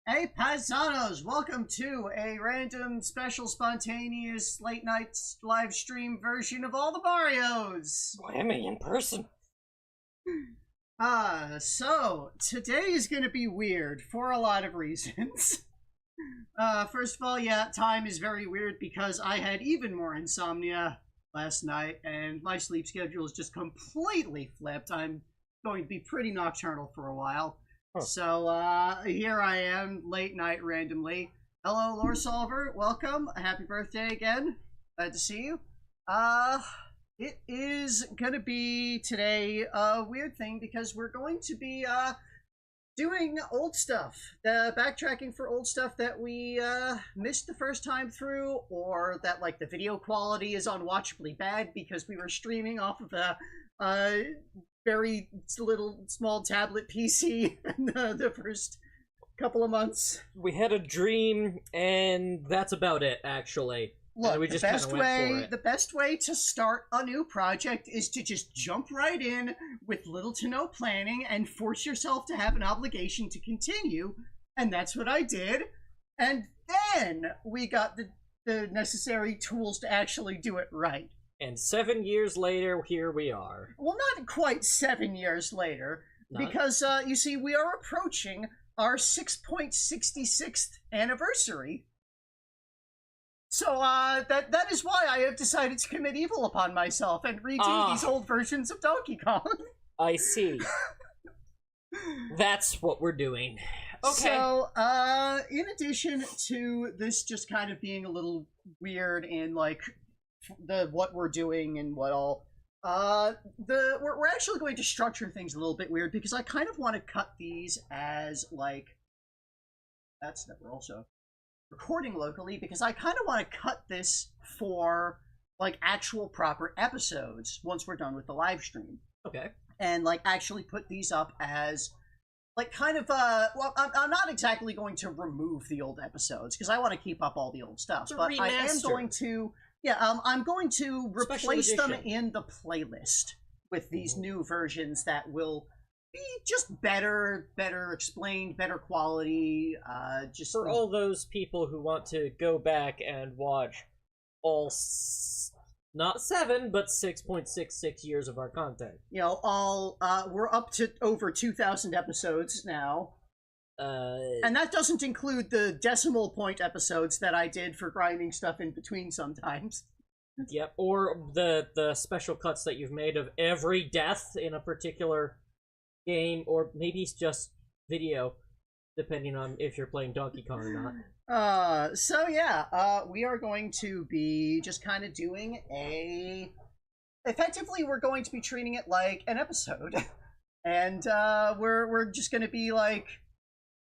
Hey paisanos, welcome to a random, special, spontaneous, late night live stream version of all the Marios! Why am I in person? So today is gonna be weird for a lot of reasons. First of all, yeah, time is very weird because I had even more insomnia last night and my sleep schedule is just completely flipped. I'm going to be pretty nocturnal for a while. Huh. So, here I am, late night randomly. Hello, Lore Solver. Welcome. Happy birthday again. Glad to see you. It is gonna be today a weird thing because we're going to be, doing old stuff. The backtracking for old stuff that we, missed the first time through, or that, like, the video quality is unwatchably bad because we were streaming off of a, very little small tablet PC in the first couple of months. We had a dream, and that's about it, actually. Look, we just the best way to start a new project is to just jump right in with little to no planning and force yourself to have an obligation to continue, and that's what I did. And then we got the necessary tools to actually do it right. And 7 years later, here we are. Well, not quite 7 years later, because, you see, we are approaching our 6.66th anniversary. So, that is why I have decided to commit evil upon myself and redo these old versions of Donkey Kong. I see. That's what we're doing. Okay. So, in addition to this just kind of being a little weird in, like, what we're doing and what all, we're actually going to structure things a little bit weird because I kind of want to cut these as, like, that's that we're also recording locally, because I kind of want to cut this for, like, actual proper episodes once we're done with the live stream. Okay. And, like, actually put these up as, like, kind of, well, I'm not exactly going to remove the old episodes, because I want to keep up all the old stuff, but I am going to, I'm going to replace them in the playlist with these new versions that will be just better explained, better quality, just... For all those people who want to go back and watch all, not 7, but 6.66 years of our content. You know, all, we're up to over 2,000 episodes now. And that doesn't include the decimal point episodes that I did for grinding stuff in between sometimes. Yep, or the special cuts that you've made of every death in a particular game, or maybe it's just video, depending on if you're playing Donkey Kong or not. So yeah, we are going to be just kind of doing effectively, we're going to be treating it like an episode. And, we're just gonna be, like,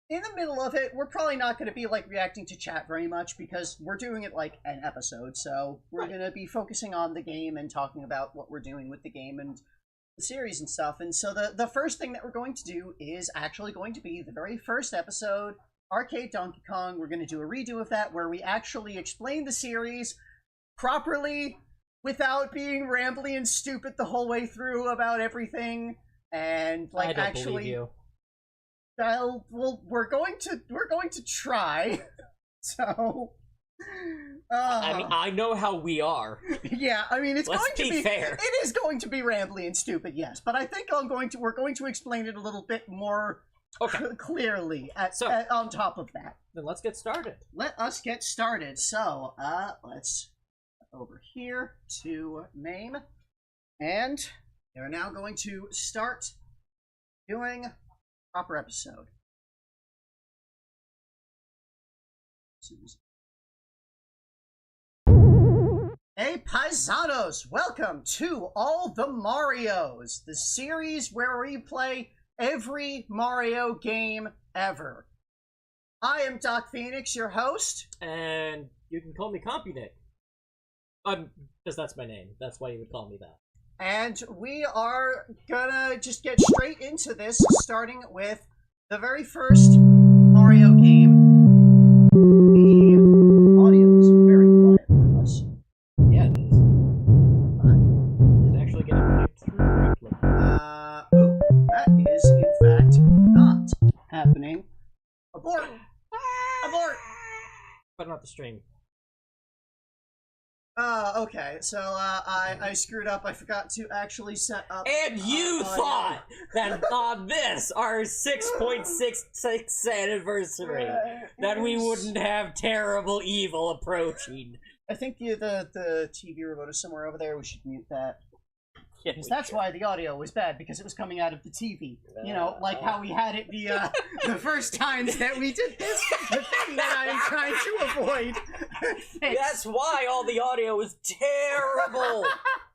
in the middle of it. We're probably not going to be, like, reacting to chat very much because we're doing it like an episode, so we're going to be focusing on the game and talking about what we're doing with the game and the series and stuff. And so the first thing that we're going to do is actually going to be the very first episode, Arcade Donkey Kong. We're going to do a redo of that where we actually explain the series properly without being rambly and stupid the whole way through about everything, and, like, I don't actually believe you. Well, we're going to try. So, I mean, I know how we are. Yeah, I mean, it's Let's going to be fair. It is going to be rambly and stupid, yes. But I think we're going to explain it a little bit more clearly on top of that. Then let's get started. Let us get started. So, let's over here to MAME, and they're now going to start doing proper episode. Hey paisanos, welcome to All the Marios, the series where we play every Mario game ever. I am Doc Phoenix, your host. And you can call me CompuNick. Because that's my name. That's why you would call me that. And we are gonna just get straight into this, starting with the very first Mario game. The audio is very quiet for us. Yeah, it is. It's actually getting piped through correctly. That is, in fact, not happening. Abort! Abort! But not the stream. Okay, so, I screwed up. I forgot to actually set up... And you thought that on this, our 6.66 anniversary, that we wouldn't have terrible evil approaching. I think the TV remote is somewhere over there. We should mute that. Yeah, Because that's why the audio was bad, because it was coming out of the TV. You know, like how we had it the first times that we did this. The thing that I am trying to avoid. That's why all the audio was terrible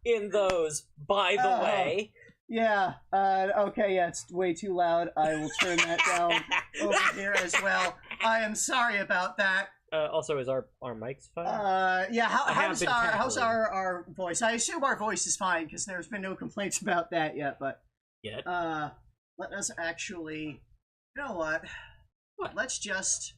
in those, by the way. Yeah, okay, yeah, it's way too loud. I will turn that down over here as well. I am sorry about that. Also, is our mics fine? Yeah, how's our voice? I assume our voice is fine, because there's been no complaints about that yet, but... Yet? Let us actually... You know what? What? Let's just...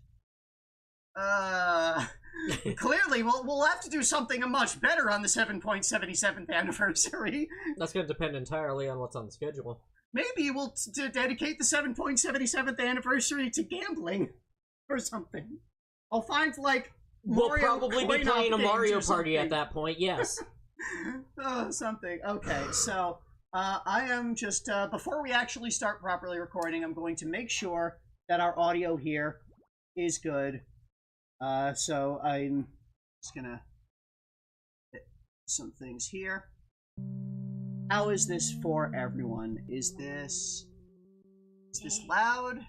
Clearly, we'll have to do something much better on the 7.77th anniversary. That's going to depend entirely on what's on the schedule. Maybe we'll dedicate the 7.77th anniversary to gambling. Or something. I'll find, like, We'll Mario probably be coin-op playing a games Mario or Party at something. that point, yes. Oh, something. Okay, so, I am just, before we actually start properly recording, I'm going to make sure that our audio here is good. So I'm just gonna hit some things here. How is this for everyone? Is this loud?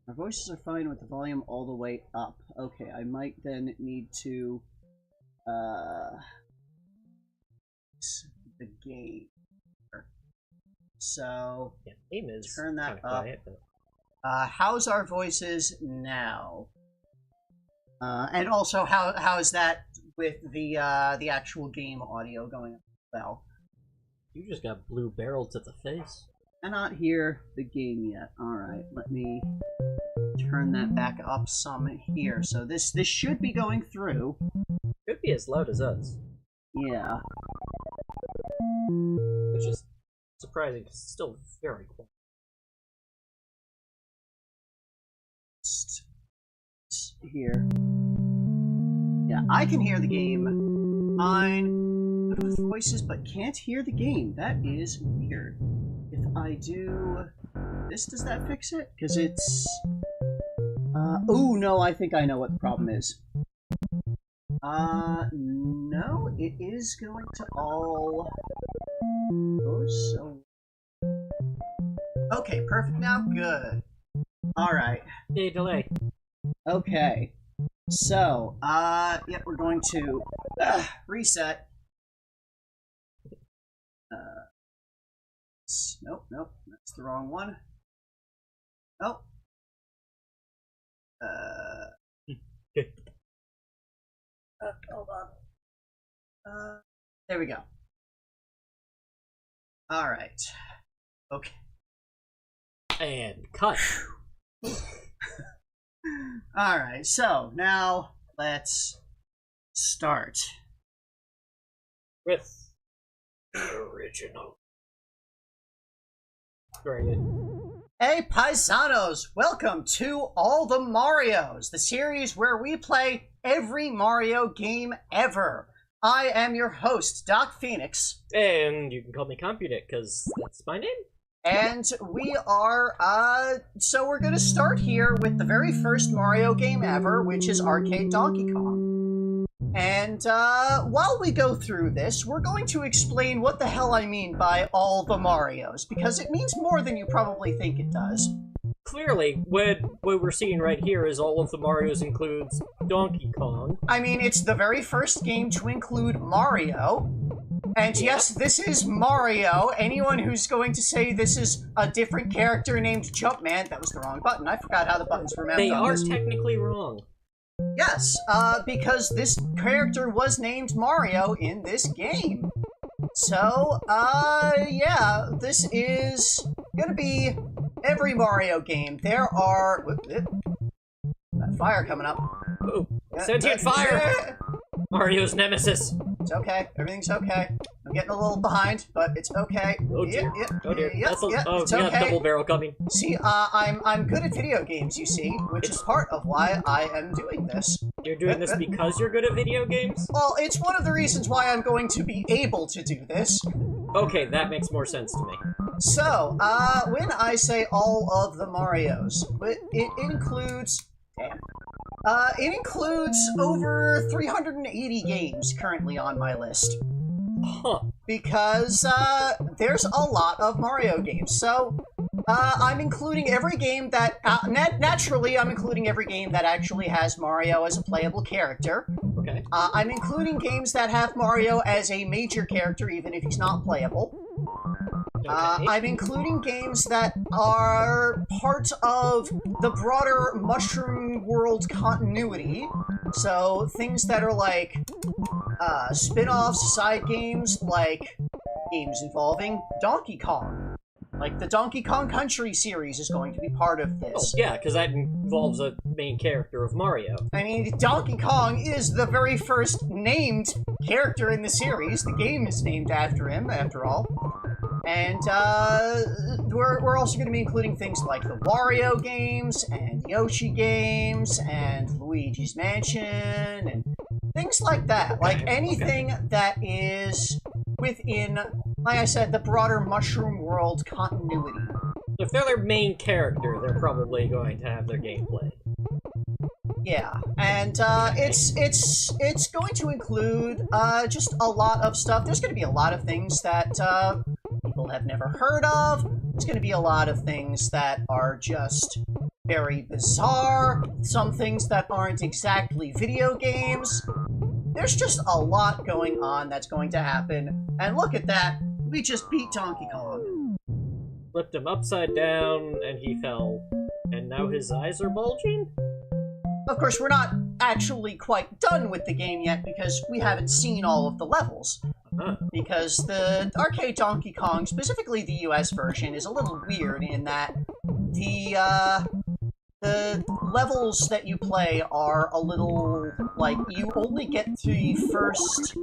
Our voices are fine with the volume all the way up. Okay, I might then need to the game. So Yeah, game is turn that kinda up. quiet, but... How's our voices now? And also, how's that with the actual game audio going as well? You just got blue barreled to the face. Cannot hear the game yet. Alright, let me turn that back up some here. So this should be going through. Could be as loud as us, Yeah. which is surprising because it's still very quiet. Just here. Yeah, I can hear the game fine with voices, but can't hear the game. That is weird. If I do this, does that fix it? Because it's... oh, no, I think I know what the problem is. No, it is going to all... Oh, so... Okay, perfect now? Good. Alright. Hey, delay. Okay. So, yeah, we're going to reset. Nope, that's the wrong one. Nope. Hold on. There we go. Alright. Okay. And cut. Alright, so now let's start. With original. Very good. Hey paisanos, welcome to All the Marios, the series where we play every Mario game ever. I am your host, Doc Phoenix. And you can call me Compudic, because that's my name. And we are, so we're gonna start here with the very first Mario game ever, which is Arcade Donkey Kong. And, while we go through this, we're going to explain what the hell I mean by all the Marios, because it means more than you probably think it does. Clearly, what we're seeing right here is all of the Marios includes Donkey Kong. I mean, it's the very first game to include Mario. And yes, this is Mario. Anyone who's going to say this is a different character named Jumpman, that was the wrong button. I forgot how the buttons were mapped They on are this. technically wrong. Yes, because this character was named Mario in this game. So, yeah, this is gonna be every Mario game. There are... That fire coming up. Ooh, sentient fire! Mario's nemesis. It's okay. Everything's okay. I'm getting a little behind, but it's okay. Oh dear. Oh dear. It's we got okay. double barrel coming. See, I'm good at video games, you see, which is part of why I am doing this. You're doing this because you're good at video games? Well, it's one of the reasons why I'm going to be able to do this. Okay, that makes more sense to me. So, when I say all of the Marios, it includes... Damn. It includes over 380 games currently on my list. Huh. Because, there's a lot of Mario games. So, I'm including every game that... naturally, I'm including every game that actually has Mario as a playable character. Okay. I'm including games that have Mario as a major character, even if he's not playable. Okay. I'm including games that are part of the broader Mushroom World continuity. So, things that are like, spin-offs, side games, like games involving Donkey Kong. Like, the Donkey Kong Country series is going to be part of this. Oh, yeah, because that involves a main character of Mario. I mean, Donkey Kong is the very first named character in the series. The game is named after him, after all. And, we're also going to be including things like the Wario games, and Yoshi games, and Luigi's Mansion, and things like that. Like, anything that is within, like I said, the broader Mushroom World continuity. If they're their main character, they're probably going to have their gameplay. Yeah, and it's going to include just a lot of stuff. There's going to be a lot of things that people have never heard of. There's going to be a lot of things that are just very bizarre. Some things that aren't exactly video games. There's just a lot going on that's going to happen. And look at that, we just beat Donkey Kong. Flipped him upside down, and he fell. And now his eyes are bulging? Of course, we're not actually quite done with the game yet because we haven't seen all of the levels. Because the arcade Donkey Kong, specifically the US version, is a little weird in that the levels that you play are a little, like, you only get the first...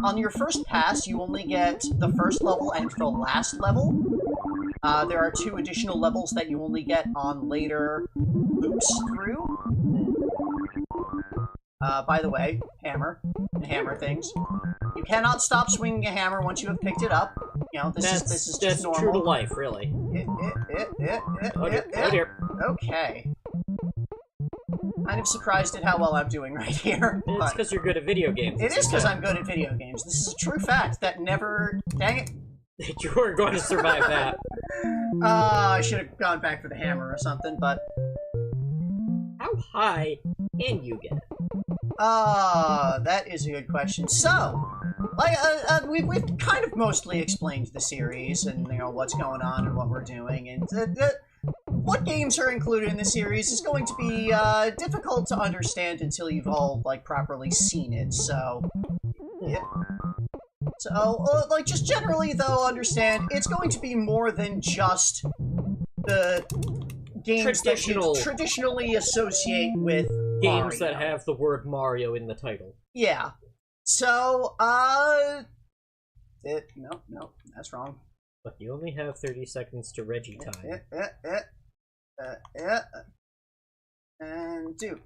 On your first pass, you only get the first level and the last level. There are 2 additional levels that you only get on later loops through. By the way, hammer and hammer things. You cannot stop swinging a hammer once you have picked it up. You know, this is just normal. True to life, really. Oh dear. Okay. Kind of surprised at how well I'm doing right here. It's because you're good at video games. It is because I'm good at video games. This is a true fact that never... Dang it. You weren't going to survive that. I should have gone back for the hammer or something, but... How high can you get? That is a good question. So, like, we've kind of mostly explained the series and, you know, what's going on and what we're doing, and what games are included in the series is going to be difficult to understand until you've all, like, properly seen it, so... Yeah. So, like, just generally, though, understand, it's going to be more than just the games that you traditionally associate with games Mario. that have the word Mario in the title. Yeah. So, no, that's wrong. But you only have 30 seconds to Reggie time. And do.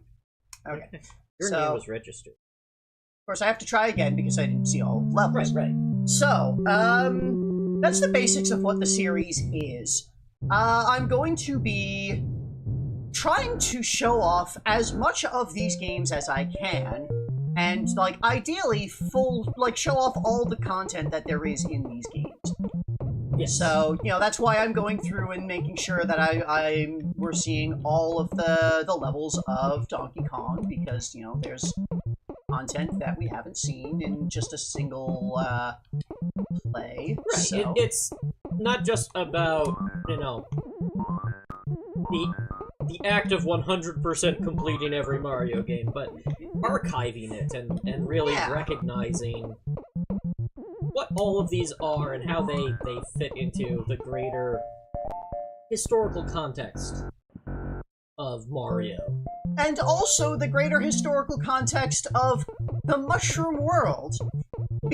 Okay. Your name was registered. Of course, I have to try again because I didn't see all levels. Right. So, that's the basics of what the series is. I'm going to be trying to show off as much of these games as I can, and, like, ideally, show off all the content that there is in these games. Yes. So, you know, that's why I'm going through and making sure that we're seeing all of the levels of Donkey Kong, because, you know, there's content that we haven't seen in just a single, play. Right, so... it's not just about, you know, the act of 100% completing every Mario game, but archiving it and really recognizing what all of these are and how they fit into the greater historical context of Mario. And also the greater historical context of the Mushroom World.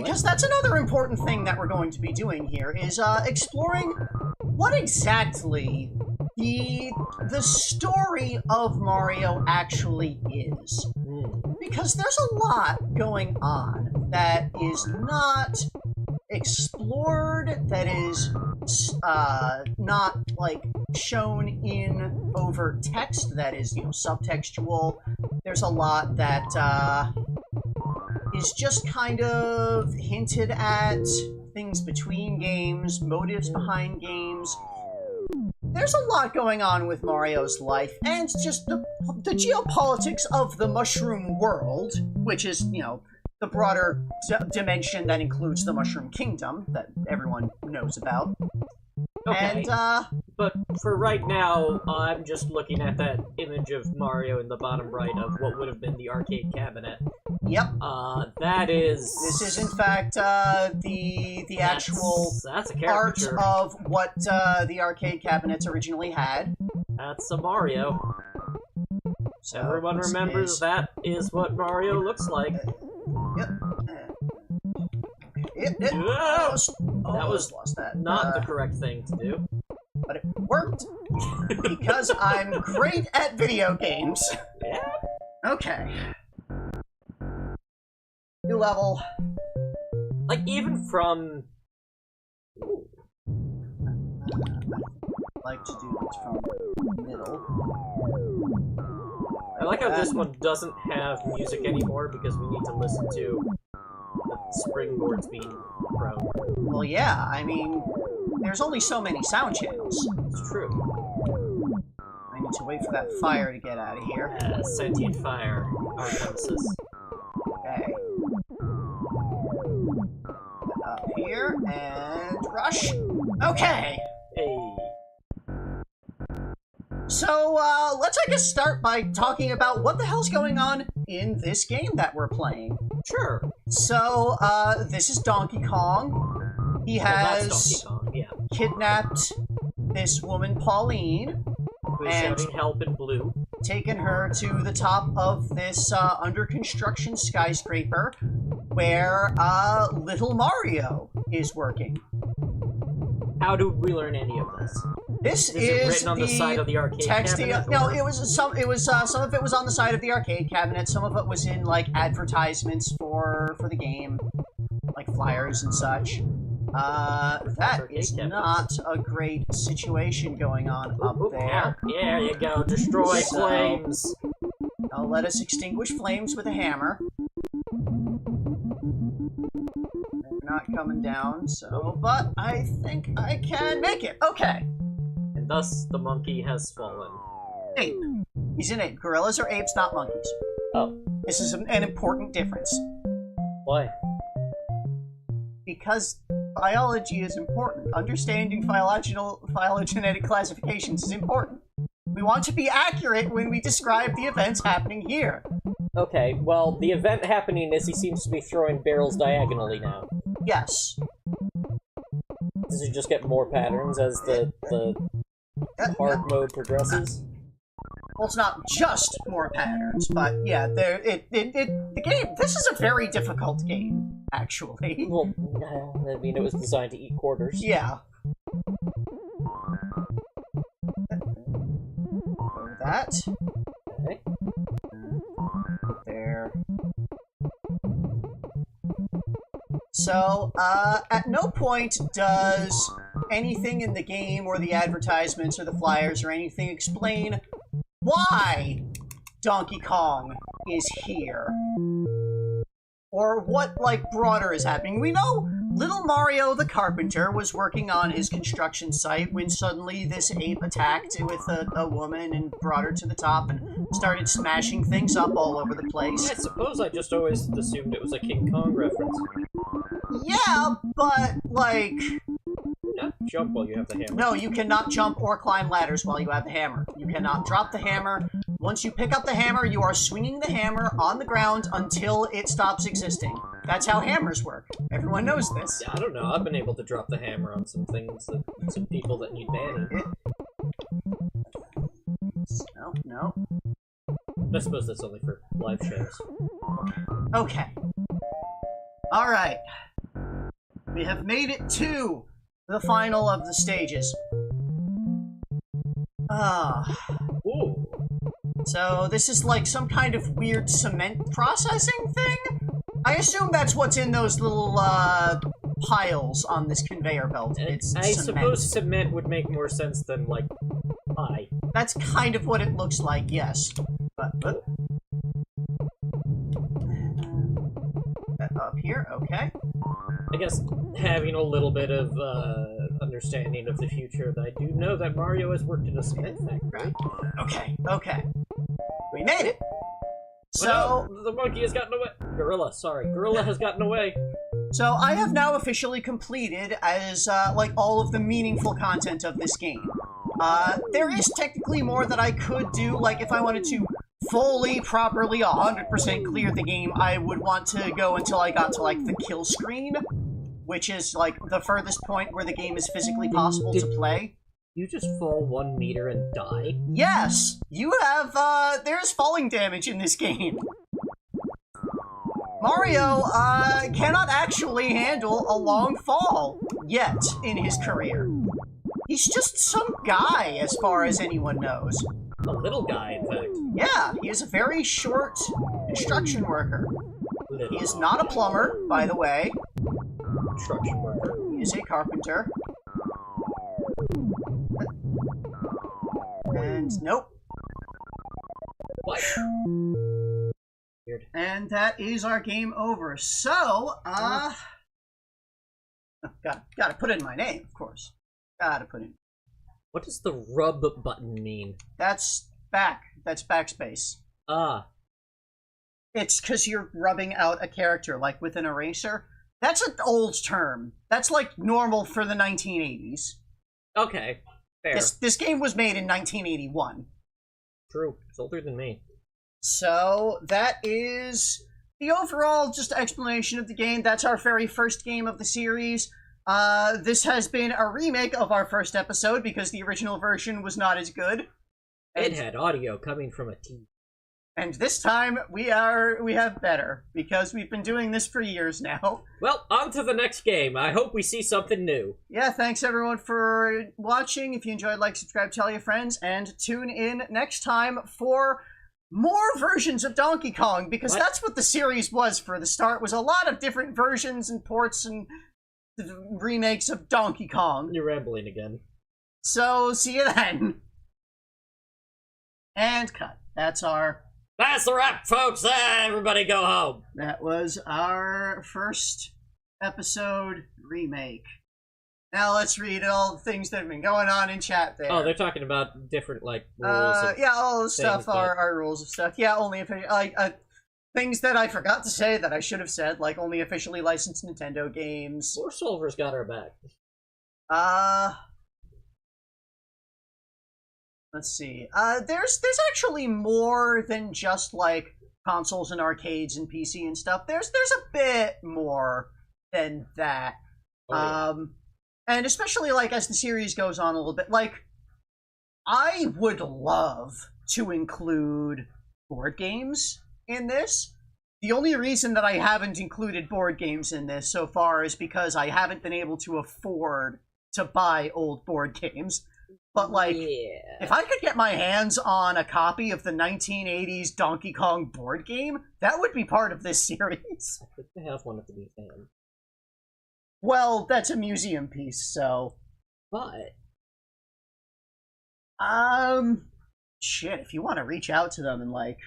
Because that's another important thing that we're going to be doing here, is exploring what exactly the story of Mario actually is. Because there's a lot going on that is not explored, that is not, like, shown in overt text, that is, you know, subtextual. There's a lot that is just kind of hinted at, things between games, motives behind games. There's a lot going on with Mario's life, and just the geopolitics of the Mushroom World, which is, you know, the broader dimension that includes the Mushroom Kingdom that everyone knows about. Okay. And, but for right now, I'm just looking at that image of Mario in the bottom right of what would have been the arcade cabinet. Yep. That is... This is, in fact, the actual that's a art caricature. of what the arcade cabinets originally had. That's a Mario. So Everyone this remembers is- that is what Mario looks like. Yep. Whoa! Almost lost that. Not the correct thing to do. But it worked because I'm great at video games. Yeah. Okay. New level. Like, even from... Like to do this from the middle. I like how this one doesn't have music anymore because we need to listen to the springboards being thrown. Well, yeah, I mean, there's only so many sound channels. It's true. I need to wait for that fire to get out of here. Sentient fire, our nemesis. Okay. Up here, and rush. Okay! Hey. So, let's, I guess, start by talking about what the hell's going on in this game that we're playing. Sure. So, this is Donkey Kong. He Well, that's has Donkey Kong, yeah. kidnapped this woman, Pauline, Who's and shouting help in blue. taken her to the top of this, under construction skyscraper where, little Mario is working. How do we learn any of this? This Is it is written on the side of the arcade cabinet? No, or- it was some of it was on the side of the arcade cabinet. Some of it was in like advertisements for the game, like flyers and such. That arcade is cabinets. not a great situation going on up Oop, there. yeah, there you go. Destroy So- flames. Now let us extinguish flames with a hammer. They're not coming down, so but I think I can make it. Okay. And thus the monkey has fallen. Ape. He's an ape. Gorillas are apes, not monkeys. Oh, This is an important difference. why? Because biology is important. Understanding phylogenetic classifications is important. We want to be accurate when we describe the events happening here. Okay, well, the event happening is he seems to be throwing barrels diagonally now. Yes. Does he just get more patterns as the hard mode progresses? Well, it's not just more patterns, but yeah, the game. This is a very difficult game, actually. Well, I mean, it was designed to eat quarters. Yeah. That. Okay. There. So, at no point does anything in the game or the advertisements or the flyers or anything explain why Donkey Kong is here. Or what, like, broader is happening. We know little Mario the Carpenter was working on his construction site when suddenly this ape attacked with a woman and brought her to the top and started smashing things up all over the place. I suppose I just always assumed it was a King Kong reference. Yeah, but, like... Yeah, jump while you have the hammer. No, you cannot jump or climb ladders while you have the hammer. You cannot drop the hammer. Once you pick up the hammer, you are swinging the hammer on the ground until it stops existing. That's how hammers work. Everyone knows this. I don't know, I've been able to drop the hammer on some things that some people that need banning. No. I suppose that's only for live shows. Okay. Alright. We have made it to the final of the stages. Ooh. So this is like some kind of weird cement processing thing? I assume that's what's in those little, piles on this conveyor belt. It's I cement. suppose cement would make more sense than, like, pie. That's kind of what it looks like, yes. But up here, okay. I guess having a little bit of understanding of the future, I do know that Mario has worked in a cement factory. Okay. We made it! So... Oh, no, the monkey has gotten away. Gorilla, sorry. Gorilla has gotten away. So I have now officially completed as, like, all of the meaningful content of this game. There is technically more that I could do, like, if I wanted to fully, properly, 100% clear the game, I would want to go until I got to, like, the kill screen, which is, like, the furthest point where the game is physically possible to play. You just fall 1 meter and die? Yes! You have, there's falling damage in this game. Mario, cannot actually handle a long fall yet in his career. He's just some guy, as far as anyone knows. A little guy, in fact. Yeah, he is a very short construction worker. He is not a plumber, by the way. Construction worker. He is a carpenter. And nope. What? Weird. And that is our game over. So, gotta put in my name, of course. Gotta put in. What does the rub button mean? That's back. That's backspace. Ah. It's because you're rubbing out a character, like with an eraser. That's an old term. That's like normal for the 1980s. Okay. Fair. This game was made in 1981. True. It's older than me. So, that is the overall just explanation of the game. That's our very first game of the series. This has been a remake of our first episode because the original version was not as good. It had audio coming from a TV. And this time, we have better, because we've been doing this for years now. Well, on to the next game. I hope we see something new. Yeah, thanks everyone for watching. If you enjoyed, like, subscribe, tell your friends, and tune in next time for more versions of Donkey Kong, because that's what the series was for the start, was a lot of different versions and ports and remakes of Donkey Kong. You're rambling again. So, see you then. And cut. That's the wrap, folks! Everybody go home! That was our first episode remake. Now let's read all the things that have been going on in chat there. Oh, they're talking about different, like, rules. Yeah, all the stuff are rules of stuff. Yeah, only if things that I forgot to say that I should have said, like only officially licensed Nintendo games. Or Solver's got our back. Let's see. There's actually more than just like consoles and arcades and PC and stuff. There's a bit more than that. Oh, yeah. And especially like as the series goes on a little bit, like I would love to include board games in this. The only reason that I haven't included board games in this so far is because I haven't been able to afford to buy old board games. But, like, if I could get my hands on a copy of the 1980s Donkey Kong board game, that would be part of this series. I think they have one at the museum. Well, that's a museum piece, so... But... Shit, if you want to reach out to them and, like,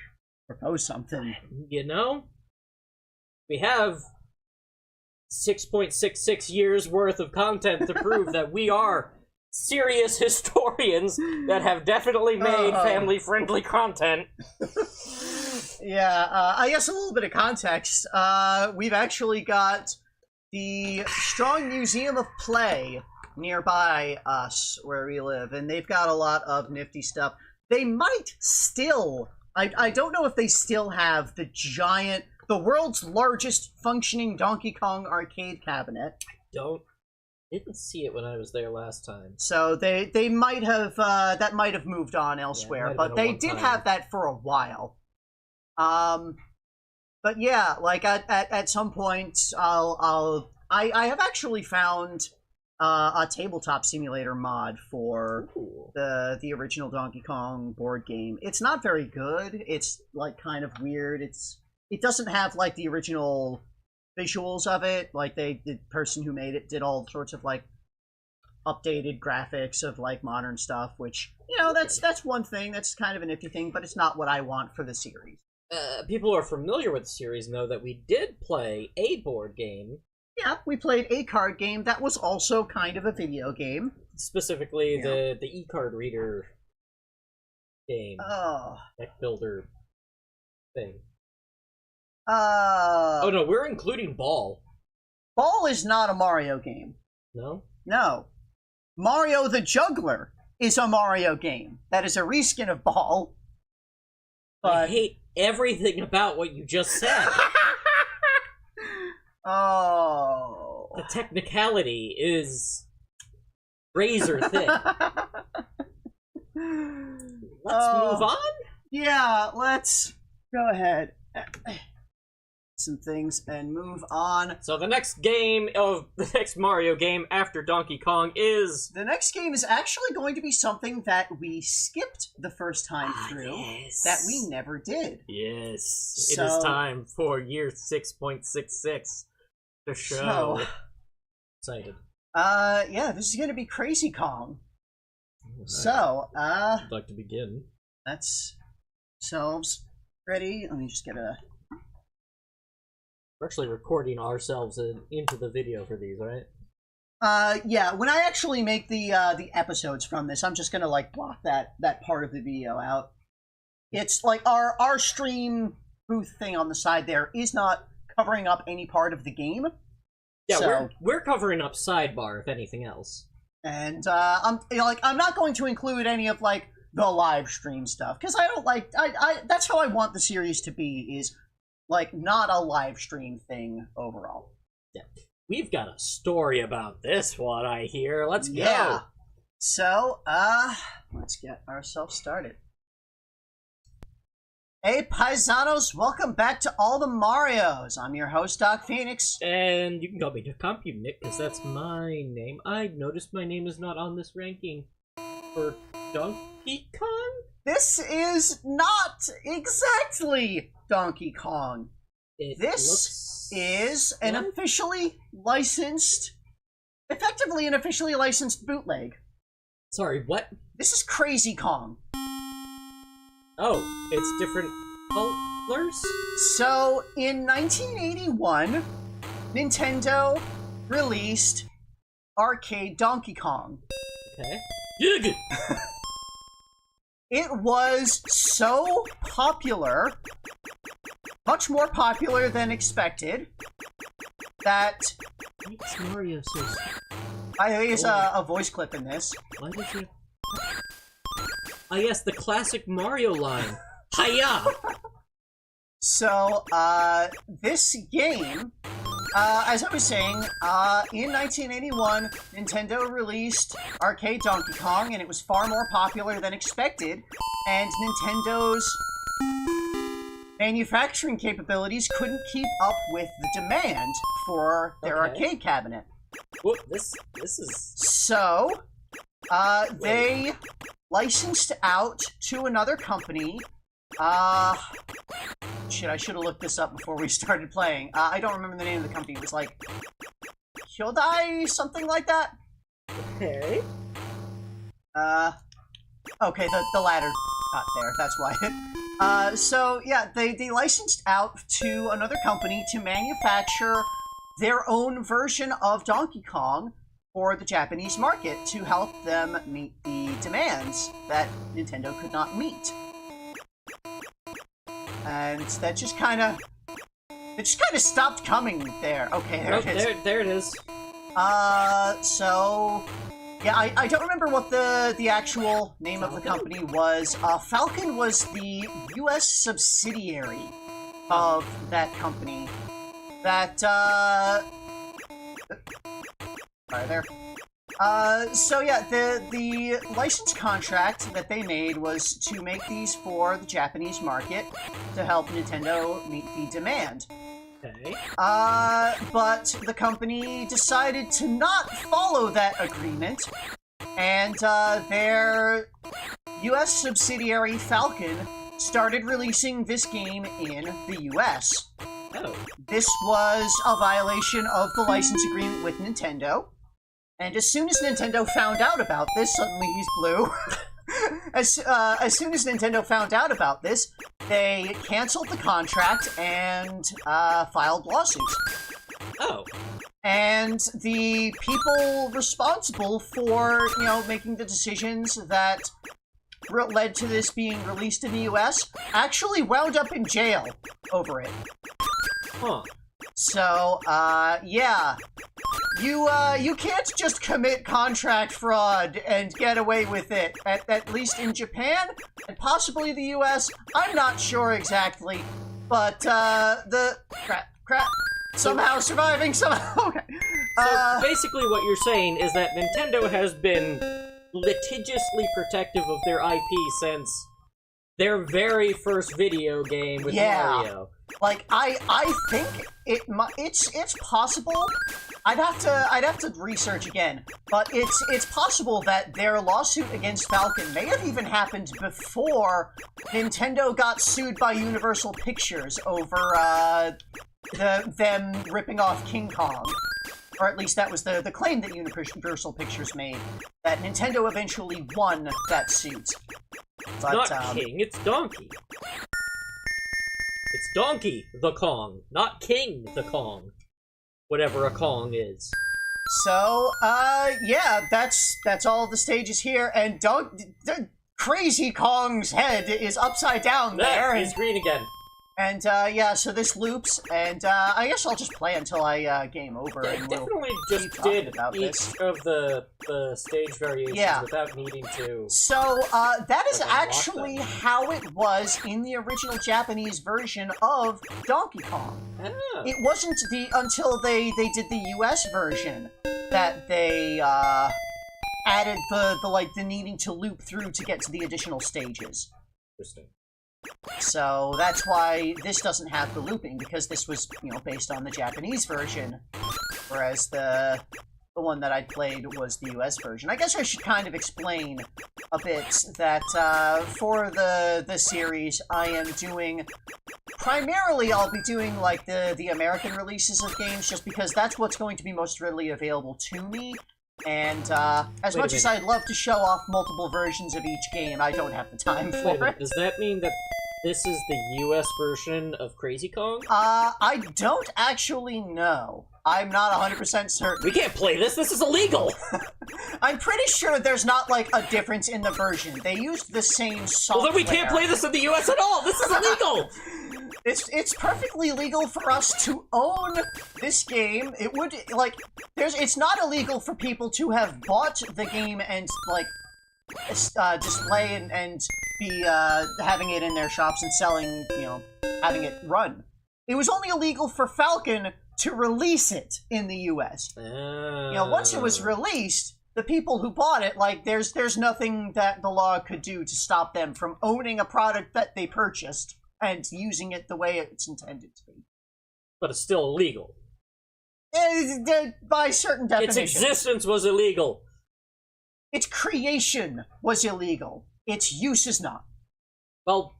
propose something... You know? We have 6.66 years worth of content to prove that we are serious historians that have definitely made family-friendly content. Yeah, I guess a little bit of context. We've actually got the Strong Museum of Play nearby us, where we live, and they've got a lot of nifty stuff. They might still... I don't know if they still have the world's largest functioning Donkey Kong arcade cabinet. Didn't see it when I was there last time. So they might have that might have moved on elsewhere, yeah, but they did have that for a while. But yeah, like at some point I'll I have actually found a tabletop simulator mod for the original Donkey Kong board game. It's not very good. It's like kind of weird. It doesn't have like the original visuals of it. Like the person who made it did all sorts of like updated graphics of like modern stuff, which, you know, that's one thing. That's kind of a nifty thing, but it's not what I want for the series. People who are familiar with the series know that we did play a board game. Yeah, we played a card game that was also kind of a video game. Specifically, the e-card reader game. Deck builder thing. Oh no, we're including Ball. Ball is not a Mario game. No? No. Mario the Juggler is a Mario game. That is a reskin of Ball. But... I hate everything about what you just said. Oh. The technicality is razor thin. Let's move on? Yeah, let's go ahead. Some things and move on. So the next Mario game after Donkey Kong is... The next game is actually going to be something that we skipped the first time through. Yes. That we never did. Yes. So, it is time for year 6.66 to show. So, excited. Yeah, this is going to be Crazy Kong. Right. So, I'd like to begin. That's ourselves ready. Let me just get a... We're actually recording ourselves into the video for these, right? Yeah, when I actually make the episodes from this, I'm just gonna like block that part of the video out. It's like our stream booth thing on the side there is not covering up any part of the game. Yeah, so, we're covering up sidebar if anything else. And I'm not going to include any of like the live stream stuff because I don't like that's how I want the series to be, is like not a live stream thing overall. Yeah. We've got a story about this one, I hear. Let's go. Yeah. So, let's get ourselves started. Hey, paisanos, welcome back to All the Marios. I'm your host, Doc Phoenix. And you can call me Nick, because that's my name. I noticed my name is not on this ranking for Donkey Kong? This is not exactly Donkey Kong. This is an effectively officially licensed bootleg. Sorry, what? This is Crazy Kong. Oh, it's different colors? So, in 1981, Nintendo released Arcade Donkey Kong. Okay. It was so popular, much more popular than expected, that... What's Mario says? I think there's a voice clip in this. Why did you... Ah, yes, the classic Mario line. Hiya! So, this game, as I was saying, in 1981, Nintendo released Arcade Donkey Kong, and it was far more popular than expected, and Nintendo's manufacturing capabilities couldn't keep up with the demand for their arcade cabinet. Well, this is... So, they licensed out to another company. Shit, I should have looked this up before we started playing. I don't remember the name of the company. It was like Hyundai, something like that. Okay. Okay, the ladder got there. That's why. So yeah, they licensed out to another company to manufacture their own version of Donkey Kong for the Japanese market to help them meet the demands that Nintendo could not meet. And that just kind of stopped coming there. Okay, there it is. There it is. So yeah, I don't remember what the actual name of the company was. Falcon was the U.S. subsidiary of that company. That right there. So yeah, the license contract that they made was to make these for the Japanese market to help Nintendo meet the demand. Okay. But the company decided to not follow that agreement, and their US subsidiary Falcon started releasing this game in the US. Oh. This was a violation of the license agreement with Nintendo, and as soon as Nintendo found out about this, suddenly he's blue. As soon as Nintendo found out about this, they canceled the contract and filed lawsuits. Oh. And the people responsible for, making the decisions that led to this being released in the US actually wound up in jail over it. Huh. So, yeah. You can't just commit contract fraud and get away with it, at least in Japan, and possibly the US. I'm not sure exactly, but, crap. Somehow surviving, somehow, okay. So, basically what you're saying is that Nintendo has been litigiously protective of their IP since their very first video game with Mario. Like, I think it's possible. I'd have to research again, but it's possible that their lawsuit against Falcon may have even happened before Nintendo got sued by Universal Pictures over them ripping off King Kong. Or at least that was the claim that Universal Pictures made, that Nintendo eventually won that suit. But, not King, it's Donkey. It's Donkey the Kong, not King the Kong. Whatever a Kong is. So, yeah, that's all the stages here, and Crazy Kong's head is upside down there. He's green again. And, yeah, so this loops, and, I guess I'll just play until I game over, Yeah, and definitely we'll just keep talking did about each this. of the stage variations without needing to... So, that is like, actually how it was in the original Japanese version of Donkey Kong. Ah. It wasn't until they did the US version that they, added the needing to loop through to get to the additional stages. Interesting. So that's why this doesn't have the looping, because this was, based on the Japanese version, whereas the one that I played was the US version. I guess I should kind of explain a bit that, for the series, I am doing... Primarily, I'll be doing, like, the American releases of games, just because that's what's going to be most readily available to me. And, as much as I'd love to show off multiple versions of each game, I don't have the time for it. Does that mean that this is the US version of Crazy Kong? I don't actually know. I'm not 100% certain. We can't play this! This is illegal! I'm pretty sure there's not, like, a difference in the version. They used the same software. Well, then we can't play this in the US at all! This is illegal! It's perfectly legal for us to own this game. It would, like, it's not illegal for people to have bought the game and, like, display and be, having it in their shops and selling, having it run. It was only illegal for Falcon to release it in the US. Once it was released, the people who bought it, like, there's nothing that the law could do to stop them from owning a product that they purchased and using it the way it's intended to be. But it's still illegal. By certain definitions. Its existence was illegal. Its creation was illegal. Its use is not. Well,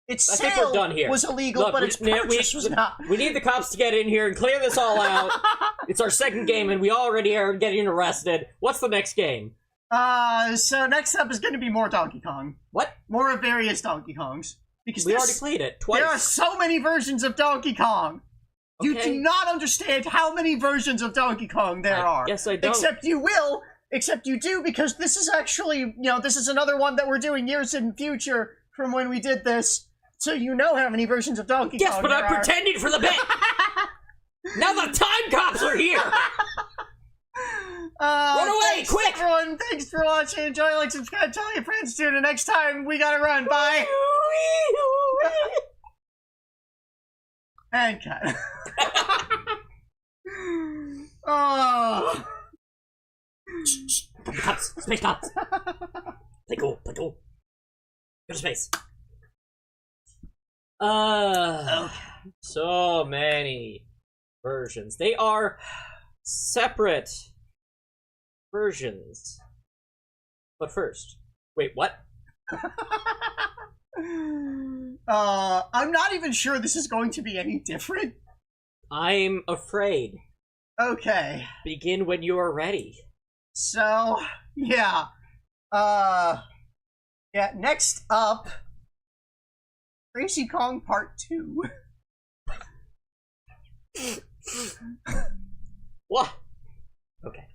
its I sale think we're done here. was illegal, Look, but its purchase was not. We need the cops to get in here and clear this all out. It's our second game, and we already are getting arrested. What's the next game? So next up is going to be more Donkey Kong. What? More of various Donkey Kongs. Because we already played it twice. There are so many versions of Donkey Kong. Okay. You do not understand how many versions of Donkey Kong there are. Yes, I don't. Except you do, because this is actually, this is another one that we're doing years in future from when we did this. So you know how many versions of Donkey Kong there are. Yes, but I'm pretending for the bit. Now the time cops are here. Run away, quick! Everyone, thanks for watching. Enjoy, like, subscribe, tell your friends to. The next time, we gotta run. Bye. And cut. Oh. Cops, space cops. Play cool, play cool. Go to space. Okay. So many versions. They are separate versions. But first, wait, what? I'm not even sure this is going to be any different. I'm afraid. Okay. Begin when you are ready. So, yeah. Yeah, next up, Crazy Kong Part 2. What? Okay.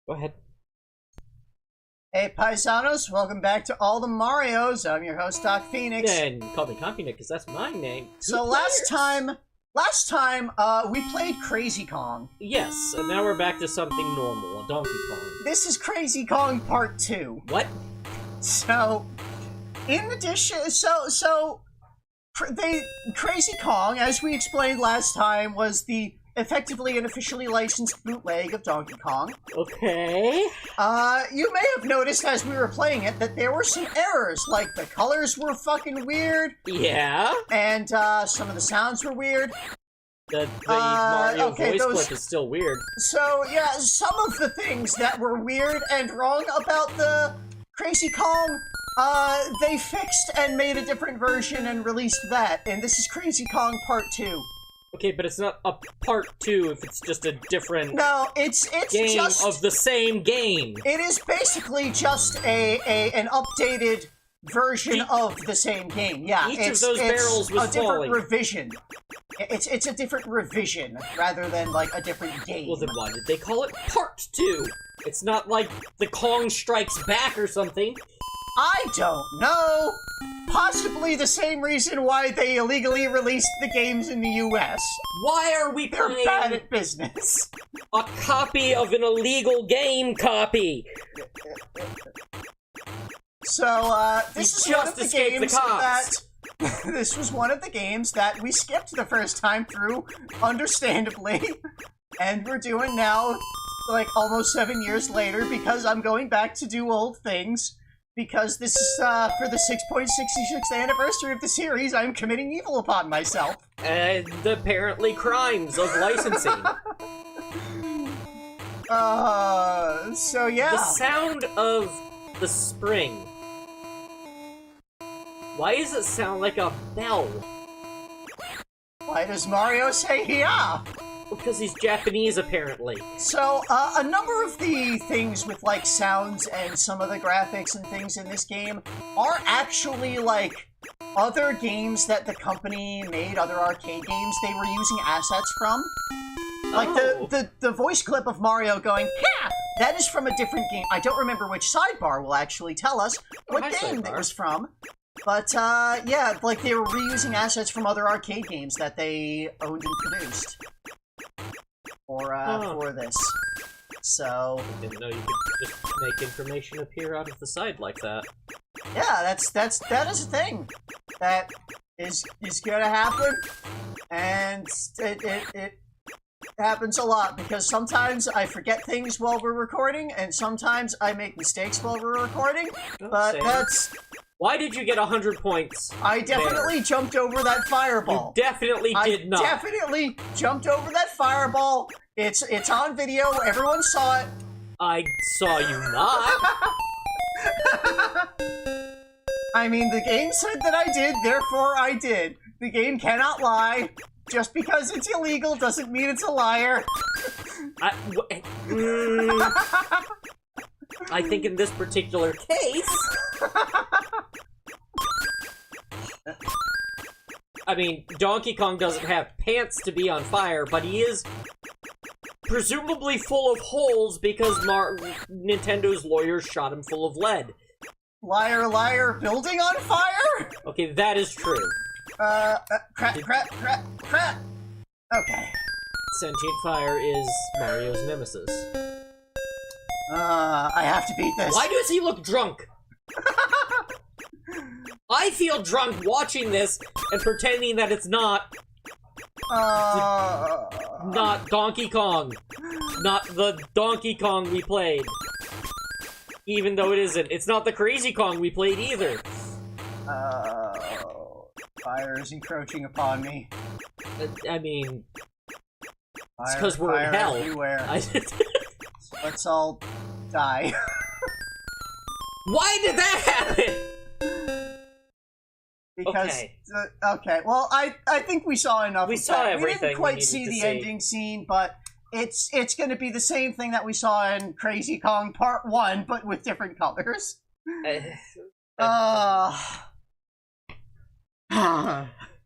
Go ahead. Hey, paisanos, welcome back to All the Marios. I'm your host, Doc Phoenix. Then call me Compy Nick, because that's my name. So last time, we played Crazy Kong. Yes, and now we're back to something normal, a Donkey Kong. This is Crazy Kong Part 2. What? So, in addition, Crazy Kong, as we explained last time, was the effectively and officially licensed bootleg of Donkey Kong. Okay. You may have noticed as we were playing it that there were some errors, like the colors were fucking weird. Yeah? And, some of the sounds were weird. The Mario voice those... clip is still weird. So, yeah, some of the things that were weird and wrong about the Crazy Kong, they fixed and made a different version and released that, and this is Crazy Kong Part 2. Okay, but it's not a part 2 if it's just a different it's game just of the same game. It is basically just an updated version of the same game. Yeah, each of those barrels was a different falling. revision. It's a different revision rather than like a different game. Well, then why did they call it Part 2? It's not like the Kong Strikes Back or something. I don't know. Possibly the same reason why they illegally released the games in the US. Why are we They're playing bad at business. a copy of an illegal game copy? So, this is one of the escaped the games cops. that... This was one of the games that we skipped the first time through, understandably. And we're doing now, like, almost 7 years later, because I'm going back to do old things. Because this is, for the 6.66th anniversary of the series, I'm committing evil upon myself. And apparently crimes of licensing. So yeah. The sound of the spring. Why does it sound like a bell? Why does Mario say yeah? Because he's Japanese, apparently. So, a number of the things with, like, sounds and some of the graphics and things in this game are actually, like, other games that the company made, other arcade games they were using assets from. Like, the voice clip of Mario going, yeah! That is from a different game. I don't remember which sidebar will actually tell us what game it was from. But, yeah, like, they were reusing assets from other arcade games that they owned and produced. For this. So... I didn't know you could just make information appear out of the side like that. Yeah, that is a thing. That is gonna happen. And it happens a lot, because sometimes I forget things while we're recording, and sometimes I make mistakes while we're recording, but same. that's... Why did you get 100 points? I definitely jumped over that fireball. You definitely did not. I definitely jumped over that fireball. It's on video. Everyone saw it. I saw you not. I mean, the game said that I did, therefore I did. The game cannot lie. Just because it's illegal doesn't mean it's a liar. I think in this particular case... I mean, Donkey Kong doesn't have pants to be on fire, but he is presumably full of holes because Nintendo's lawyers shot him full of lead. Liar, liar, building on fire? Okay, that is true. Crap. Okay. Sentient fire is Mario's nemesis. I have to beat this. Why does he look drunk? I feel drunk watching this and pretending that it's not Donkey Kong. Not the Donkey Kong we played. Even though it isn't. It's not the Crazy Kong we played either. Fire is encroaching upon me. I mean, it's Fire, because we're in fire hell. everywhere. Let's all die. Why did that happen? Because Okay. Okay, well, I think we saw enough. We of saw that. everything We didn't we quite needed see to the see. ending scene, but it's going to be the same thing that we saw in Crazy Kong Part 1, but with different colors.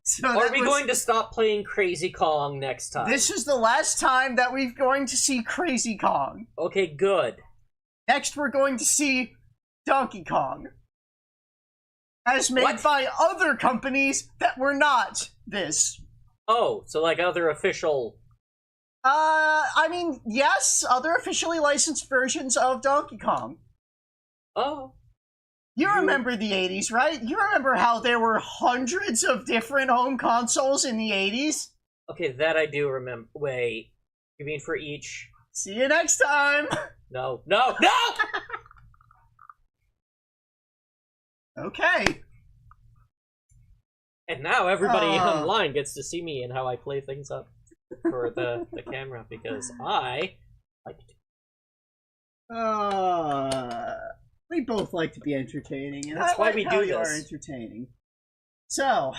So Are we going to stop playing Crazy Kong next time? This is the last time that we're going to see Crazy Kong. Okay, good. Next, we're going to see Donkey Kong. As made by other companies that were not this. Oh, so like other official... I mean, yes, other officially licensed versions of Donkey Kong. Oh. You remember the 80s, right? You remember how there were hundreds of different home consoles in the 80s? Okay, that I do remember. Wait, you mean for each? See you next time! No, no, no! Okay. And now everybody online gets to see me and how I play things up for the camera, because I like to. We both like to be entertaining, and That's why we do you are this. entertaining. So,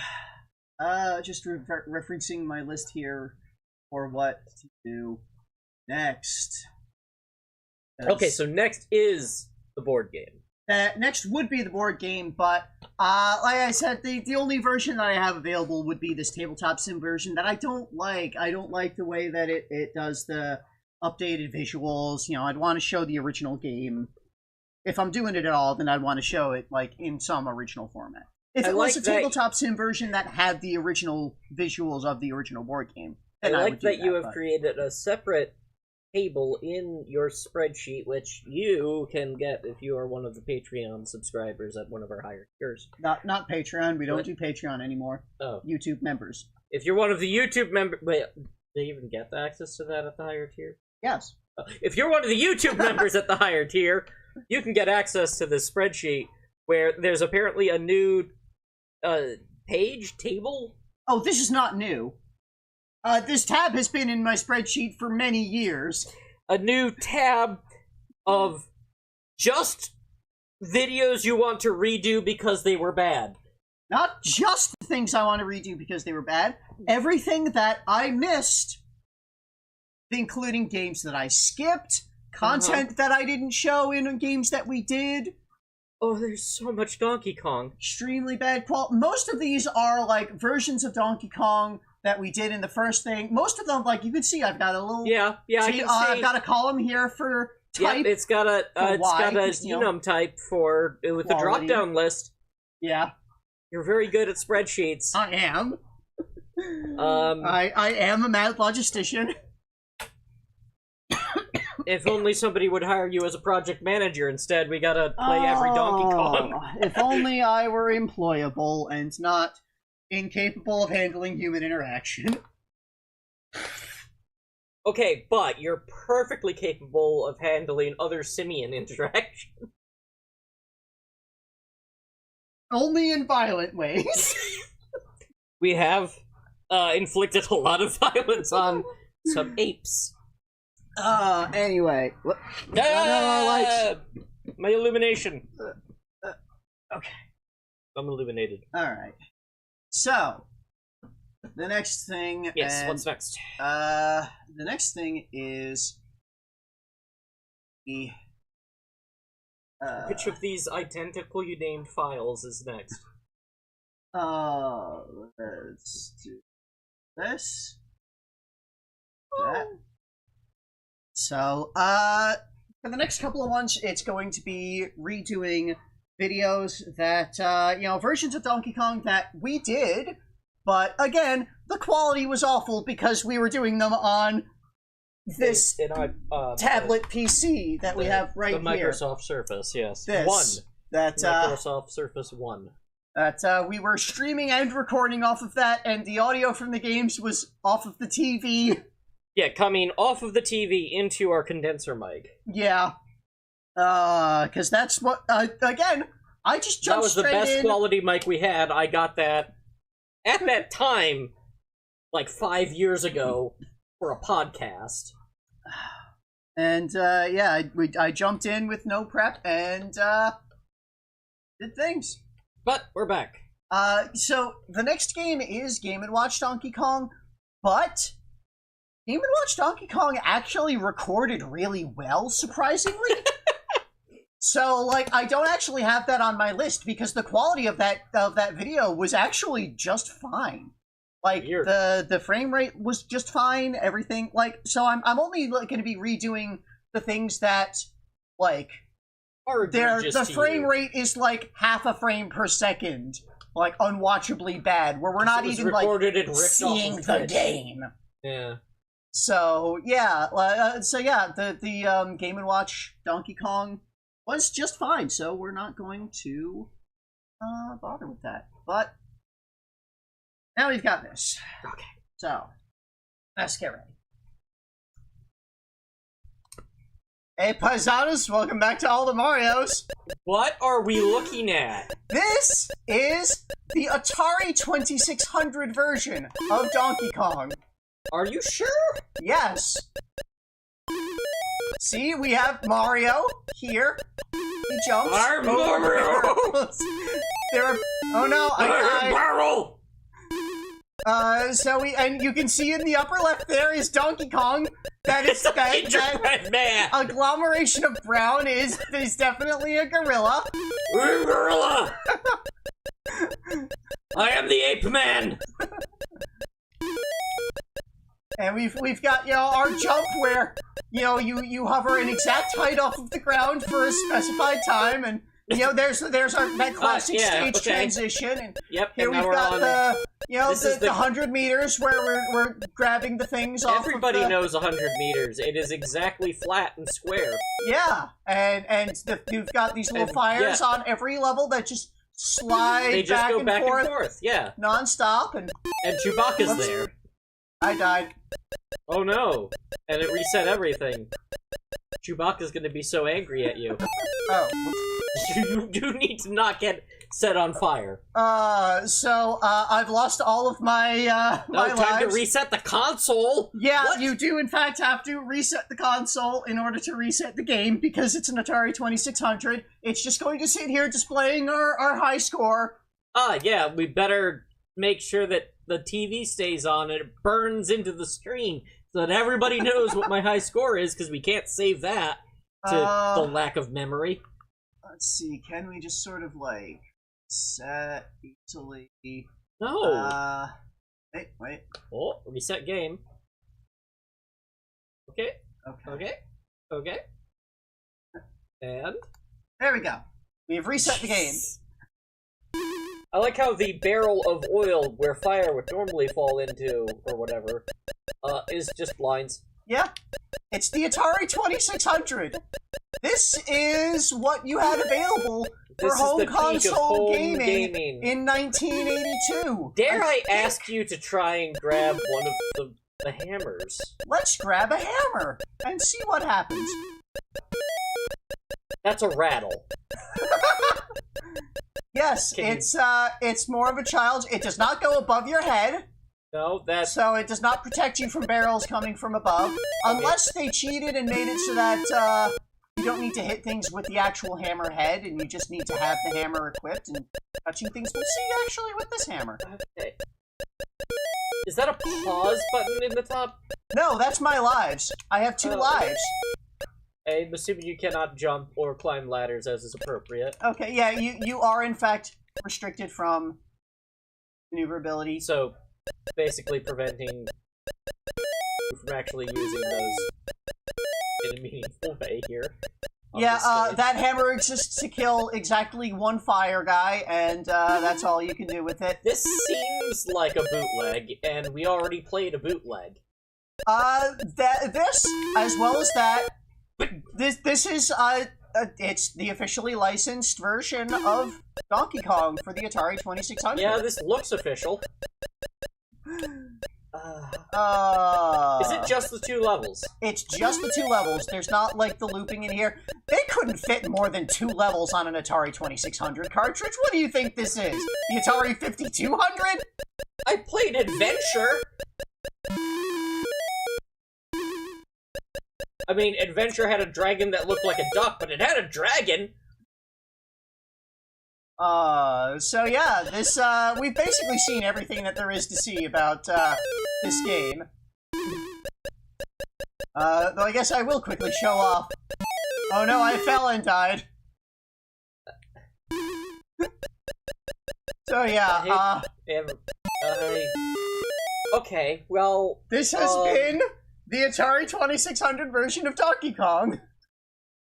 just referencing my list here for what to do next. Okay, so next is the board game. Next would be the board game, but like I said, the only version that I have available would be this tabletop sim version that I don't like. I don't like the way that it does the updated visuals. You know, I'd want to show the original game. If I'm doing it at all, then I'd want to show it like in some original format. If it was a tabletop sim version that had the original visuals of the original board game, then I like that you have created a separate table in your spreadsheet, which you can get if you are one of the Patreon subscribers at one of our higher tiers. Not Patreon. We don't do Patreon anymore. Oh, YouTube members. If you're one of the YouTube members, wait, they even get access to that at the higher tier? Yes. If you're one of the YouTube members at the higher tier, you can get access to this spreadsheet where there's apparently a new table. Oh, this is not new. This tab has been in my spreadsheet for many years. A new tab of just videos you want to redo because they were bad. Not just the things I want to redo because they were bad. Everything that I missed, including games that I skipped, content that I didn't show in games that we did. Oh, there's so much Donkey Kong. Extremely bad quality. Most of these are like versions of Donkey Kong that we did in the first thing. Most of them, like you can see, I've got a little. Yeah, I can see. I've got a column here for type. Yeah, it's got a enum type for with the drop down list. Yeah, you're very good at spreadsheets. I am. I am a mad logistician. If only somebody would hire you as a project manager. Instead, we gotta play every Donkey Kong. If only I were employable and not incapable of handling human interaction. Okay, but you're perfectly capable of handling other simian interaction. Only in violent ways. We have inflicted a lot of violence on some apes. Anyway. My illumination. Okay. I'm illuminated. Alright. So, the next thing... Yes, what's next? The next thing is... the... Which of these identically named files is next? Let's do this. That. So, for the next couple of ones, it's going to be redoing videos that, versions of Donkey Kong that we did, but again, the quality was awful because we were doing them on this tablet PC that we have right here. The Microsoft Surface, yes. Microsoft Surface 1. That we were streaming and recording off of that, and the audio from the games was off of the TV. Yeah, coming off of the TV into our condenser mic. Yeah. Because that's what, again, I just jumped straight in. That was the best quality mic we had. I got that at that time, like 5 years ago, for a podcast. And I jumped in with no prep and did things. But we're back. So the next game is Game & Watch Donkey Kong, but Game & Watch Donkey Kong actually recorded really well, surprisingly. So, like, I don't actually have that on my list because the quality of that video was actually just fine. Like, Weird. the frame rate was just fine, everything. Like, so I'm only going to be redoing the things that, like, the frame rate is like half a frame per second, like unwatchably bad, where we're not even like seeing the game. Yeah. So the Game & Watch Donkey Kong was just fine. So we're not going to bother with that. But now we've got this. Okay. So let's get ready. Hey, paisanos, welcome back to All the Marios. What are we looking at? This is the Atari 2600 version of Donkey Kong. Are you sure? Yes. See, we have Mario here. He jumps. I'm Mario! Oh no, I Barrel! and you can see in the upper left there is Donkey Kong. That is Gingerbread man! Agglomeration of brown is definitely a gorilla. Gorilla! I am the ape man! And we've got, our jump where, you hover an exact height off of the ground for a specified time, and, there's that classic stage transition, and yep, here we've got the 100 meters where we're grabbing the things off. Everybody knows 100 meters. It is exactly flat and square. Yeah, and you've got these little fires on every level that just slide they just go back and forth, yeah. Non-stop, and Chewbacca's there. I died. Oh no. And it reset everything. Chewbacca's gonna be so angry at you. Oh. You do need to not get set on fire. I've lost all of my my time lives. to reset the console! Yeah, what? You do in fact have to reset the console in order to reset the game, because it's an Atari 2600. It's just going to sit here displaying our high score. Yeah, we better make sure that the TV stays on and it burns into the screen so that everybody knows what my high score is, because we can't save that to the lack of memory. Let's see, can we just sort of like set easily? No. Wait. Oh, reset game. Okay. And there we go. We've reset the game. I like how the barrel of oil where fire would normally fall into, or whatever, is just lines. Yeah. It's the Atari 2600. This is what you had available for home console gaming in 1982. Dare I ask you to try and grab one of the hammers? Let's grab a hammer and see what happens. That's a rattle. Yes, it's more of a child's. It does not go above your head. No, that's... So it does not protect you from barrels coming from above. Unless they cheated and made it so that, you don't need to hit things with the actual hammer head, and you just need to have the hammer equipped and touching things. We'll see, actually, with this hammer. Okay. Is that a pause button in the top? No, that's my lives. I have 2 lives. I'm assuming you cannot jump or climb ladders as is appropriate. Okay, yeah, you are, in fact, restricted from maneuverability. So, basically preventing you from actually using those in a meaningful way here. Yeah, that hammer exists to kill exactly 1 fire guy, and that's all you can do with it. This seems like a bootleg, and we already played a bootleg. This, as well as that, this is, it's the officially licensed version of Donkey Kong for the Atari 2600. Yeah, this looks official. Is it just the 2 levels? It's just the 2 levels. There's not, like, the looping in here. They couldn't fit more than 2 levels on an Atari 2600 cartridge. What do you think this is? The Atari 5200? played Adventure. I mean, Adventure had a dragon that looked like a duck, but it had a dragon. So yeah, this, we've basically seen everything that there is to see about, this game. Though I guess I will quickly show off. Oh no, I fell and died. So yeah, okay, well... This has been the Atari 2600 version of Donkey Kong.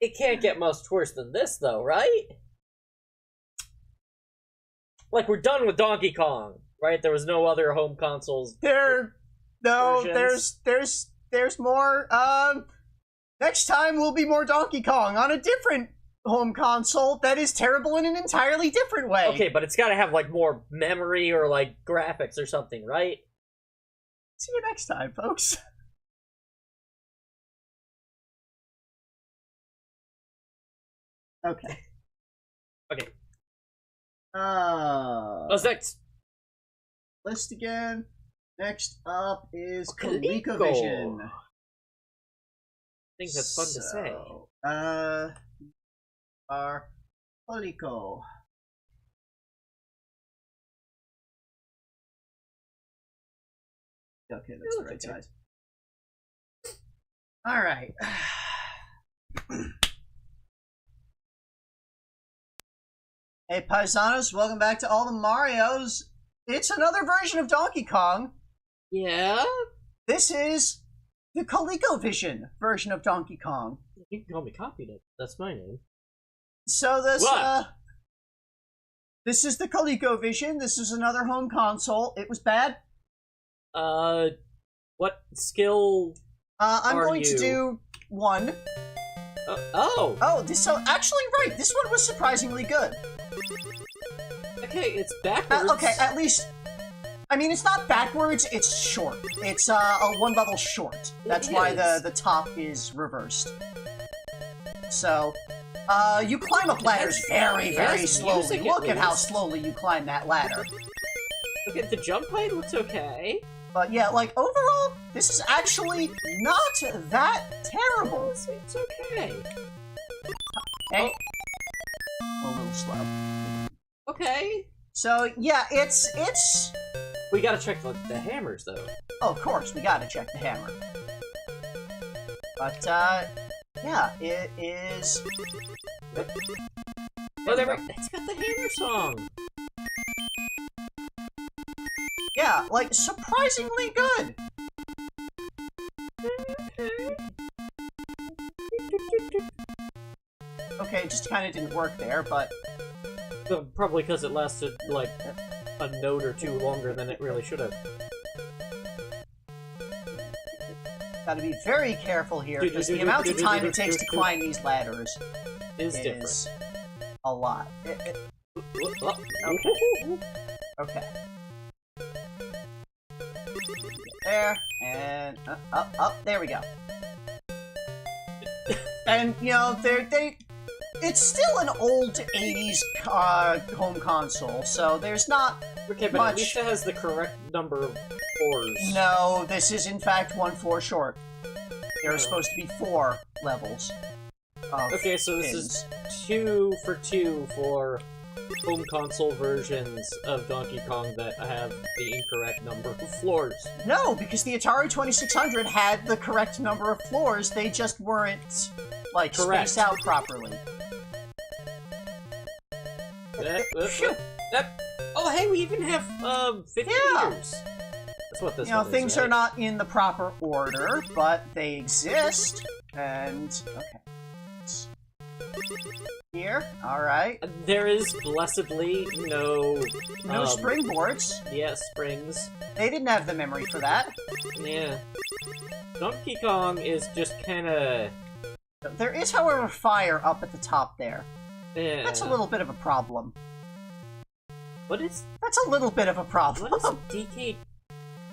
It can't get much worse than this, though, right? Like, we're done with Donkey Kong, right? There was no other home consoles. There's more. Next time will be more Donkey Kong on a different home console that is terrible in an entirely different way. Okay, but it's gotta have, like, more memory or, like, graphics or something, right? See you next time, folks. Okay. Okay. What's next? List again. Next up is ColecoVision. ColecoVision. I think that's fun to say. Our Coleco. Okay, that's the right size. Alright. Hey, paisanos, welcome back to all the Marios. It's another version of Donkey Kong. Yeah? This is the ColecoVision version of Donkey Kong. You can call me Copied It. That's my name. So this, What? this is the ColecoVision. This is another home console. It was bad. What skill I'm are going you? to do one. Oh, So actually, right, this one was surprisingly good. okay, it's backwards. Okay, at least, I mean, it's not backwards, it's short. It's, a one level short. That's why the top is reversed. So, you climb up ladders very, very slowly. Look at how slowly you climb that ladder. Okay, the jump height looks okay. But yeah, like, overall, this is actually not that terrible. It's okay. Hey. A little slow. Okay. So, yeah, it's... We gotta check the hammers, though. Oh, of course, we gotta check the hammer. But, yeah, it is... Oh, it's got the hammer song! Yeah, like, surprisingly good! Okay, it just kinda didn't work there, but... Probably because it lasted, like, a note or two longer than it really should have. Gotta be very careful here, because the amount of time it takes to climb these ladders is different. A lot. Okay. There, and up, there we go. And, you know, it's still an old 80s home console, so there's not okay, but much... at least it has the correct number of floors. No, this is in fact one floor short. There are supposed to be 4 levels. Okay, so this is 2 for 2 for home console versions of Donkey Kong that have the incorrect number of floors. No, because the Atari 2600 had the correct number of floors, they just weren't, like, correct. spaced out properly. Oh, hey, we even have, 50 meters. That's what this You know, one things is, right? are not in the proper order, but they exist, and... Okay. Here, alright. There is blessedly no... No springboards. Yeah, springs. They didn't have the memory for that. Yeah. Donkey Kong is just kinda... There is, however, fire up at the top there. Yeah. That's a little bit of a problem. What is... That's a little bit of a problem. What is DK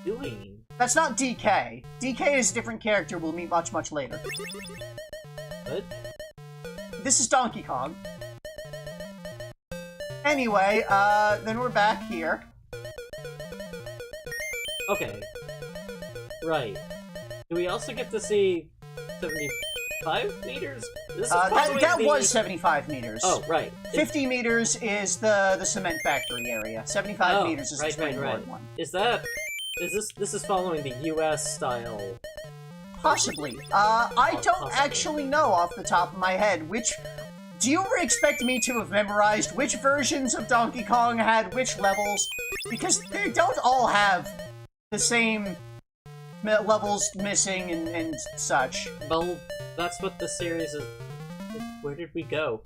doing? That's not DK. DK is a different character we'll meet much, much later. What? This is Donkey Kong. Anyway, then we're back here. Okay. Right. Do we also get to see 75 meters? This is that was 75 meters. Oh, right. 50 meters is the cement factory area. 75 meters is the springboard one. Is this is following the US style? Possibly. I don't Possibly. actually know off the top of my head which... Do you expect me to have memorized which versions of Donkey Kong had which levels? Because they don't all have the same levels missing and such. Well, that's what the series is... Where did we go?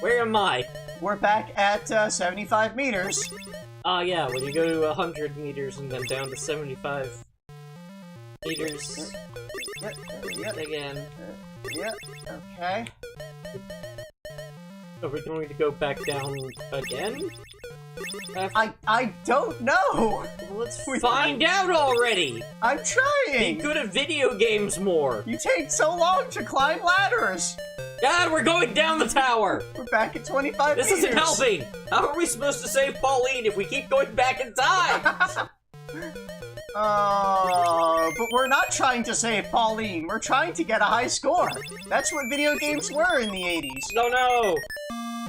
Where am I? We're back at 75 meters. Yeah, when you go to 100 meters and then down to 75 meters again. Yep, okay. Are we going to go back down again? I don't know! Let's find out already! I'm trying! Be good at video games more! You take so long to climb ladders! God, we're going down the tower! We're back at 25 This meters! isn't helping! How are we supposed to save Pauline if we keep going back in time? But we're not trying to save Pauline. We're trying to get a high score. That's what video games were in the 80s. No!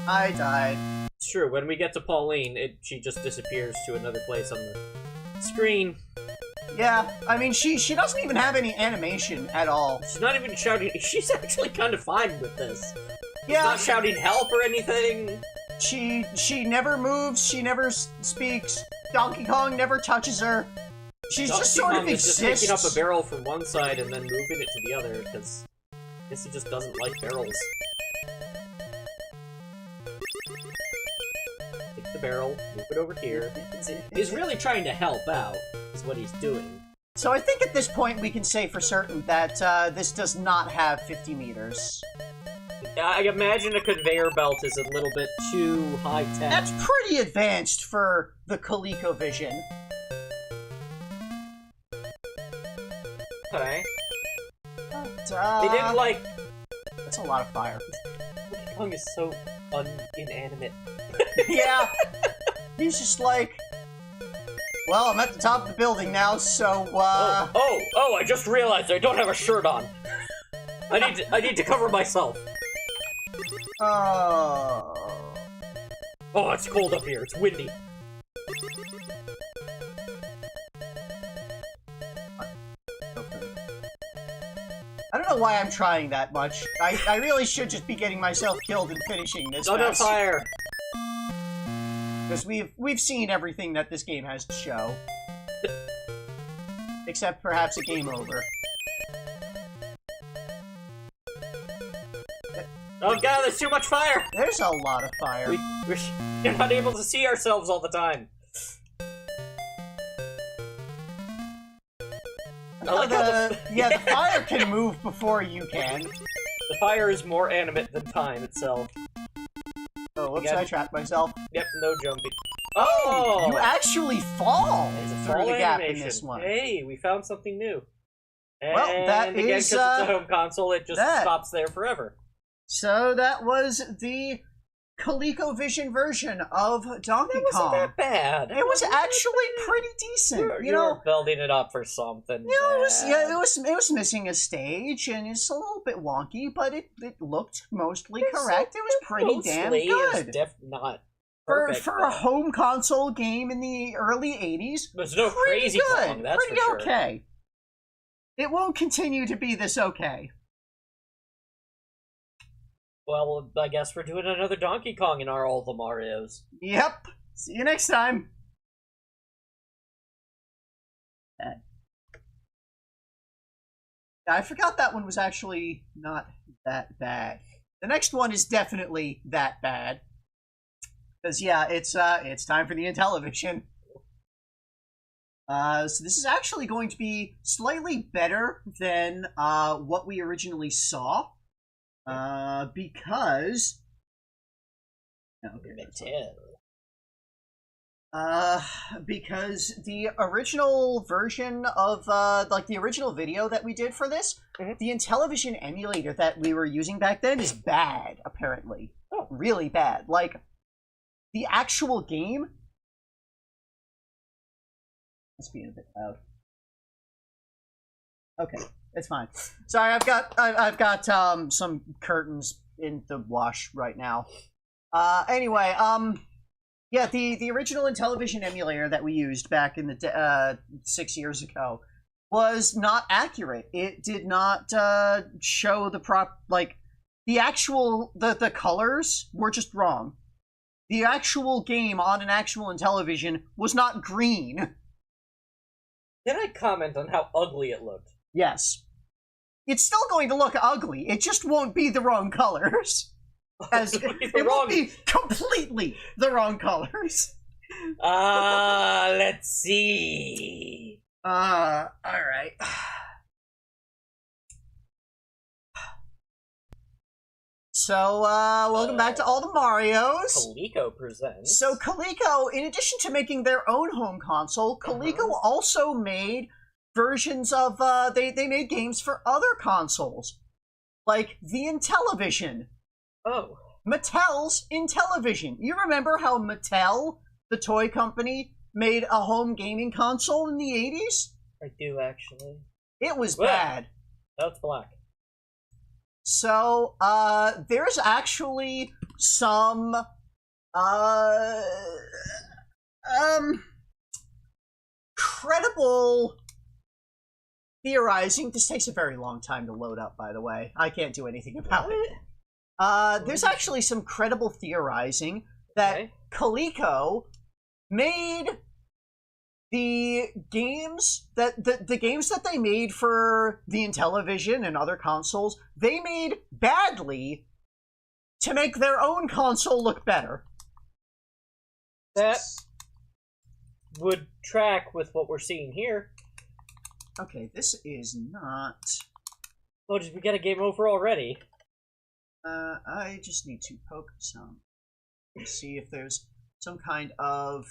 I died. It's true, when we get to Pauline, she just disappears to another place on the screen. Yeah, I mean, she doesn't even have any animation at all. She's not even shouting. She's actually kind of fine with this. Yeah. She's not shouting help or anything. She never moves, she never speaks. Donkey Kong never touches her. She's Donkey just sort Kong of is exists. just picking up a barrel from one side and then moving it to the other, because I guess he just doesn't like barrels. Take the barrel, move it over here. He's really trying to help out, is what he's doing. So I think at this point we can say for certain that this does not have 50 meters. I imagine a conveyor belt is a little bit too high-tech. That's pretty advanced for the ColecoVision. Okay. But, They didn't like... That's a lot of fire. Donkey Kong is so inanimate. Yeah. He's just like... Well, I'm at the top of the building now, so, Oh, I just realized I don't have a shirt on. I need to cover myself. Oh, it's cold up here. It's windy. I don't know why I'm trying that much. I really should just be getting myself killed and finishing this Under mess. fire! Because we've seen everything that this game has to show. Except perhaps a game over. Oh god, there's too much fire! There's a lot of fire. We're not able to see ourselves all the time. The fire can move before you can. The fire is more animate than time itself. Oh, whoops, I trapped myself. Yep, no jumping. Oh! You actually fall There's a through fall the gap animation. in this one. Hey, we found something new. And Well, that again, is, because it's a home console, it just that. stops there forever. So that was the ColecoVision version of Donkey Kong. Wasn't that bad. It was actually pretty decent. You were know, building it up for something. it was missing a stage, and it's a little bit wonky, but it looked mostly correct. It was pretty damn good. Not For perfect, a home console game in the early 80s, there's no pretty crazy good. Kong, that's pretty for sure. okay. It won't continue to be this okay. Well, I guess we're doing another Donkey Kong in all the Marios. Yep. See you next time. I forgot that one was actually not that bad. The next one is definitely that bad. Because yeah, it's time for the Intellivision. So this is actually going to be slightly better than what we originally saw. Because because the original version of the original video that we did for this, the Intellivision emulator that we were using back then is bad, apparently. Oh, really bad. Like the actual game. That's being a bit loud. Okay, it's fine. Sorry, I've got some curtains in the wash right now. Anyway, yeah, the original Intellivision emulator that we used back in the 6 years ago was not accurate. It did not show the actual the colors were just wrong. The actual game on an actual Intellivision was not green. Can I comment on how ugly it looked? Yes. It's still going to look ugly. It just won't be the wrong colors. As it won't be completely the wrong colors. Let's see. Alright. So, welcome back to all the Marios. Coleco presents. So, Coleco, in addition to making their own home console, Coleco also made versions of, they made games for other consoles. Like the Intellivision. Oh. Mattel's Intellivision. You remember how Mattel, the toy company, made a home gaming console in the 80s? I do, actually. It was bad. No, it's black. So, there's actually some, credible theorizing. This takes a very long time to load up, by the way. I can't do anything about it. There's actually some credible theorizing that Coleco made the games that the games that they made for the Intellivision and other consoles, they made badly to make their own console look better. That would track with what we're seeing here. Okay, this is not... Oh, did we get a game over already? I just need to poke some and see if there's some kind of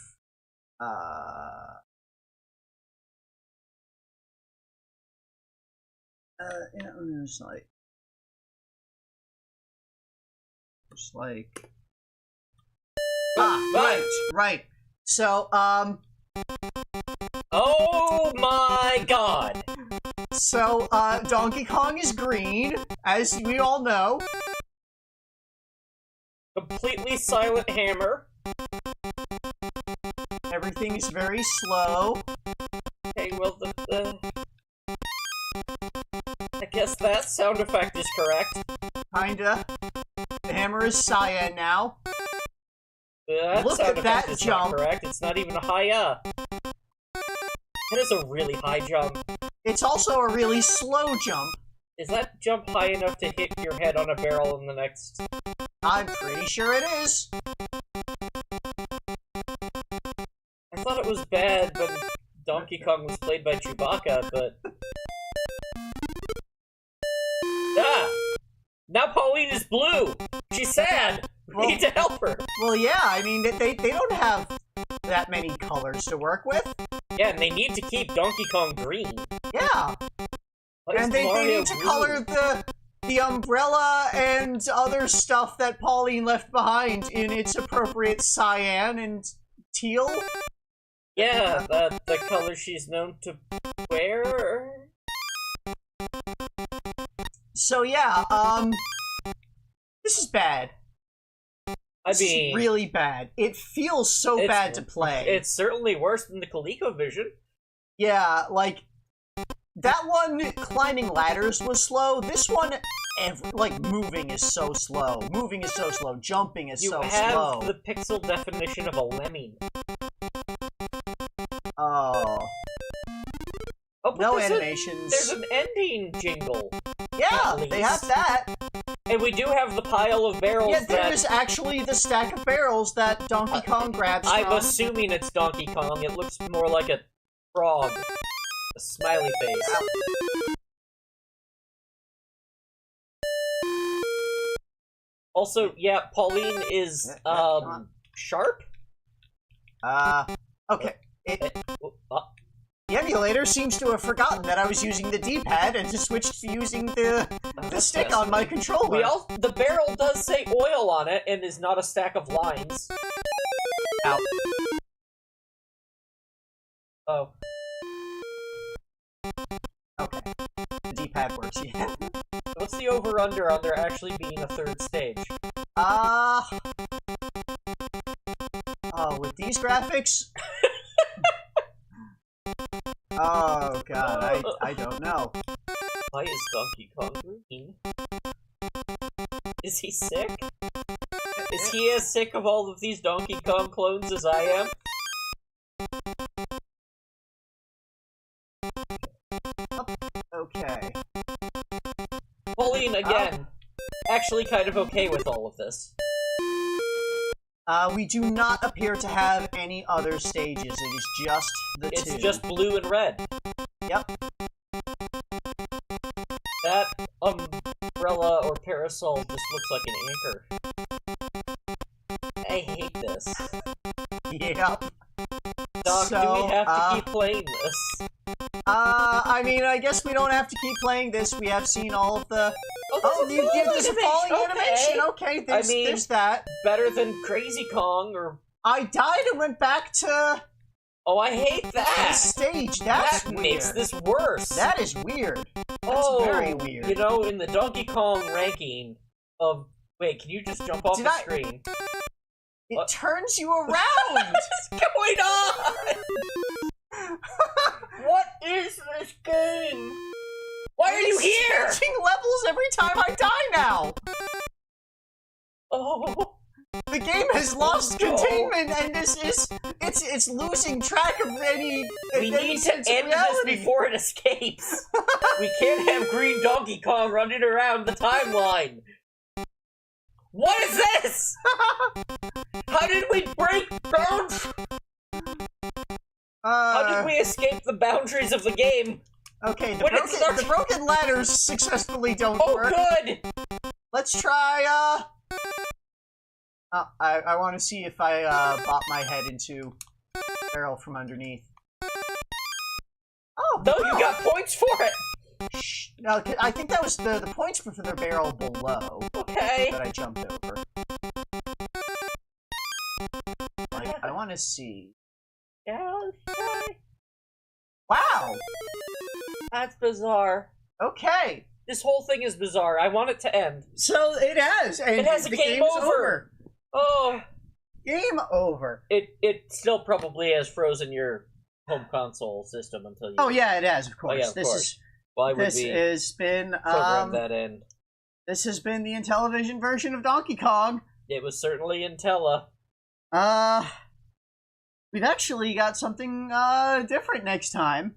it's like right. So oh my god. So Donkey Kong is green, as we all know. Completely silent hammer. Everything is very slow. Okay, well, I guess that sound effect is correct. Kinda. The hammer is cyan now. That Look sound at that effect is jump. not correct. It's not even a high That is a really high jump. It's also a really slow jump. Is that jump high enough to hit your head on a barrel in the next... I'm pretty sure it is. I thought it was bad when Donkey Kong was played by Chewbacca, but... Ah! Now Pauline is blue! She's sad! We need to help her! Well, yeah, I mean, they don't have that many colors to work with. Yeah, and they need to keep Donkey Kong green. Yeah. And they need to color the umbrella and other stuff that Pauline left behind in its appropriate cyan and teal. Yeah, the color she's known to wear. So yeah, this is bad. This is really bad. It feels so bad to play. It's certainly worse than the ColecoVision. Yeah, like, that one, climbing ladders was slow. This one, like, moving is so slow. Moving is so slow. Jumping is so slow. You have the pixel definition of a lemming. Oh. Oh, no animations. There's an ending jingle. Yeah, they have that. And we do have the pile of barrels. Yeah, there's actually the stack of barrels that Donkey Kong grabs from. I'm assuming it's Donkey Kong. It looks more like a frog. A smiley face. Also, yeah, Pauline is, sharp? Okay. The emulator seems to have forgotten that I was using the D-pad and just switched to using the stick on my controller. The barrel does say oil on it and is not a stack of lines. Ow. Oh. Okay. that works yet. What's the over-under on there actually being a third stage? Oh, with these graphics? Oh god, I don't know. Why is Donkey Kong green? Is he sick? Is he as sick of all of these Donkey Kong clones as I am? Okay. Pauline, again, actually kind of okay with all of this. We do not appear to have any other stages. It is just the two. It's just blue and red. Yep. That umbrella or parasol just looks like an anchor. I hate this. Yep. Doc, So, do we have to keep playing this? I mean, I guess we don't have to keep playing this. We have seen all of the... you give this a falling animation. Okay, there's that. Better than Crazy Kong or... I died and went back to... Oh, I hate that! The stage. That's that weird. Makes this worse. That is weird. That's very weird. You know, in the Donkey Kong ranking of... Wait, can you just jump off the screen? It turns you around! What's going on? What is this game? Why are you here? Changing levels every time I die now. Oh, the game has lost containment, and it's losing track of any. We need to end this before it escapes. We can't have green Donkey Kong running around the timeline. What is this? How did we break bounds? How did we escape the boundaries of the game? Okay, the broken ladders successfully don't work. Oh, good! Let's try, I want to see if I, bop my head into a barrel from underneath. Oh, no, you got points for it! Shh. No, I think that was the points for the barrel below. Okay. That I jumped over. I want to see. Wow! That's bizarre. Okay. This whole thing is bizarre. I want it to end. So it has. And it has a game over. Oh. Game over. It still probably has frozen your home console system until you... Oh yeah, it has, of course. Oh, yeah, of course. Why would we has been program that in? This has been the Intellivision version of Donkey Kong. It was certainly Intella. We've actually got something different next time.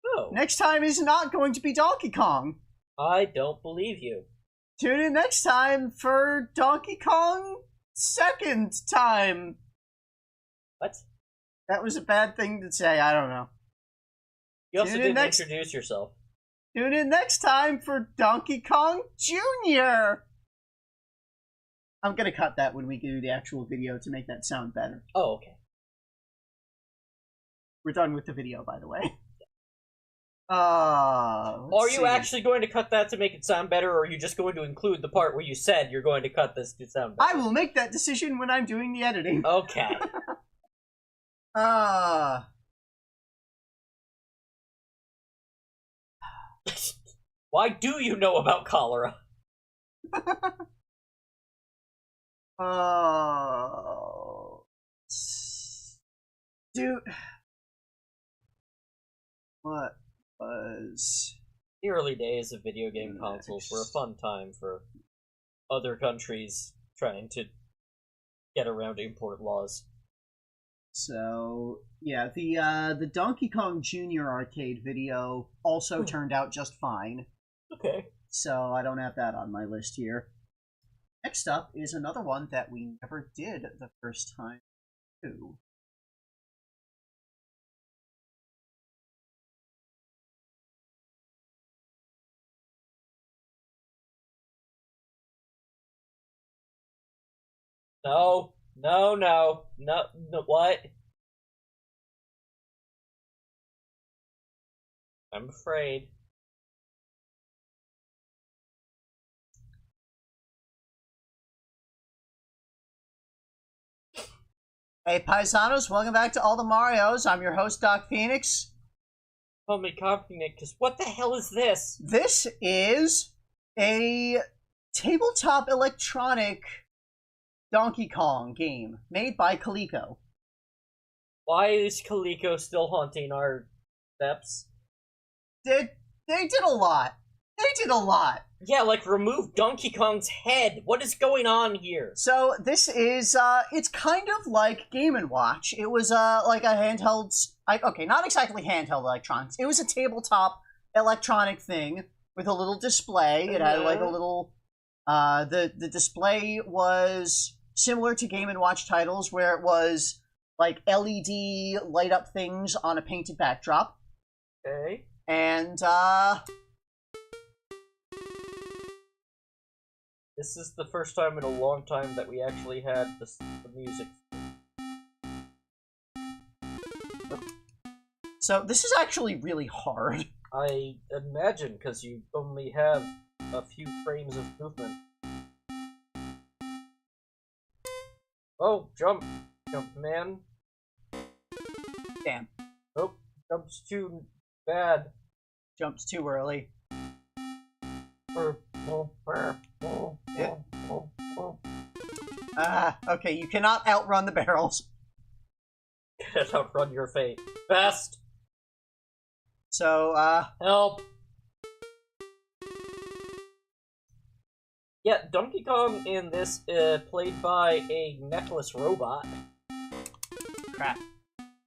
Oh. Next time is not going to be Donkey Kong. I don't believe you. Tune in next time for Donkey Kong second time. What? That was a bad thing to say. I don't know. You also didn't introduce yourself. Tune in next time for Donkey Kong Jr. I'm gonna cut that when we do the actual video to make that sound better. Oh, okay. We're done with the video, by the way. Are you actually going to cut that to make it sound better, or are you just going to include the part where you said you're going to cut this to sound better? I will make that decision when I'm doing the editing. Okay. Why do you know about cholera? Dude. What was... The early days of video game consoles were a fun time for other countries trying to get around import laws. So, yeah, the Donkey Kong Jr. arcade video also turned out just fine. Okay. So I don't have that on my list here. Next up is another one that we never did the first time, too. No, what? I'm afraid. Hey, Paisanos, welcome back to All the Marios. I'm your host, Doc Phoenix. Call me confident, because what the hell is this? This is a tabletop electronic Donkey Kong game made by Coleco. Why is Coleco still haunting our steps? They did a lot. They did a lot. Yeah, like remove Donkey Kong's head. What is going on here? So this is it's kind of like Game & Watch. It was like a handheld, okay, not exactly handheld electronics. It was a tabletop electronic thing with a little display. It had like a little the display was similar to Game & Watch titles, where it was like LED light up things on a painted backdrop. Okay. And this is the first time in a long time that we actually had the music. So this is actually really hard. I imagine, because you only have a few frames of movement. Oh, jump! Jump, man. Damn. Nope, jump's too bad. Jumps too early. Okay, you cannot outrun the barrels. Can't outrun your fate. Best! So, Help! Yeah, Donkey Kong in this, played by a necklace robot. Crap.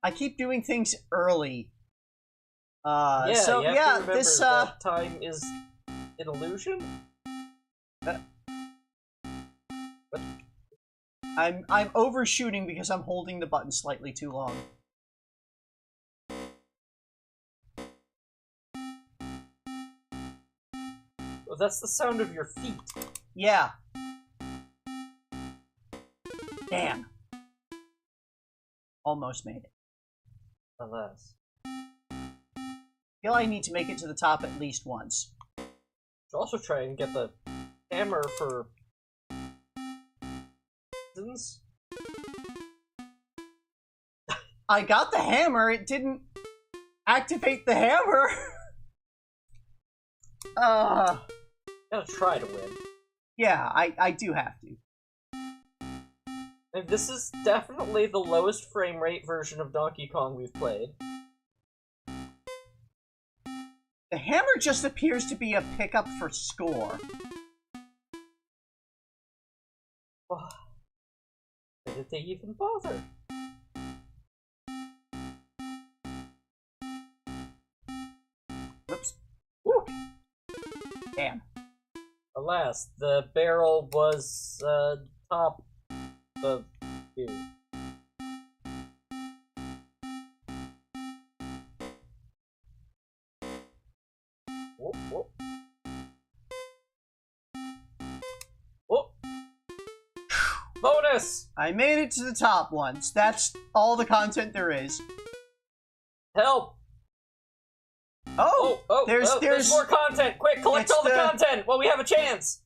I keep doing things early. Yeah, so you have yeah, to remember this, that time is an illusion? I'm overshooting because I'm holding the button slightly too long. Oh, that's the sound of your feet. Yeah. Damn. Almost made it. Alas. Feel I need to make it to the top at least once. Should also try and get the hammer for reasons. I got the hammer, it didn't activate the hammer. Gotta try to win. Yeah, I do have to. And this is definitely the lowest frame rate version of Donkey Kong we've played. The hammer just appears to be a pickup for score. Why did they even bother? Whoops. Woo. Damn. Alas, the barrel was, top of you. Whoop, whoop. Whoop. Bonus! I made it to the top once. That's all the content there is. Help! Oh, there's more content! Quick, collect all the content while we have a chance!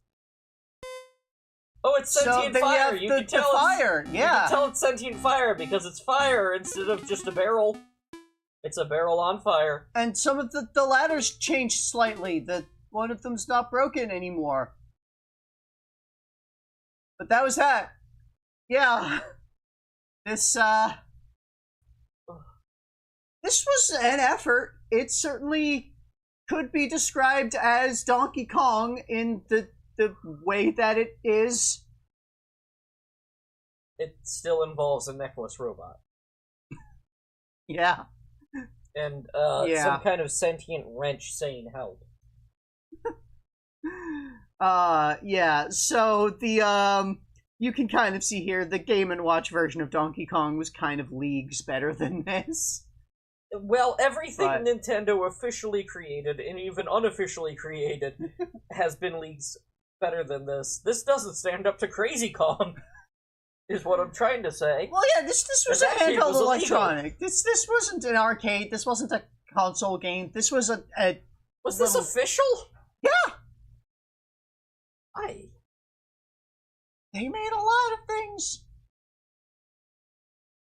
Oh, it's sentient fire! You can tell fire, yeah. You can tell it's sentient fire because it's fire instead of just a barrel. It's a barrel on fire. And some of the ladders changed slightly. One of them's not broken anymore. But that was that. Yeah. This was an effort. It certainly could be described as Donkey Kong in the way that it is. It still involves a necklace robot. Yeah. And, some kind of sentient wrench saying help. Yeah, so you can kind of see here the Game & Watch version of Donkey Kong was kind of leagues better than this. Well, everything Nintendo officially created, and even unofficially created, has been leagues better than this. This doesn't stand up to Crazy Kong, is what I'm trying to say. Well, yeah, this was a handheld electronic. This wasn't an arcade. This wasn't a console game. This was a Was this official? Yeah! Aye. They made a lot of things.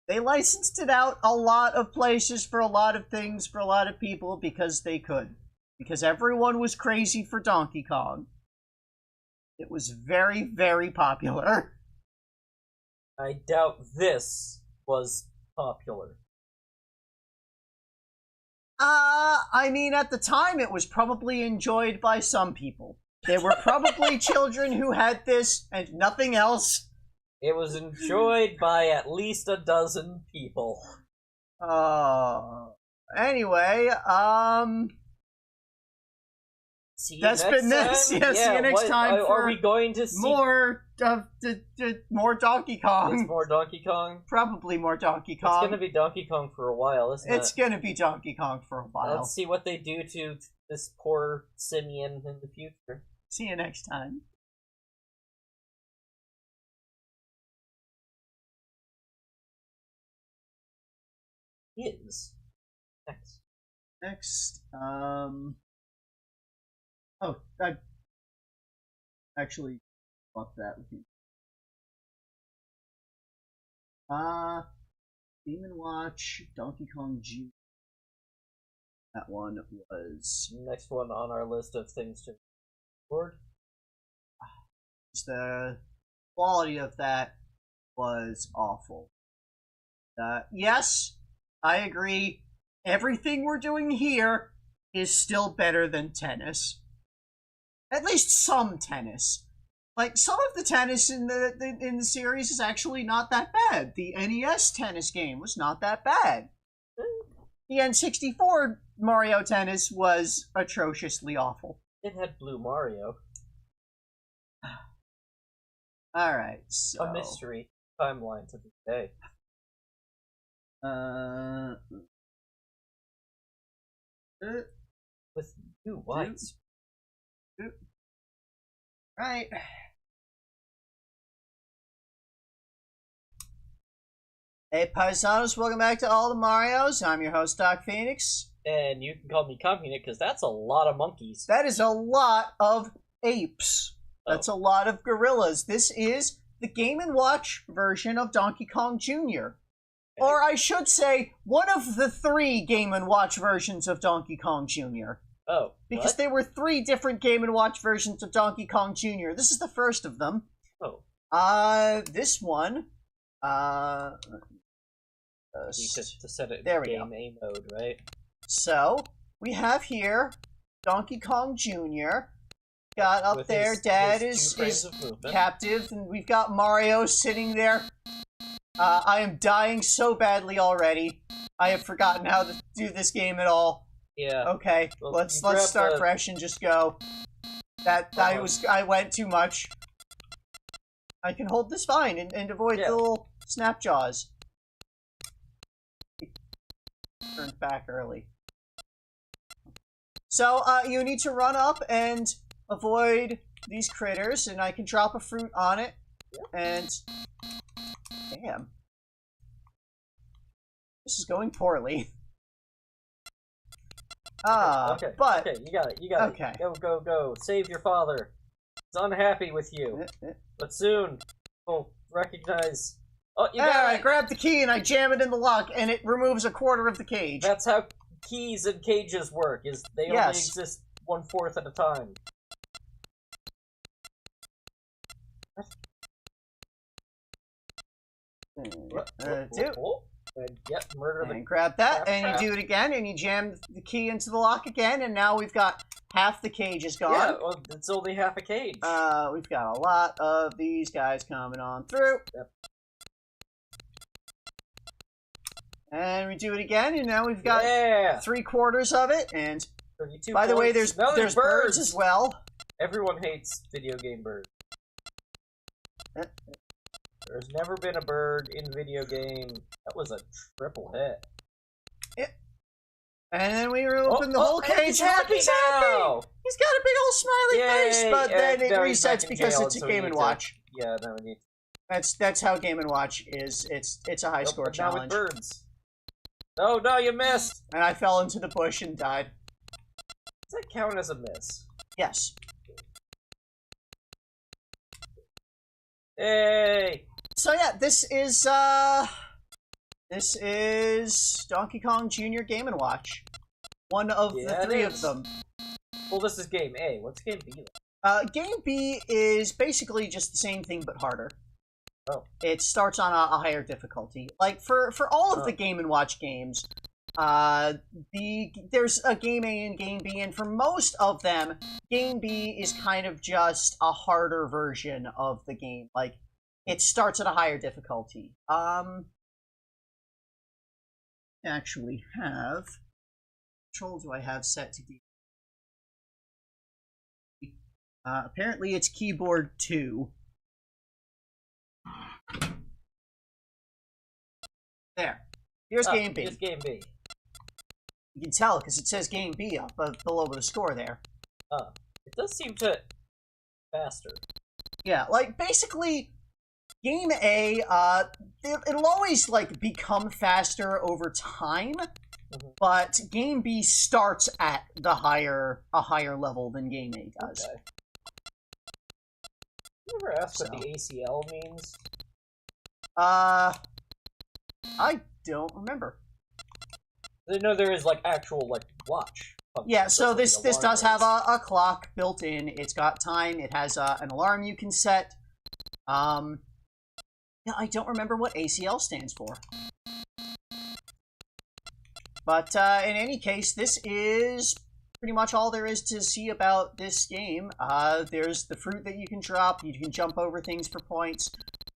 They licensed it out a lot of places for a lot of things for a lot of people because they could. Because everyone was crazy for Donkey Kong. It was very, very popular. I doubt this was popular. I mean, at the time, it was probably enjoyed by some people. There were probably children who had this and nothing else. It was enjoyed by at least a dozen people. Anyway, See you that's next been this. time? Yeah, see you next time for are we going to see more Donkey Kong. It's more Donkey Kong? Probably more Donkey Kong. It's gonna be Donkey Kong for a while, isn't it? It's gonna be Donkey Kong for a while. Let's see what they do to this poor simian in the future. See you next time. Is next. Next, oh, I actually swapped that with you. Game & Watch, Donkey Kong Jr. That one was... Next one on our list of things to record. The quality of that was awful. Yes, I agree. Everything we're doing here is still better than tennis. At least some tennis. Like, some of the tennis in the series is actually not that bad. The NES tennis game was not that bad. The N64 Mario Tennis was atrociously awful. It had Blue Mario. Alright, so... A mystery timeline to this day. With new whites. Right. Hey, Paisanos, welcome back to All the Marios. I'm your host, Doc Phoenix. And you can call me Compunit, because that's a lot of monkeys. That is a lot of apes. That's a lot of gorillas. This is the Game & Watch version of Donkey Kong Jr. Okay. Or I should say, one of the 3 Game & Watch versions of Donkey Kong Jr. Oh, because there were 3 different Game & Watch versions of Donkey Kong Jr. This is the first of them. Oh. This one, to set it there in we game go. A mode, right? So, we have here Donkey Kong Jr. Got up with there, Dad is captive, and we've got Mario sitting there. I am dying so badly already. I have forgotten how to do this game at all. Yeah. Okay, well, let's start fresh and just go. I went too much. I can hold this fine and avoid the little snap jaws. Turned back early. So, you need to run up and avoid these critters, and I can drop a fruit on it, and... Damn. This is going poorly. Okay, you got it, Okay. Go, save your father. He's unhappy with you. But soon, he'll recognize... Oh, you got it! I grab the key and I jam it in the lock, and it removes a quarter of the cage. That's how keys and cages work, is they only exist 1/4 at a time. Murder the... And grab that, and you do it again, and you jam the key into the lock again, and now we've got half the cage is gone. Yeah, well, it's only half a cage. We've got a lot of these guys coming on through. Yep. And we do it again, and now we've got 3/4 of it, and by the way, there's birds as well. Everyone hates video game birds. There's never been a bird in video game. That was a triple hit. And then we open the whole cage. He's happy now. He's got a big old smiley face, but then it resets because jail, it's a Game & Watch. Yeah, no, we need. That's how Game & Watch is. It's a high score challenge. Now with birds. No, you missed. And I fell into the bush and died. Does that count as a miss? Yes. Hey. So yeah, this is This is Donkey Kong Jr. Game & Watch. One of the three of them. Well, this is Game A. What's Game B? Game B is basically just the same thing, but harder. Oh. It starts on a higher difficulty. Like, for all of the Game & Watch games, there's a Game A and Game B, and for most of them, Game B is kind of just a harder version of the game. Like, it starts at a higher difficulty. Actually have... Control do I have set to D? Apparently it's keyboard 2. There. Here's Game B. Here's Game B. You can tell because it says Game B up below the score there. It does seem to faster. Yeah, like basically Game A, it'll always like become faster over time, but Game B starts at a higher level than Game A does. Okay. You ever asked what the ACL means? I don't remember. I know there is like actual like watch. Yeah, so this does have a clock built in. It's got time. It has an alarm you can set. Yeah, I don't remember what ACL stands for. But in any case, this is pretty much all there is to see about this game. There's the fruit that you can drop. You can jump over things for points.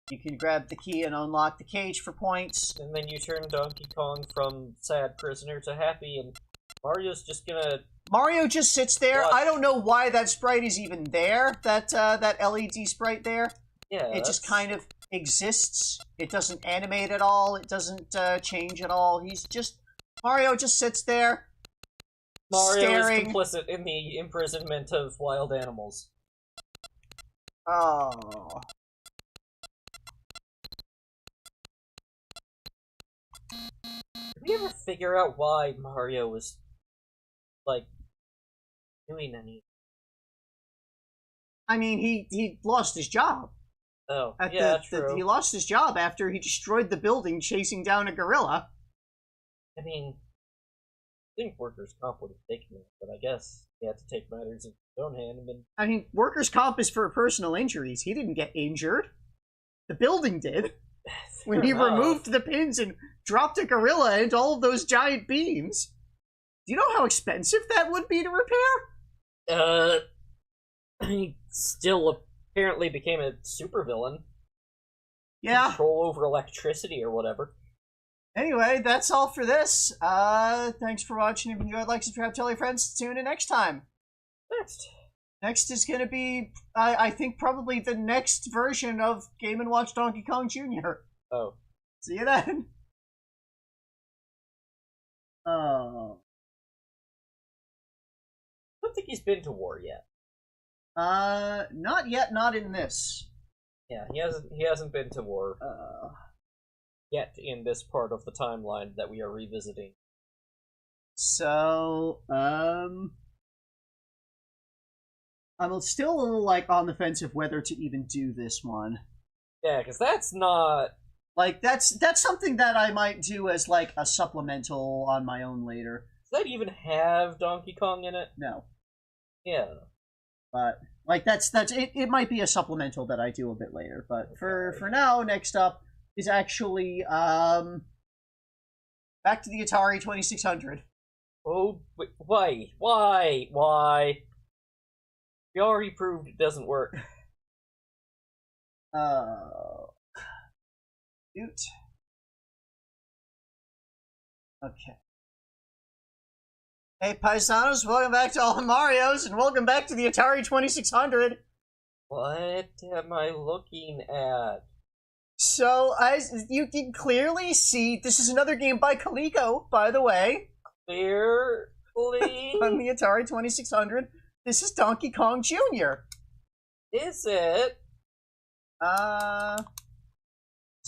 You can grab the key and unlock the cage for points. And then you turn Donkey Kong from sad prisoner to happy, and Mario's just gonna... Mario just sits there. Watch. I don't know why that sprite is even there, that LED sprite there. Yeah, It just kind of exists. It doesn't animate at all. It doesn't change at all. Mario just sits there, Mario staring. is complicit in the imprisonment of wild animals. Oh. Did we ever figure out why Mario was, like, doing anything? I mean, he lost his job. Oh, yeah, true. He lost his job after he destroyed the building chasing down a gorilla. I mean, I think workers' comp would have taken it, but I guess he had to take matters in his own hand and then... I mean, workers' comp is for personal injuries. He didn't get injured. The building did. When he removed the pins and dropped a gorilla into all of those giant beams. Do you know how expensive that would be to repair? He still apparently became a supervillain. Yeah. Control over electricity or whatever. Anyway, that's all for this. Thanks for watching. If you enjoyed, like, subscribe, tell your friends. Tune in next time. Next is going to be, I think, probably the next version of Game & Watch Donkey Kong Jr. Oh. See you then. Oh. I don't think he's been to war yet. Not yet, not in this. Yeah, he hasn't been to war yet in this part of the timeline that we are revisiting. So, I'm still a little, like, on the fence of whether to even do this one. Yeah, because that's not... Like, that's something that I might do as, like, a supplemental on my own later. Does that even have Donkey Kong in it? No. Yeah. But, like, it might be a supplemental that I do a bit later. But for now, next up is actually, back to the Atari 2600. Oh, wait, why? We already proved it doesn't work. Shoot. Okay. Hey, Paisanos, welcome back to all the Marios, and welcome back to the Atari 2600. What am I looking at? So, as you can clearly see, this is another game by Coleco, by the way. Clearly? On the Atari 2600. This is Donkey Kong Jr. Is it? Does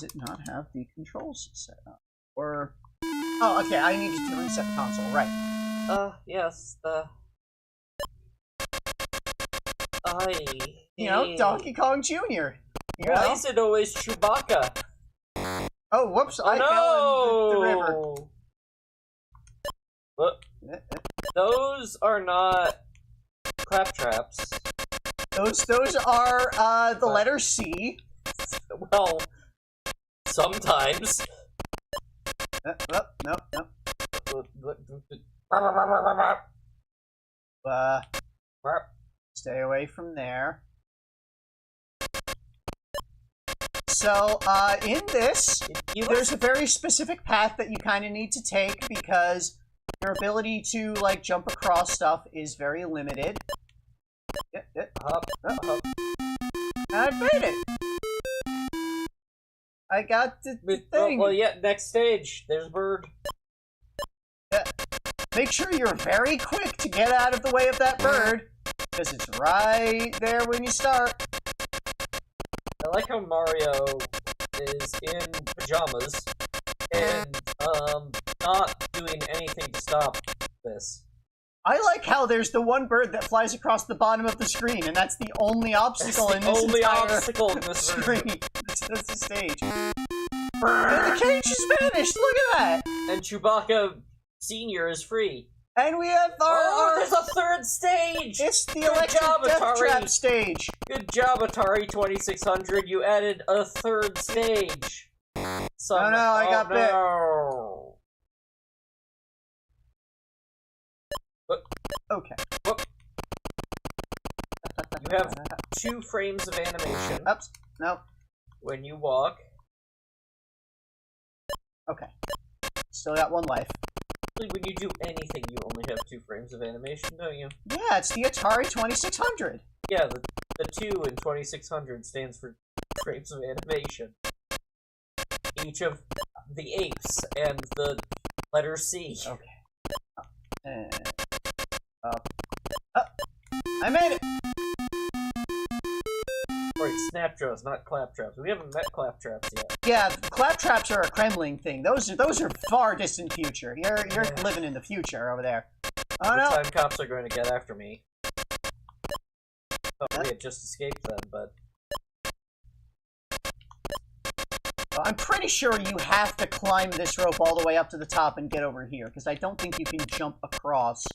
it not have the controls set up? Or... Oh, okay, I needed to reset the console, right. Yes, You know, Donkey Kong Jr. Why is it always Chewbacca? Oh, whoops! Oh, I fell in the river. But those are not claptraps. Those are the letter C. Well, sometimes. No. Stay away from there. So, in this, there's a very specific path that you kind of need to take because your ability to, like, jump across stuff is very limited. Hop. I made it! I got the thing. Well, yeah, next stage. There's Bird. Make sure you're very quick to get out of the way of that bird, because it's right there when you start. I like how Mario is in pajamas and not doing anything to stop this. I like how there's the one bird that flies across the bottom of the screen, and that's the only obstacle in this entire screen. That's the stage. And the cage is finished. Look at that. And Chewbacca Senior is free. And we have our there's a third stage. It's the electric death trap stage. Good job, Atari 2600. You added a third stage. Oh no, I got bit. Okay. You have 2 frames of animation. Oops. No. When you walk. Okay. Still got 1 life. When you do anything, you only have 2 frames of animation, don't you? Yeah, it's the Atari 2600. Yeah, the 2 in 2600 stands for frames of animation. Each of the apes and the letter C. Okay. I made it! Right, snaptraps, not claptraps. We haven't met claptraps yet. Yeah, claptraps are a Kremling thing. Those are far distant future. You're living in the future over there. Oh no! The time cops are going to get after me. Thought we had just escaped them, but I'm pretty sure you have to climb this rope all the way up to the top and get over here, because I don't think you can jump across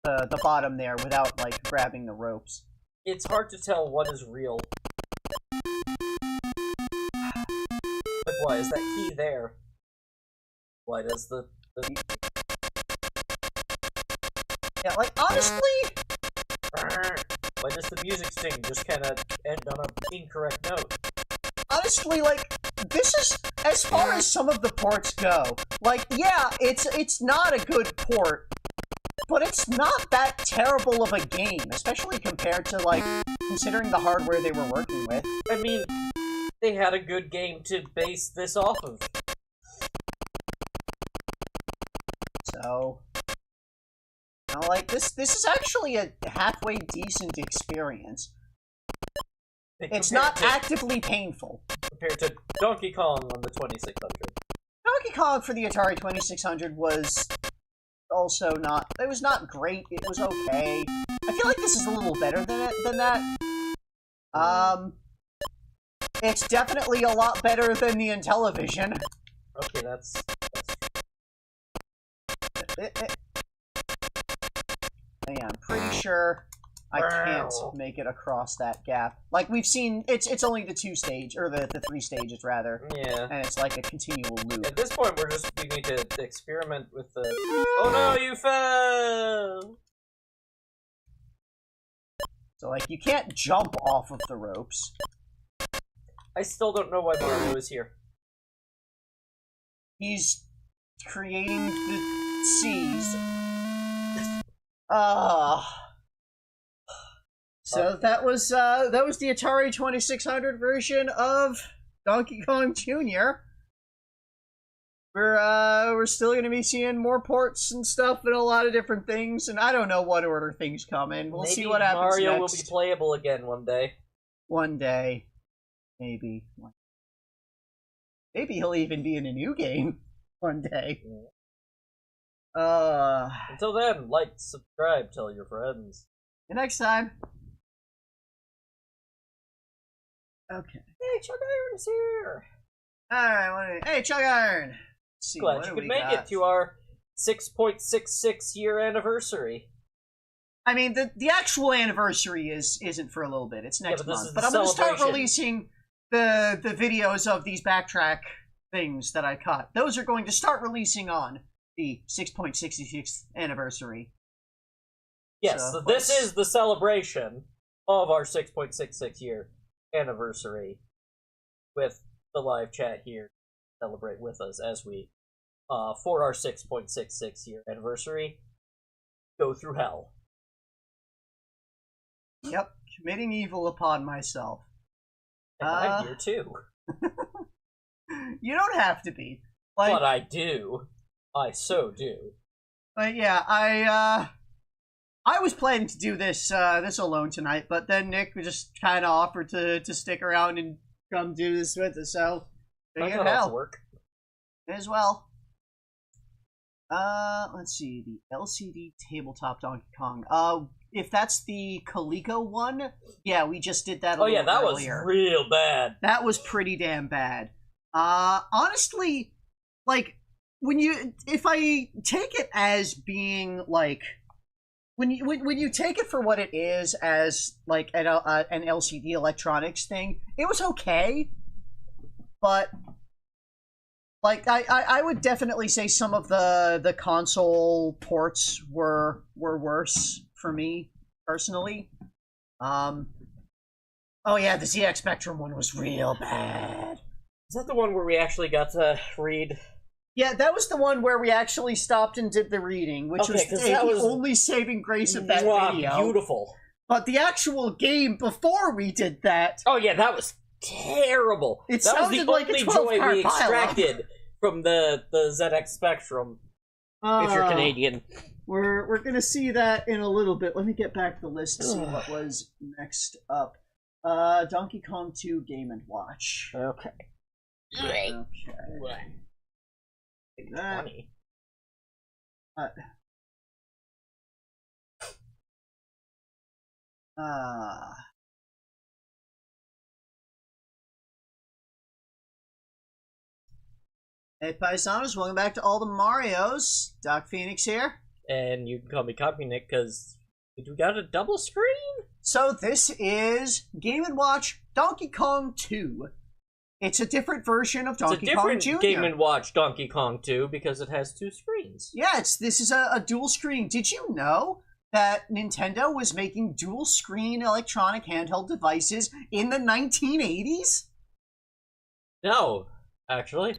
the bottom there without, like, grabbing the ropes. it's hard to tell what is real. Like, why is that key there? Why does the... Yeah, like, honestly... Why does the music sting just kind of end on an incorrect note? Honestly, like, this is, as far as some of the ports go, like, yeah, it's not a good port, but it's not that terrible of a game, especially compared to, like, considering the hardware they were working with. I mean, they had a good game to base this off of. So, you know, like, this is actually a halfway decent experience. It's not actively painful. Compared to Donkey Kong on the 2600. Donkey Kong for the Atari 2600 was also not... It was not great. It was okay. I feel like this is a little better than that. It's definitely a lot better than the Intellivision. Okay, that's Yeah, I'm pretty sure I can't make it across that gap. Like, we've seen, it's only the 2 stage, or the 3 stages, rather. Yeah. And it's like a continual loop. At this point, we need to experiment with the... Oh no, you fell! So, like, you can't jump off of the ropes. I still don't know why Mario is here. He's creating the seas. So that was the Atari 2600 version of Donkey Kong Jr. We're still gonna be seeing more ports and stuff and a lot of different things, and I don't know what order things come in. We'll see what happens Mario next. will be playable again one day. One day, maybe. Maybe he'll even be in a new game one day. Until then, like, subscribe, tell your friends. See you next time. Okay. Hey, Chuck Iron's here! Alright, hey, Chug Iron! Let's see, Glad what you do could we make got? it to our 6.66 year anniversary. I mean, the actual anniversary isn't for a little bit. It's next but this month. is But the I'm going to start celebration. releasing the videos of these backtrack things that I cut. Those are going to start releasing on the 6.66th anniversary. Yes, So, this is the celebration of our 6.66 year anniversary with the live chat here. Celebrate with us as we, for our 6.66 year anniversary, go through hell. Yep, committing evil upon myself. And I'm here too. You don't have to be. Like, But I do. I so do. But yeah, I was planning to do this alone tonight, but then Nick just kind of offered to stick around and come do this with us, so I figured know how to hell work. as well. Let's see, the LCD tabletop Donkey Kong. If that's the Coleco one, yeah, we just did that a little that earlier. was real bad. That was pretty damn bad. Honestly, like, if I take it as being, like, when you take it for what it is as, like, an LCD electronics thing, it was okay, but, like, I would definitely say some of the console ports were worse for me, personally. Oh yeah, the ZX Spectrum one was real bad. Is that the one where we actually got to read? Yeah, that was the one where we actually stopped and did the reading, which was the only saving grace of that video. Beautiful. But the actual game before we did that... Oh yeah, that was terrible. It that was sounded the like a only 12-card joy we pile-up. extracted from the ZX Spectrum. If you're Canadian. We're gonna see that in a little bit. Let me get back to the list to see what was next up. Donkey Kong 2 Game & Watch. Okay. Okay. That, 20. Hey Paisanos, welcome back to All the Marios. Doc Phoenix here. And you can call me Copy Nick because we got a double screen? So this is Game & Watch Donkey Kong 2. It's a different version of Donkey Kong Jr. It's a different Game & Watch Donkey Kong 2 because it has two screens. Yeah, this is a dual screen. Did you know that Nintendo was making dual screen electronic handheld devices in the 1980s? No, actually.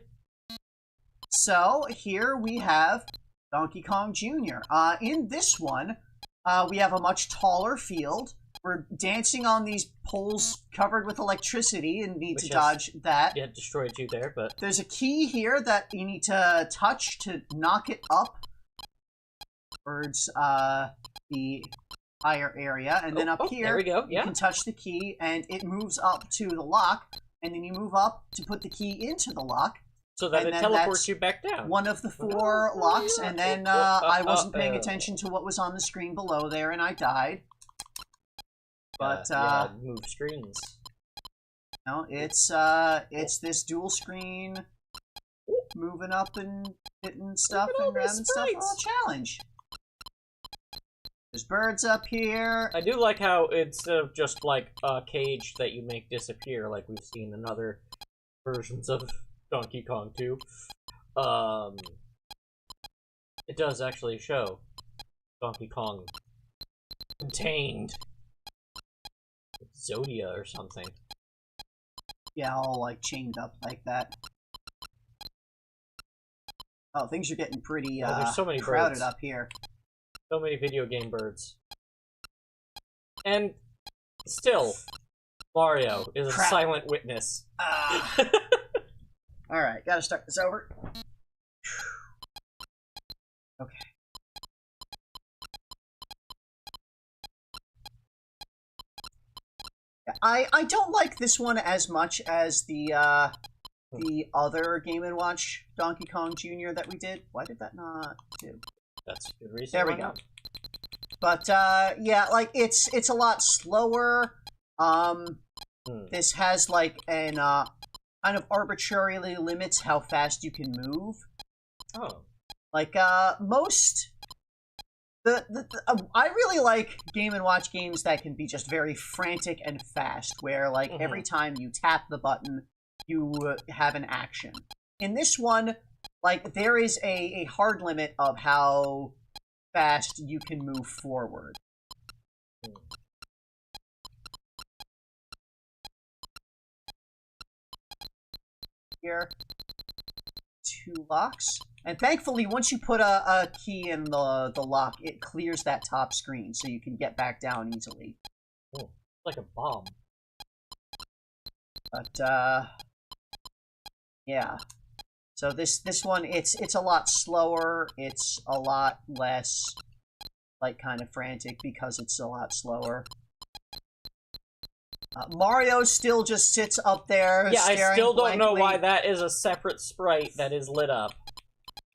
So here we have Donkey Kong Jr. In this one, we have a much taller field. We're dancing on these poles covered with electricity and need to dodge that. Yeah, destroyed you there, but... There's a key here that you need to touch to knock it up towards the higher area. And then up here, there we go. Yeah. You can touch the key and it moves up to the lock. And then you move up to put the key into the lock. So that it teleports you back down. One of the 4 locks, and then I wasn't paying attention to what was on the screen below there, and I died. But move screens. No, it's this dual screen, moving up and hitting stuff and grabbing stuff. Oh, challenge. There's birds up here. I do like how instead of just like a cage that you make disappear, like we've seen in other versions of Donkey Kong 2, it does actually show Donkey Kong contained Zodia or something. Yeah, all like chained up like that. Oh, things are getting pretty there's so many crowded birds. up here. So many video game birds. And still, Mario is a silent witness. Alright, gotta start this over. Okay. I don't like this one as much as the other Game & Watch Donkey Kong Jr. that we did. Why did that not do? That's a good reason. There we go. But yeah, like it's a lot slower. This has like an kind of arbitrarily limits how fast you can move. Oh. Like, most... I really like Game & Watch games that can be just very frantic and fast, where, like, every time you tap the button, you have an action. In this one, like, there is a hard limit of how fast you can move forward. Here. 2 locks. And thankfully, once you put a key in the lock, it clears that top screen, so you can get back down easily. Oh, like a bomb. But, yeah. So this one, it's a lot slower, it's a lot less, like, kind of frantic because it's a lot slower. Mario still just sits up there staring I still don't know blankly. why that is a separate sprite that is lit up.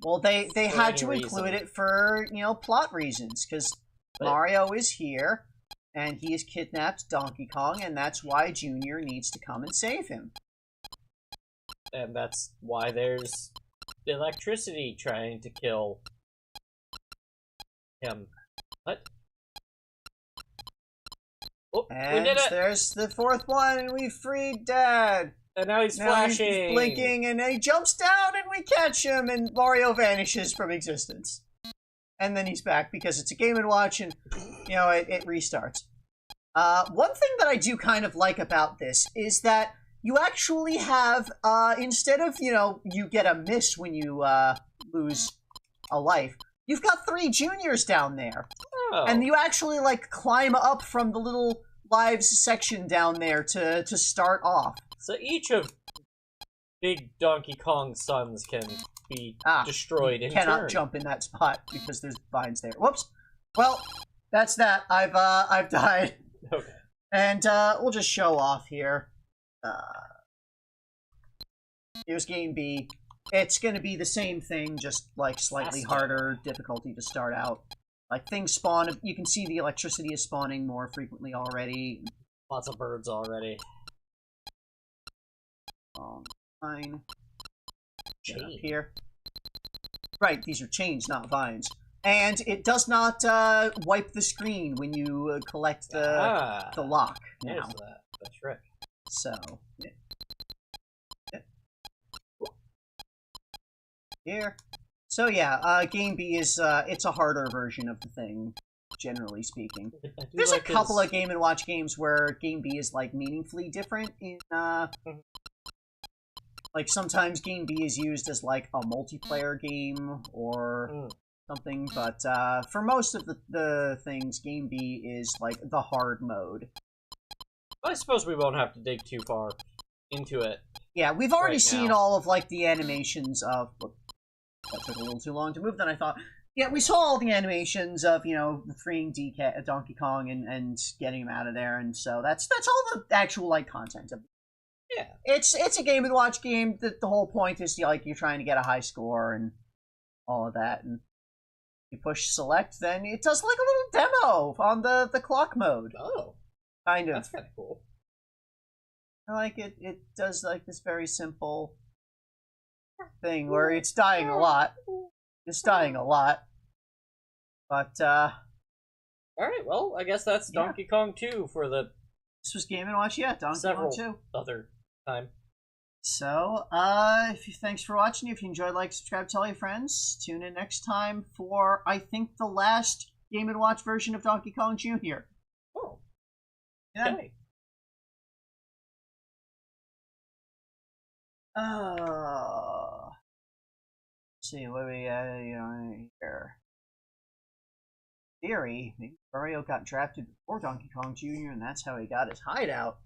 Well, they had to any include reason. it for, plot reasons, because Mario is here, and he has kidnapped Donkey Kong, and that's why Junior needs to come and save him. And that's why there's electricity trying to kill him. What? Oh, And we did it! there's the 4th one, and we freed Dad! And now he's Now flashing! he's blinking, and he jumps down, and we catch him, and Mario vanishes from existence. And then he's back, because it's a Game & Watch, and, it restarts. One thing that I do kind of like about this is that you actually have, instead of, you get a miss when you, lose a life, you've got 3 juniors down there. Oh. And you actually, like, climb up from the little lives section down there to start off. So each of Big Donkey Kong's sons can be destroyed in Cannot turn. jump in that spot because there's vines there. Whoops. Well, that's that. I've died. Okay. And we'll just show off here. Here's game B. It's gonna be the same thing, just like slightly harder difficulty to start out. Like things spawn. You can see the electricity is spawning more frequently already. Lots of birds already. Fine. Get up here. Right, these are chains, not vines. And it does not wipe the screen when you collect the lock now. There's the trick. So, here. So yeah, Game B is it's a harder version of the thing, generally speaking. There's a couple of Game & Watch games where Game B is like meaningfully different in like sometimes Game B is used as like a multiplayer game or something, but for most of the things, Game B is like the hard mode. I suppose we won't have to dig too far into it. Yeah, we've already right seen now. all of like the animations of. That took a little too long to move than I thought. Yeah, we saw all the animations of freeing Donkey Kong and getting him out of there, and so that's all the actual like content of. Yeah, it's a Game & Watch game. The whole point is like you're trying to get a high score and all of that, and you push select, then it does like a little demo on the clock mode. Oh, kind of. that's kind of cool. I like it. It does like this very simple thing where it's dying a lot. It's dying a lot. But alright, well, I guess that's Donkey Kong 2 for the this was Game & Watch, yeah, Donkey Kong 2. Other time. So, thanks for watching. If you enjoyed, like, subscribe, tell your friends. Tune in next time for, I think, the last Game & Watch version of Donkey Kong Jr. Oh. Yeah. Okay. Let's see, what we here? Theory, maybe Mario got drafted before Donkey Kong Jr., and that's how he got his hideout.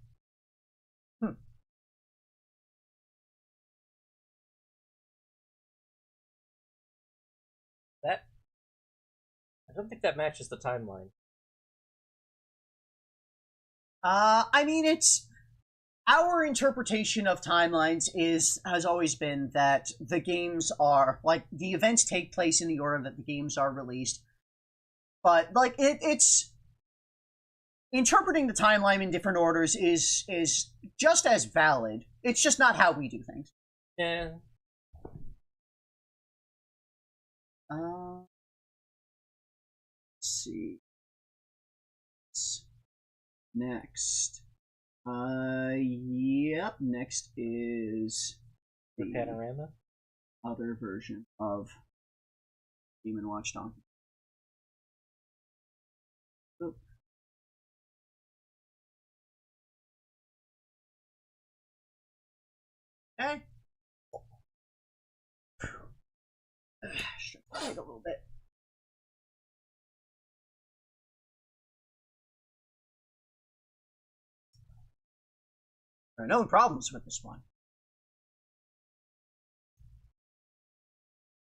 That... I don't think that matches the timeline. I mean, it's... Our interpretation of timelines has always been that the games are, like, the events take place in the order that the games are released. But, like, it's... Interpreting the timeline in different orders is just as valid. It's just not how we do things. Yeah. Let's see. Next. Yep. Next is The panorama? other version of Game & Watch Donkey. Oop. Okay. Wait a little bit. There are no problems with this one.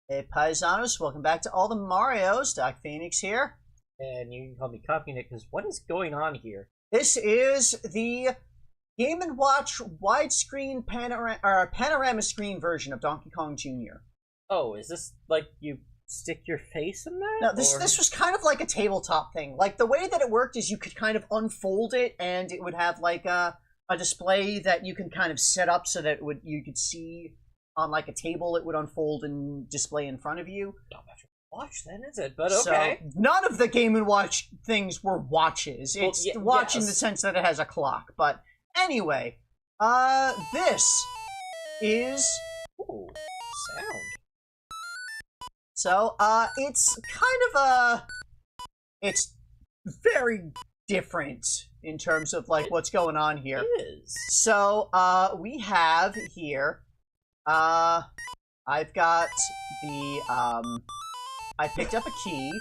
Hey Paisanos, welcome back to All the Marios. Doc Phoenix here. And you can call me copying it, because what is going on here? This is the Game & Watch widescreen panorama screen version of Donkey Kong Jr. Oh, is this like you stick your face in that? No, this was kind of like a tabletop thing. Like, the way that it worked is you could kind of unfold it, and it would have like a display that you can kind of set up so that you could see on like a table. It would unfold and display in front of you. Not much of a watch then, is it? But okay. So, none of the Game & Watch things were watches. Well, It's watch in the sense that it has a clock. But anyway, this is... Ooh, sound. So, it's kind of it's very different in terms of, like, what's going on here. It is. So, we have here, I've got the, I picked up a key,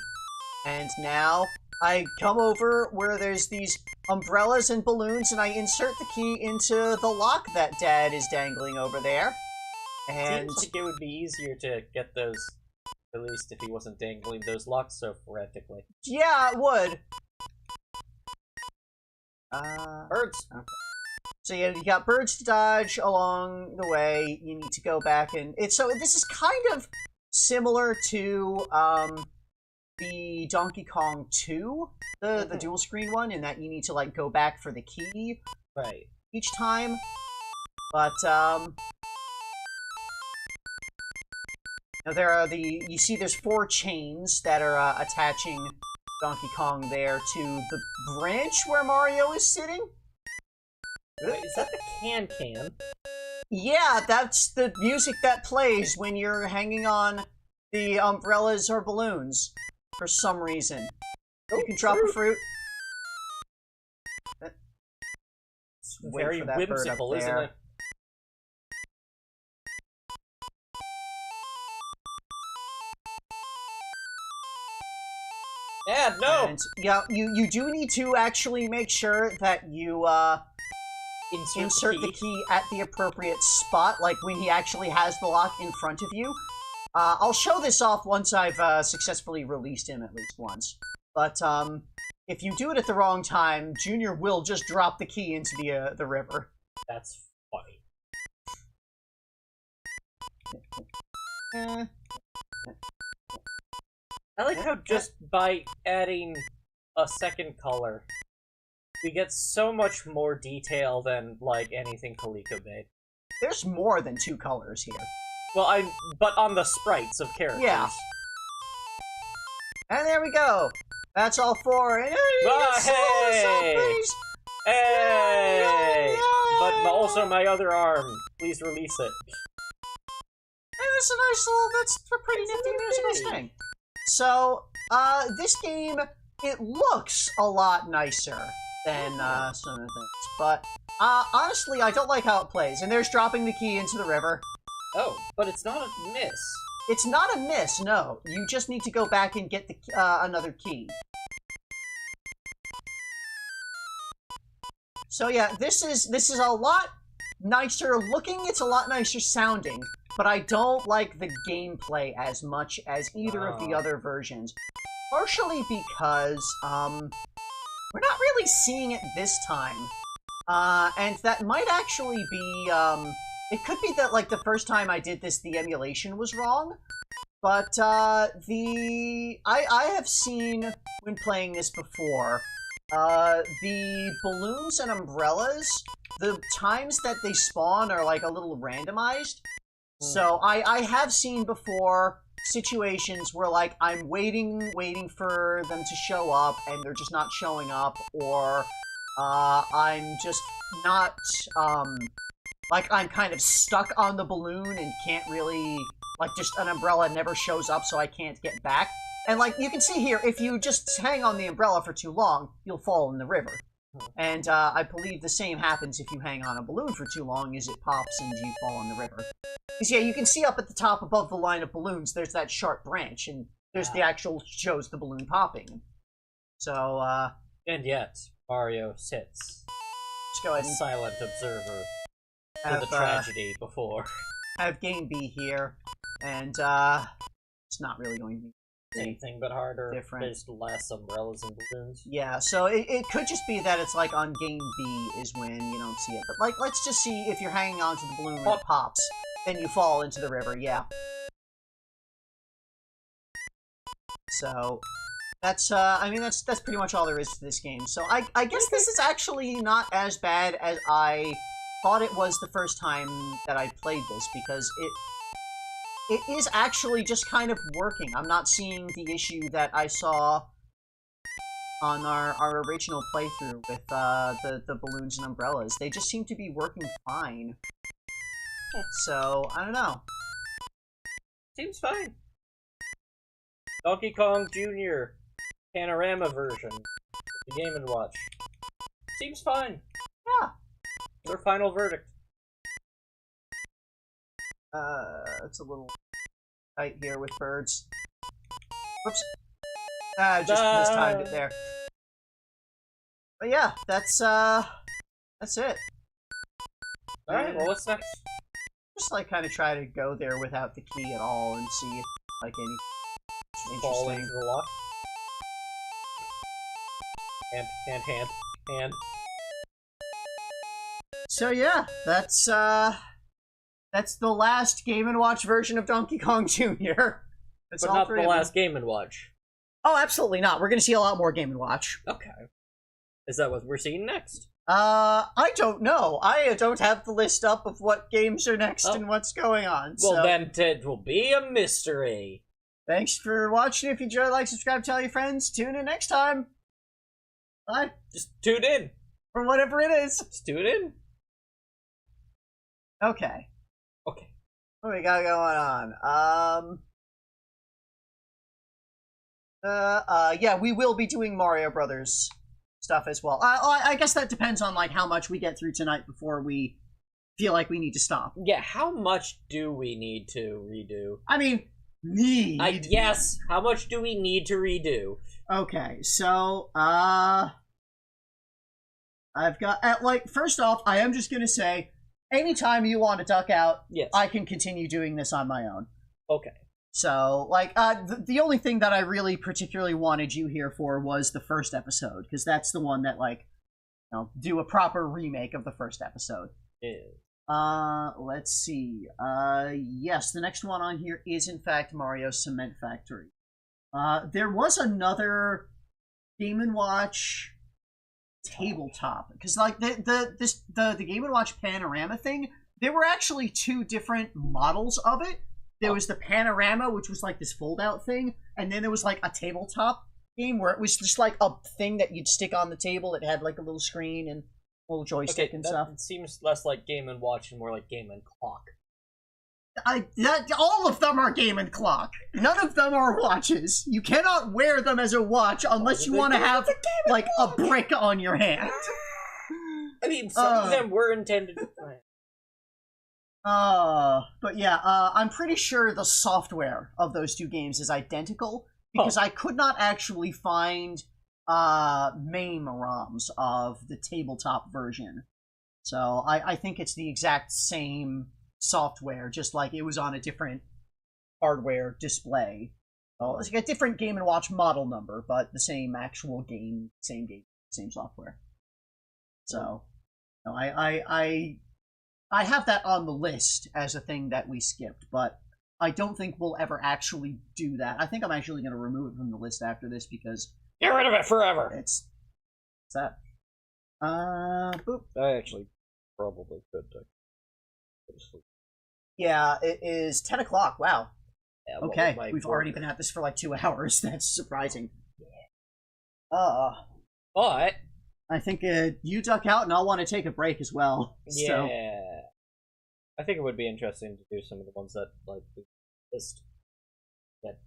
and now I come over where there's these umbrellas and balloons, and I insert the key into the lock that Dad is dangling over there. And Seems like it would be easier to get those released if he wasn't dangling those locks so frantically. yeah, it would. Birds. Okay. So yeah, you got birds to dodge along the way. You need to go back and so this is kind of similar to the Donkey Kong 2, the dual screen one, in that you need to like go back for the key Right. each time. But now there are you see there's 4 chains that are attaching Donkey Kong there to the branch where Mario is sitting. Wait, is that the can? Yeah, that's the music that plays when you're hanging on the umbrellas or balloons for some reason. You can drop a fruit. It's Wait very for that bird up whimsical, isn't there. it? Dad, no! And yeah, you do need to actually make sure that you insert the key at the appropriate spot, like when he actually has the lock in front of you. I'll show this off once I've successfully released him at least once. But if you do it at the wrong time, Junior will just drop the key into the river. That's funny. I like how just by adding a second color, we get so much more detail than, like, anything Coleco made. There's more than 2 colors here. Well, but on the sprites of characters. Yeah. And there we go. That's all 4. And Hey! Hey! But also my other arm. Please release it. And it's a nice little, that's a pretty nifty musical thing. So, this game, it looks a lot nicer than some of the things. But, honestly, I don't like how it plays. And there's dropping the key into the river. Oh, but it's not a miss. It's not a miss, no. You just need to go back and get the another key. So yeah, this is a lot nicer looking, it's a lot nicer sounding, but I don't like the gameplay as much as either of the other versions. Partially because, we're not really seeing it this time. And that might actually be, it could be that, like, the first time I did this, the emulation was wrong. But, I have seen, when playing this before, The balloons and umbrellas, the times that they spawn are like a little randomized. So I have seen before situations where like I'm waiting for them to show up and they're just not showing up, or I'm just not like I'm kind of stuck on the balloon and can't really, like, just an umbrella never shows up so I can't get back. And like you can see here, if you just hang on the umbrella for too long, you'll fall in the river. And I believe the same happens if you hang on a balloon for too long, is it pops and you fall in the river. Because yeah, you can see up at the top above the line of balloons, there's that sharp branch, and there's the actual shows the balloon popping. So, And yet, Mario sits, let's go ahead a and silent observer have, to the tragedy before. have Game B here, and it's not really going to be Anything but harder. different. There's less umbrellas and balloons. Yeah, so it could just be that it's like on Game B is when you don't see it. But like, let's just see if you're hanging onto the balloon and it pops, then you fall into the river, yeah. So, that's, I mean, that's pretty much all there is to this game. So I guess this is actually not as bad as I thought it was the first time that I played this, because it is actually just kind of working. I'm not seeing the issue that I saw on our original playthrough with the balloons and umbrellas. They just seem to be working fine. So, I don't know. Seems fine. Donkey Kong Jr. Panorama version of the Game & Watch. Seems fine. Yeah. Their final verdict. It's a little tight here with birds. Whoops. Just mistimed it there. But yeah, that's it. Alright, well, what's next? Just like kind of try to go there without the key at all and see if like any Fall interesting. into the lock. Hand. So yeah, that's the last Game & Watch version of Donkey Kong Jr. That's But all not three the of them. last Game & Watch. Oh, absolutely not. We're gonna see a lot more Game & Watch. Okay. Is that what we're seeing next? I don't know. I don't have the list up of what games are next and what's going on. Well, so then it will be a mystery. thanks for watching. If you enjoyed, like, subscribe, tell your friends. Tune in next time. Bye. Just tune in. For whatever it is. Just tune in. Okay. Okay. What do we got going on? Yeah, we will be doing Mario Brothers stuff as well. I guess that depends on, like, how much we get through tonight before we feel like we need to stop. Yeah, how much do we need to redo? I mean, need. Yes, how much do we need to redo? Okay, so, I've got, like, first off, I am just gonna say, anytime you want to duck out, Yes. I can continue doing this on my own. Okay. So, like, the only thing that I really particularly wanted you here for was the first episode, because that's the one that, like, you know, do a proper remake of the first episode. Yeah. Let's see. Yes, the next one on here is, in fact, Mario Cement Factory. There was another Game & Watch tabletop, because, like, the Game & Watch Panorama thing, there were actually two different models of it. There was the Panorama, which was like this fold-out thing, and then there was like a tabletop game where it was just like a thing that you'd stick on the table. It had like a little screen and a little joystick and stuff. It seems less like Game & Watch and more like Game & Clock. All of them are Game & Clock. None of them are watches. You cannot wear them as a watch unless you want to have like a brick on your hand. I mean, some of them were intended to play. But yeah, I'm pretty sure the software of those two games is identical, because I could not actually find MAME ROMs of the tabletop version. So I think it's the exact same software, just like it was on a different hardware display. So it's like a different Game & Watch model number, but the same actual game, same software. So, no, I have that on the list as a thing that we skipped, but I don't think we'll ever actually do that. I think I'm actually going to remove it from the list after this, because Get rid of it forever! it's What's that? Boop. I actually probably could go to sleep. Yeah, it is 10 o'clock. Wow. Yeah, well, Okay, my we've work- already been at this for like 2 hours. That's surprising. But I think you duck out, and I'll want to take a break as well. yeah, So, I think it would be interesting to do some of the ones that like we just get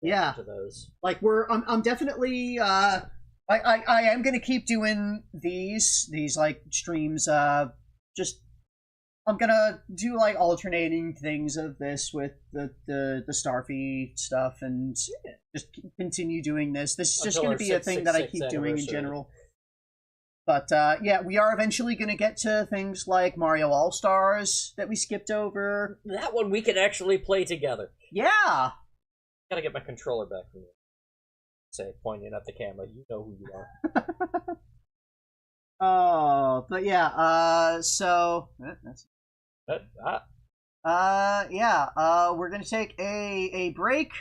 yeah, to those. like I'm definitely I am gonna keep doing these like streams. Just I'm gonna do like alternating things of this with the Starfy stuff, and just continue doing this. This is just Until gonna our be a thing that I keep 666 doing in anniversary. general. But yeah, we are eventually gonna get to things like Mario All Stars that we skipped over. That one we can actually play together. Yeah. Gotta get my controller back from you. Say, pointing at the camera. You know who you are. Oh, but yeah. So that's yeah. We're gonna take a break.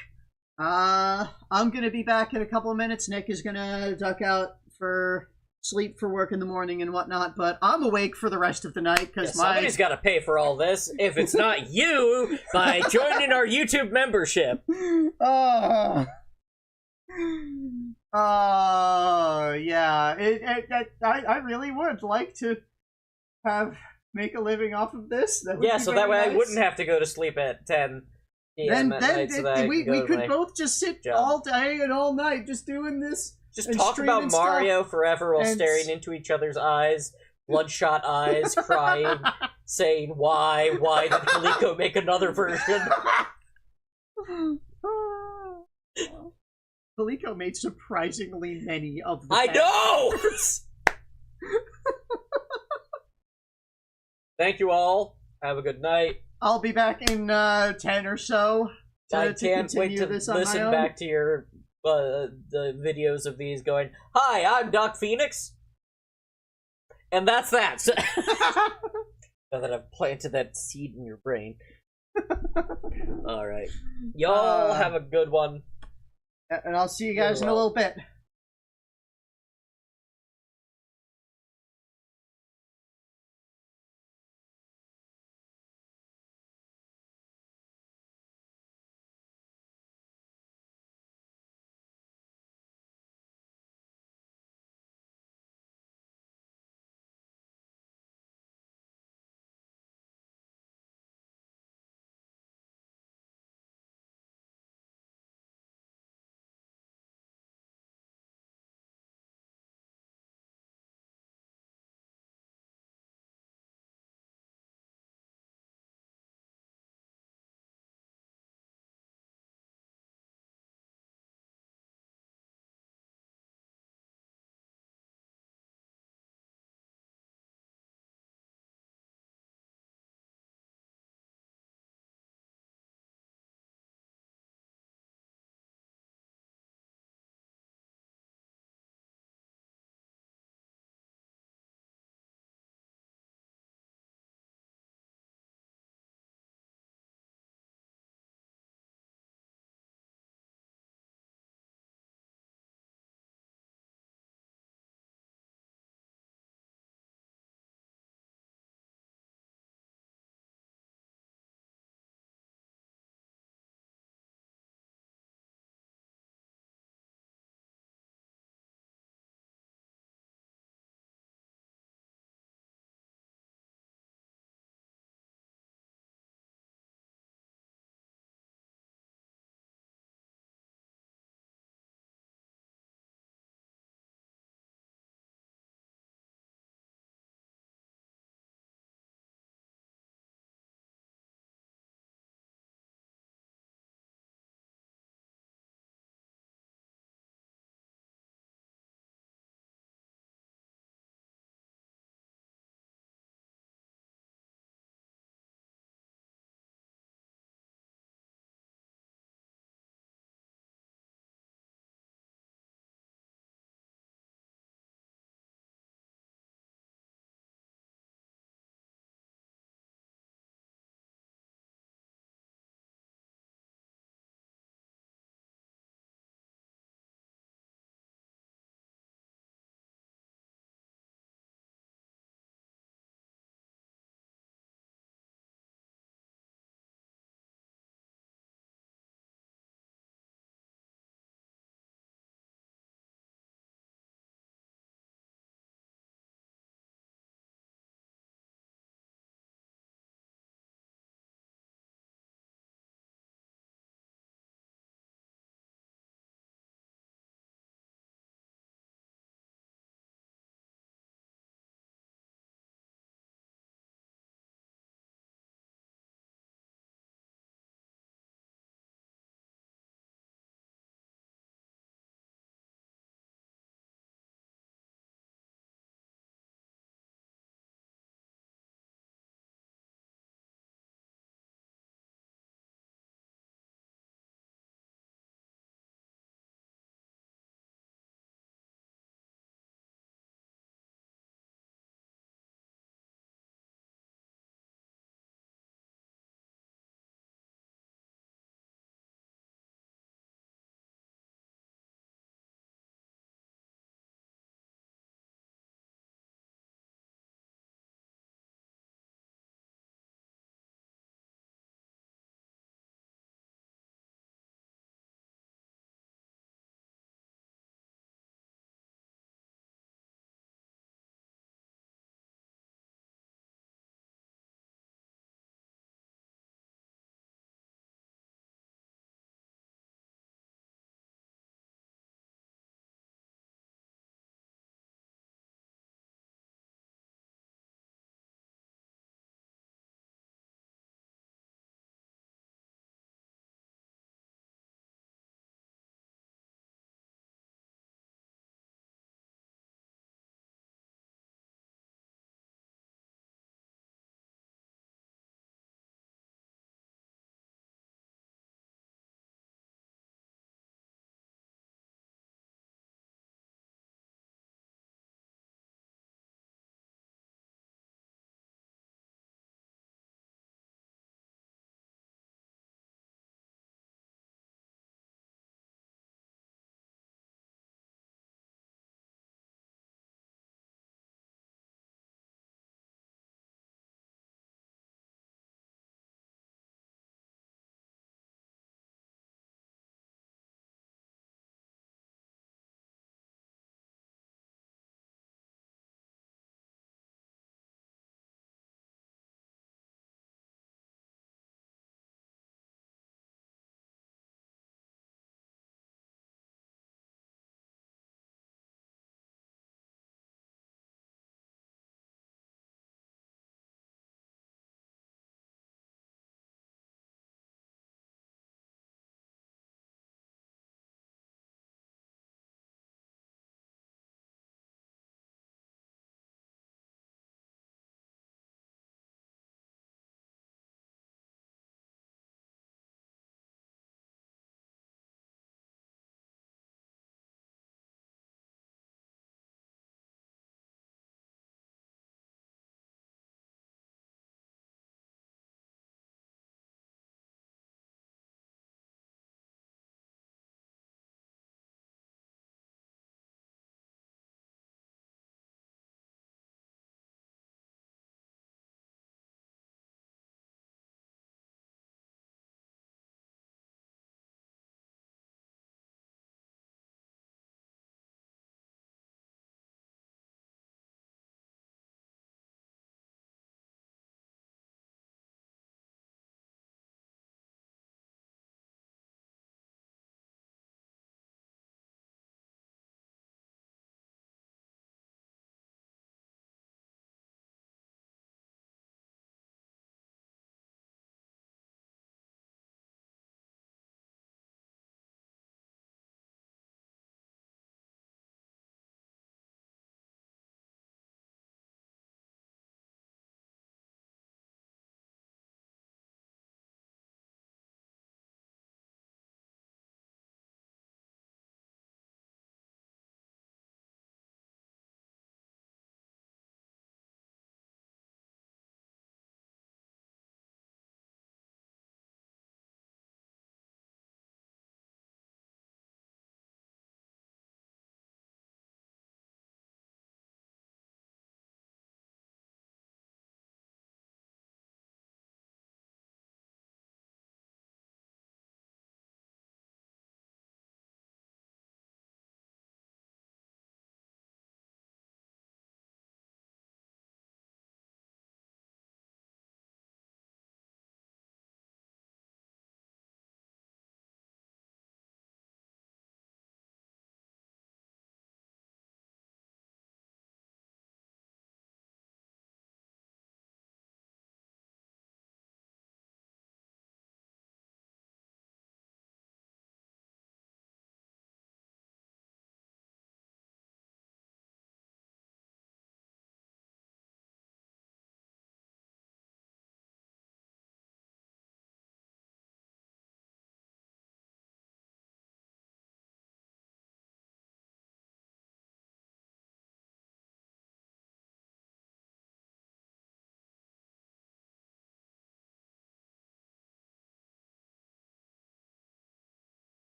I'm gonna be back in a couple of minutes. Nick is gonna duck out for sleep for work in the morning and whatnot, but I'm awake for the rest of the night because somebody's got to pay for all this. If it's not you, by joining our YouTube membership. Yeah. I really would like to make a living off of this. That would Yeah, be so very that way nice. I wouldn't have to go to sleep at 10 p.m. at night. So that we could both just sit job. all day and all night just doing this. Just and talk about streaming Mario forever while and- staring into each other's eyes, bloodshot eyes, crying, saying why did Kaliko make another version? Kaliko made surprisingly many of the I best know! parts. Thank you all. Have a good night. I'll be back in 10 or so. I can't wait to this on my listen own. back to your the videos of these going, hi, I'm Doc Phoenix. And that's that. So- now that I've planted that seed in your brain. Alright. Y'all have a good one. And I'll see you guys in a little bit.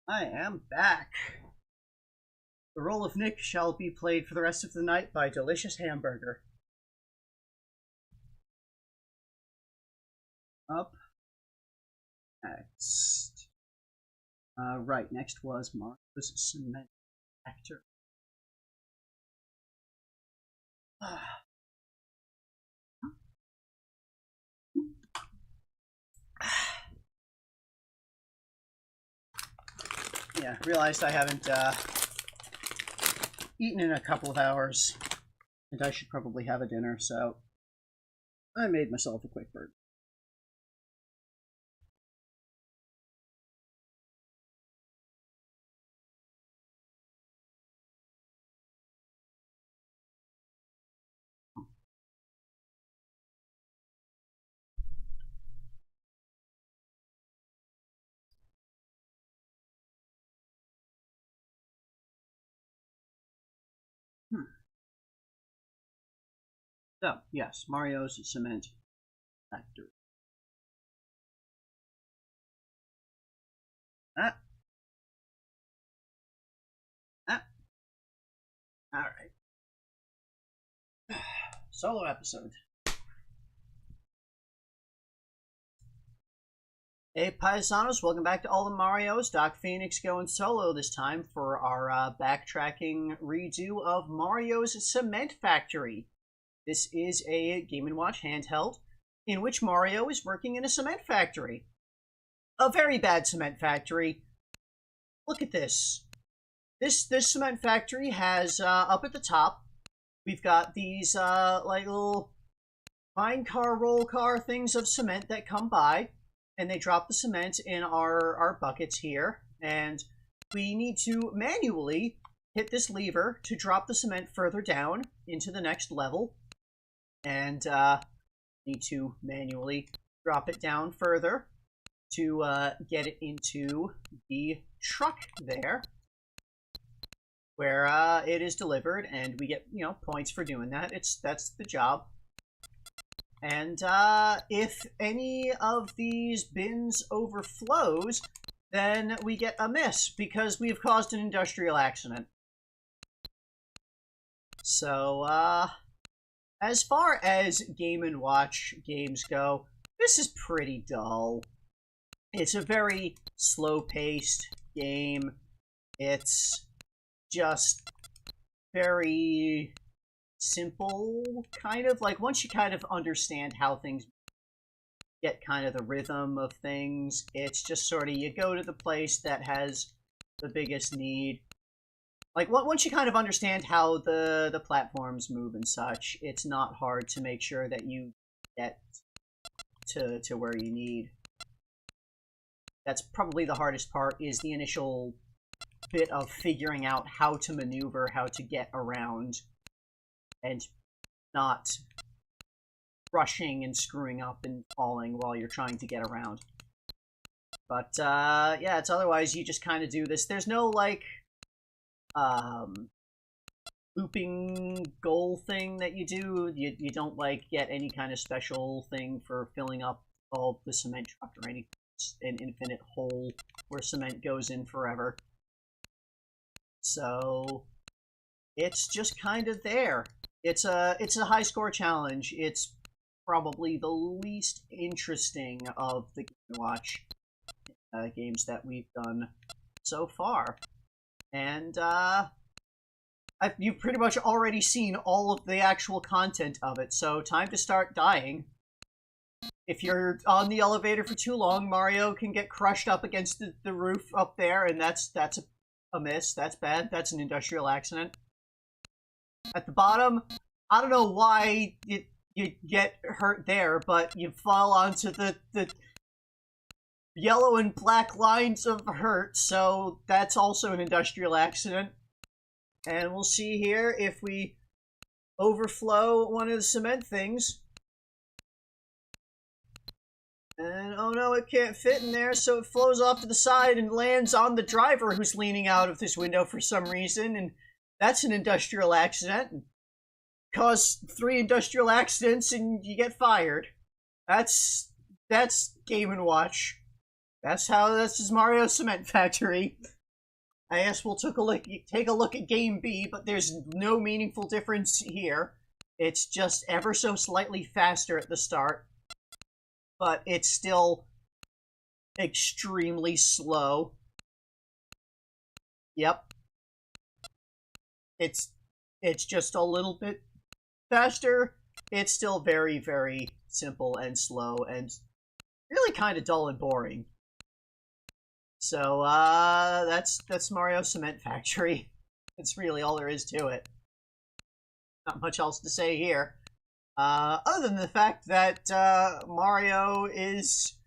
I am back. The role of Nick shall be played for the rest of the night by Delicious Hamburger. Up next. Right, next was Mario's Cement Factory. Yeah, realized I haven't eaten in a couple of hours, and I should probably have a dinner, so I made myself a quick burger. So, yes, Mario's Cement Factory. Ah. Alright. Solo episode. Hey Paisanos, welcome back to All the Marios. Doc Phoenix going solo this time for our backtracking redo of Mario's Cement Factory. This is a Game & Watch handheld in which Mario is working in a cement factory. A very bad cement factory. Look at this. This cement factory has, up at the top, we've got these, like little mine car, roll car things of cement that come by, and they drop the cement in our buckets here, and we need to manually hit this lever to drop the cement further down into the next level, and need to manually drop it down further to get it into the truck there, where it is delivered, and we get, points for doing that. That's the job. And if any of these bins overflows, then we get a miss, because we've caused an industrial accident. So, as far as Game & Watch games go, this is pretty dull. It's a very slow-paced game. It's just very simple, kind of. Like, once you kind of understand how things get kind of the rhythm of things, it's just sort of, you go to the place that has the biggest need. Like, once you kind of understand how the platforms move and such, it's not hard to make sure that you get to where you need. That's probably the hardest part, is the initial bit of figuring out how to maneuver, how to get around, and not rushing and screwing up and falling while you're trying to get around. But, yeah, it's otherwise you just kind of do this. There's no, like, looping goal thing that you do. You don't, like, get any kind of special thing for filling up all the cement truck or any an infinite hole where cement goes in forever. So it's just kind of there. It's a high score challenge. It's probably the least interesting of the Game & Watch games that we've done so far. And you've pretty much already seen all of the actual content of it, so time to start dying. If you're on the elevator for too long, Mario can get crushed up against the roof up there, and that's a miss. That's bad. That's an industrial accident. At the bottom, I don't know why you get hurt there, but you fall onto the yellow and black lines of hurt, so that's also an industrial accident. And we'll see here if we overflow one of the cement things. And, oh no, it can't fit in there, so it flows off to the side and lands on the driver who's leaning out of this window for some reason, and that's an industrial accident. Cause 3 industrial accidents and you get fired. That's Game & Watch. This is Mario Cement Factory. I guess we'll take a look at Game B, but there's no meaningful difference here. It's just ever so slightly faster at the start, but it's still extremely slow. Yep. It's just a little bit faster. It's still very, very simple and slow and really kind of dull and boring. So, that's Mario Cement Factory. That's really all there is to it. Not much else to say here. Other than the fact that, Mario is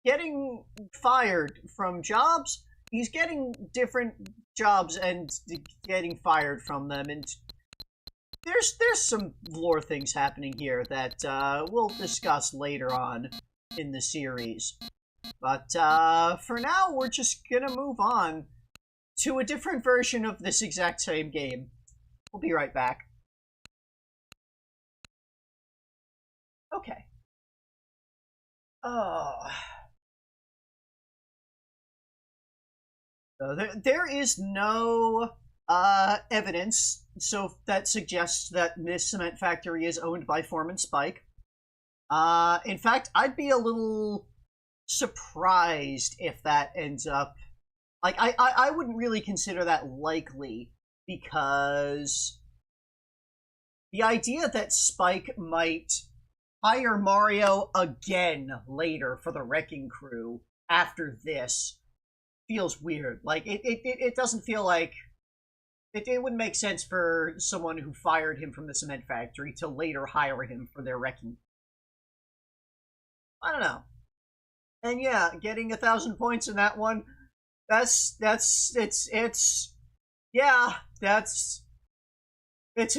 getting fired from jobs. He's getting different jobs and getting fired from them, and there's some lore things happening here that, we'll discuss later on in the series. But, for now, we're just gonna move on to a different version of this exact same game. We'll be right back. Okay. There is no evidence that suggests that this cement factory is owned by Foreman Spike. In fact, I'd be a little surprised if that ends up... Like, I wouldn't really consider that likely, because the idea that Spike might hire Mario again later for the Wrecking Crew after this feels weird. Like, it doesn't feel like... It wouldn't make sense for someone who fired him from the cement factory to later hire him for their wrecking. I don't know. And yeah, getting 1,000 points in that one, it's a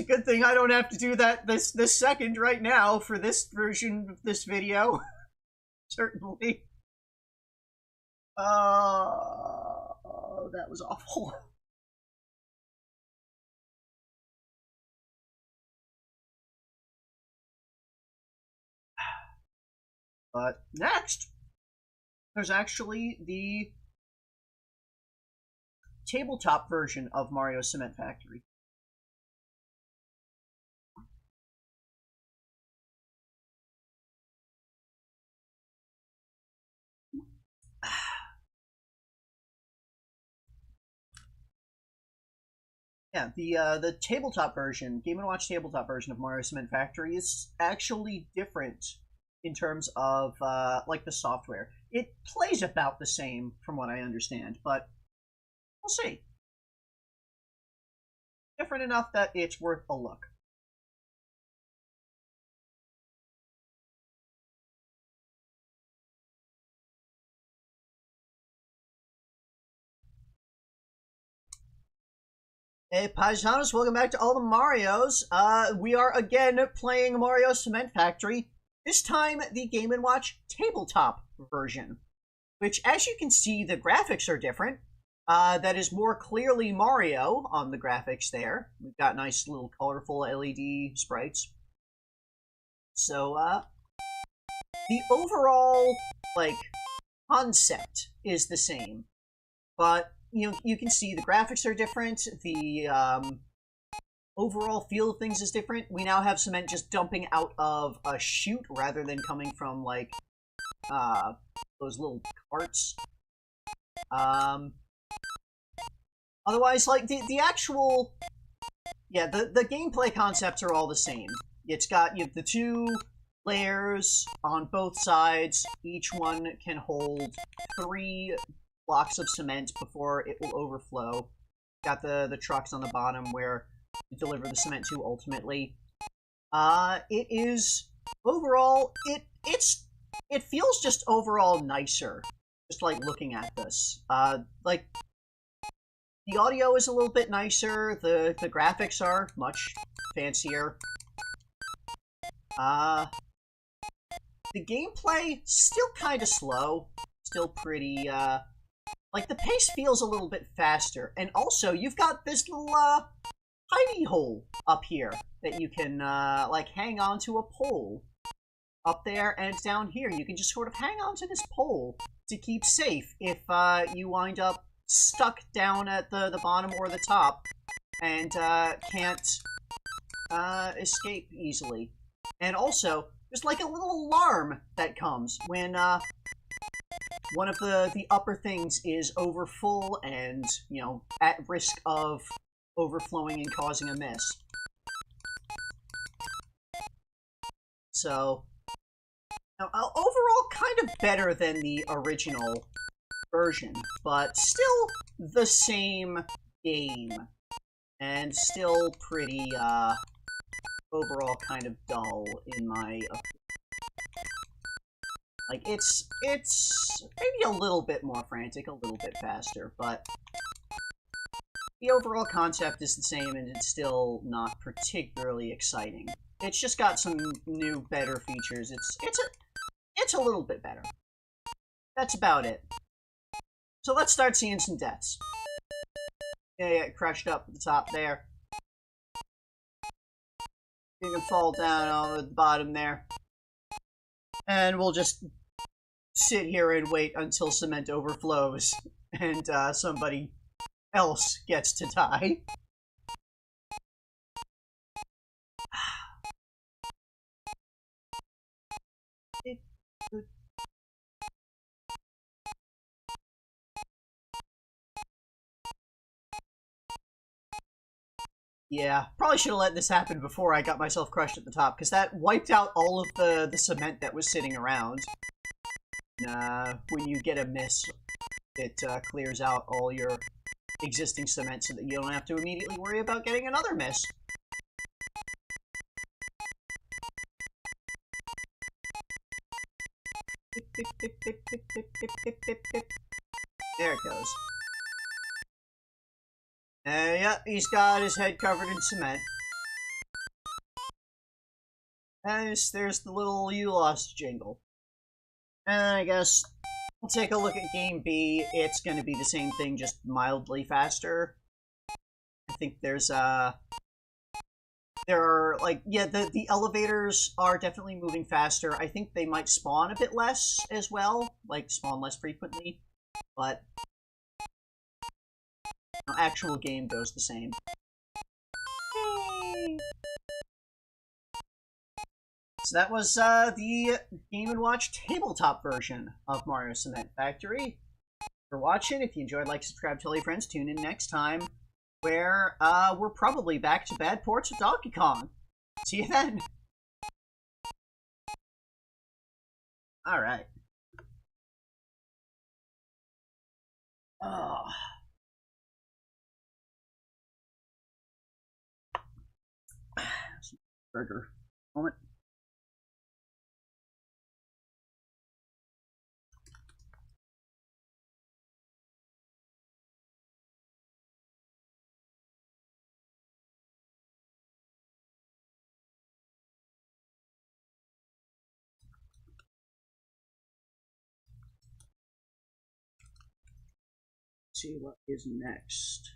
good thing I don't have to do that this second right now for this version of this video. Certainly. Oh, that was awful. But next, there's actually the tabletop version of Mario Cement Factory. Yeah, the tabletop version, Game & Watch tabletop version of Mario Cement Factory is actually different in terms of, like, the software. It plays about the same, from what I understand, but we'll see. Different enough that it's worth a look. Hey, Paisanos, welcome back to All the Marios. We are again playing Mario Cement Factory. This time, the Game & Watch tabletop version, which, as you can see, the graphics are different. That is more clearly Mario on the graphics there. We've got nice little colorful LED sprites. So, the overall, like, concept is the same. But, you can see the graphics are different, the, overall feel of things is different. We now have cement just dumping out of a chute rather than coming from, like, those little carts. Otherwise, like, the actual... Yeah, the gameplay concepts are all the same. It's got, you have the two layers on both sides. Each one can hold 3 blocks of cement before it will overflow. Got the trucks on the bottom where you deliver the cement to ultimately. It is overall it feels just overall nicer, just like looking at this. Like, the audio is a little bit nicer, the graphics are much fancier. The gameplay still kind of slow, still pretty like, the pace feels a little bit faster, and also you've got this little hidey hole up here that you can like hang onto a pole up there, and down here you can just sort of hang onto this pole to keep safe if you wind up stuck down at the bottom or the top and can't escape easily. And also, there's like a little alarm that comes when one of the upper things is overfull and, you know, at risk of overflowing and causing a miss. So, overall, kind of better than the original version, but still the same game. And still pretty, overall kind of dull in my opinion. Like, it's maybe a little bit more frantic, a little bit faster, but the overall concept is the same and it's still not particularly exciting. It's just got some new, better features. It's a little bit better. That's about it. So let's start seeing some deaths. Yeah, crushed up at the top there. You can fall down on the bottom there. And we'll just sit here and wait until cement overflows and somebody else gets to die. Yeah, probably should have let this happen before I got myself crushed at the top, because that wiped out all of the cement that was sitting around. When you get a miss, it clears out all your existing cement so that you don't have to immediately worry about getting another miss. There it goes. Yep, he's got his head covered in cement. And there's the little "you lost" jingle. And I guess we'll take a look at Game B. It's going to be the same thing, just mildly faster. I think there are, like, yeah, the elevators are definitely moving faster. I think they might spawn a bit less as well, like spawn less frequently, but the actual game goes the same. Yay. So that was the Game & Watch tabletop version of Mario Cement Factory. For watching, if you enjoyed, like, subscribe, tell your friends, tune in next time, where we're probably back to bad ports of Donkey Kong. See you then! Alright. Oh. Burger. Moment. See what is next.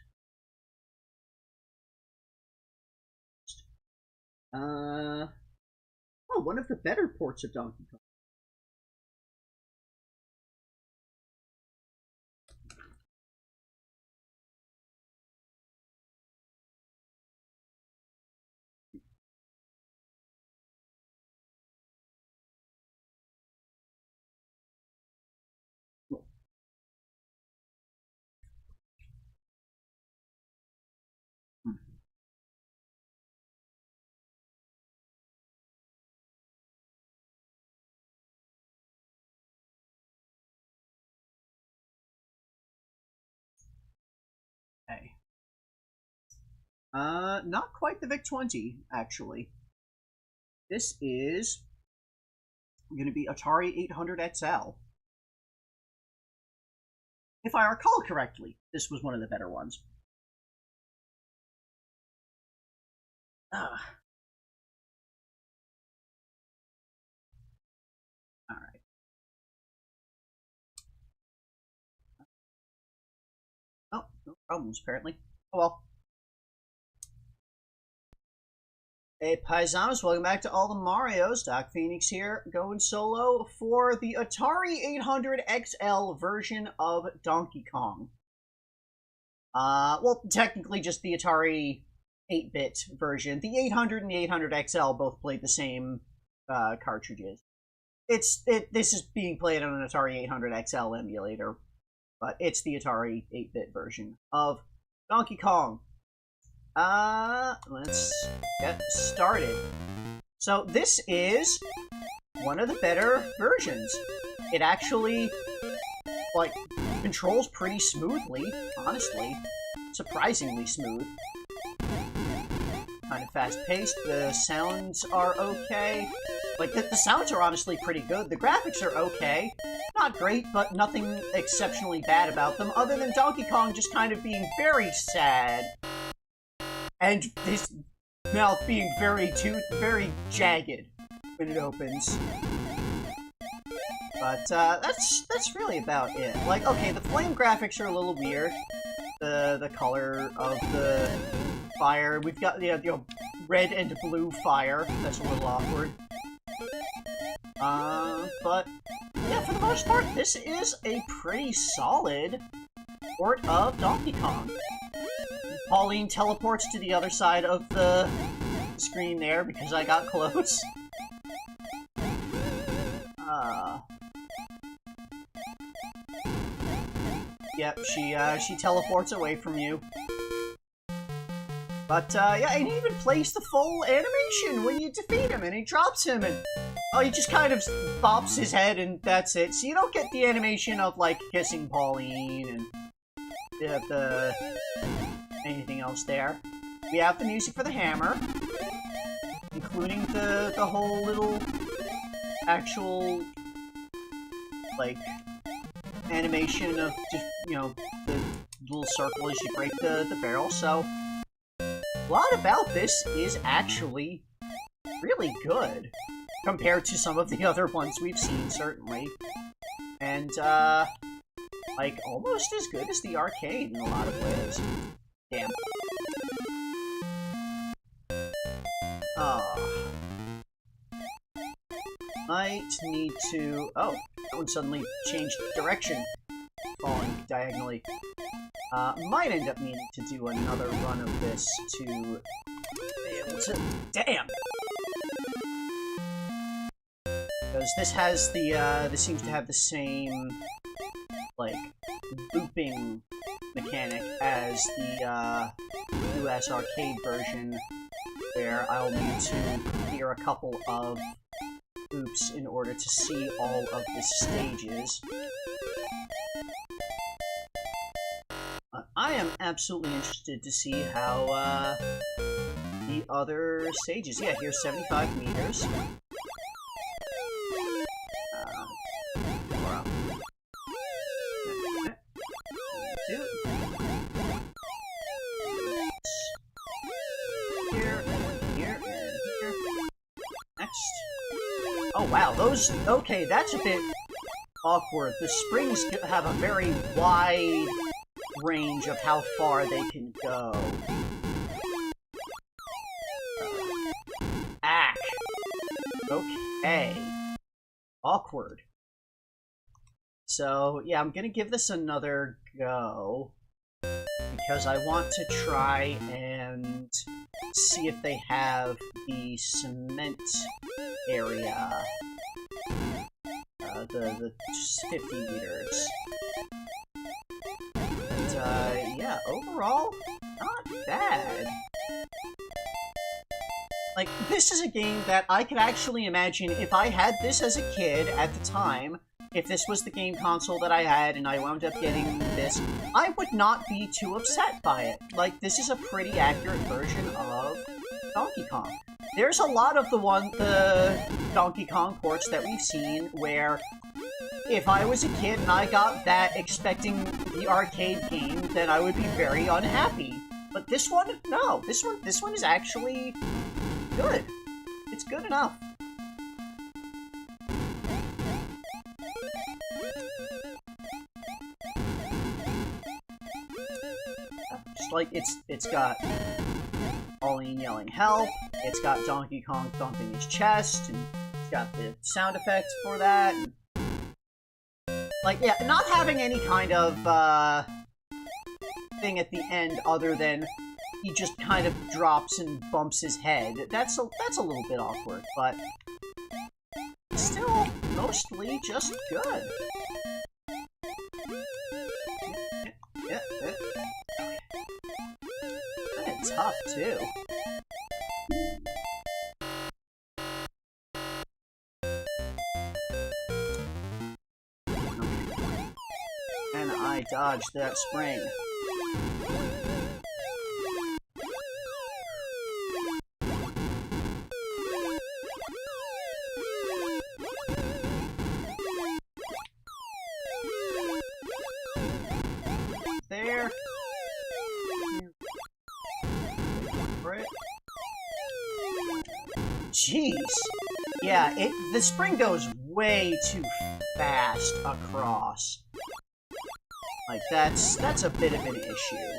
Oh, one of the better ports of Donkey Kong. Okay. Not quite the VIC-20, actually. This is going to be Atari 800 XL. If I recall correctly, this was one of the better ones. Alright. Oh, no problems, apparently. Oh well. Hey paisanos, welcome back to All the Marios. Doc Phoenix here, going solo for the Atari 800 XL version of Donkey Kong. Well, technically just the Atari 8-bit version. The 800 and the 800 XL both played the same cartridges. This is being played on an Atari 800 XL emulator, but it's the Atari 8-bit version of Donkey Kong. Let's get started. So this is one of the better versions. It actually, like, controls pretty smoothly, honestly. Surprisingly smooth. Kind of fast-paced. The sounds are okay. Like, the sounds are honestly pretty good. The graphics are okay. Not great, but nothing exceptionally bad about them, other than Donkey Kong just kind of being very sad. And his mouth being very jagged when it opens. But, that's really about it. Like, okay, the flame graphics are a little weird. The color of the fire. We've got, you know, red and blue fire. That's a little awkward. But, yeah, for the most part, this is a pretty solid port of Donkey Kong. Pauline teleports to the other side of the screen there because I got close. Yep, she teleports away from you. But, yeah, and he even plays the full animation when you defeat him, and he drops him, and oh, he just kind of bops his head, and that's it. So you don't get the animation of, like, kissing Pauline, and anything else there. We have the music for the hammer, including the whole little actual, like, animation of just, you know, the little circle as you break the barrel. So a lot about this is actually really good compared to some of the other ones we've seen, certainly. And, like, almost as good as the arcade in a lot of ways. Damn. Might need to... Oh, that one suddenly changed direction, falling diagonally. Might end up needing to do another run of this to be able to... Damn! Because this has the, this seems to have the same, like, looping mechanic as the, US arcade version, where I'll need to clear a couple of loops in order to see all of the stages. I am absolutely interested to see how, the other stages... Yeah, here's 75 meters. Oh wow, those... Okay, that's a bit awkward. The springs have a very wide range of how far they can go. Ack. Okay. Awkward. So, yeah, I'm gonna give this another go, because I want to try and see if they have the cement area. The 50 meters. And, yeah, overall, not bad. Like, this is a game that I could actually imagine if I had this as a kid at the time, if this was the game console that I had and I wound up getting this, I would not be too upset by it. Like, this is a pretty accurate version of Donkey Kong. There's a lot of the Donkey Kong ports that we've seen where if I was a kid and I got that expecting the arcade game, then I would be very unhappy. But this one, no. This one is actually good. It's good enough. Just like it's got Pauline yelling help, it's got Donkey Kong thumping his chest, and it's got the sound effects for that. And, like, yeah, not having any kind of, anything at the end other than he just kind of drops and bumps his head. That's a little bit awkward, but still mostly just good. Yeah. Kind of tough too. And I dodged that spring. There. Jeez. Yeah, the spring goes way too fast across. Like, that's a bit of an issue.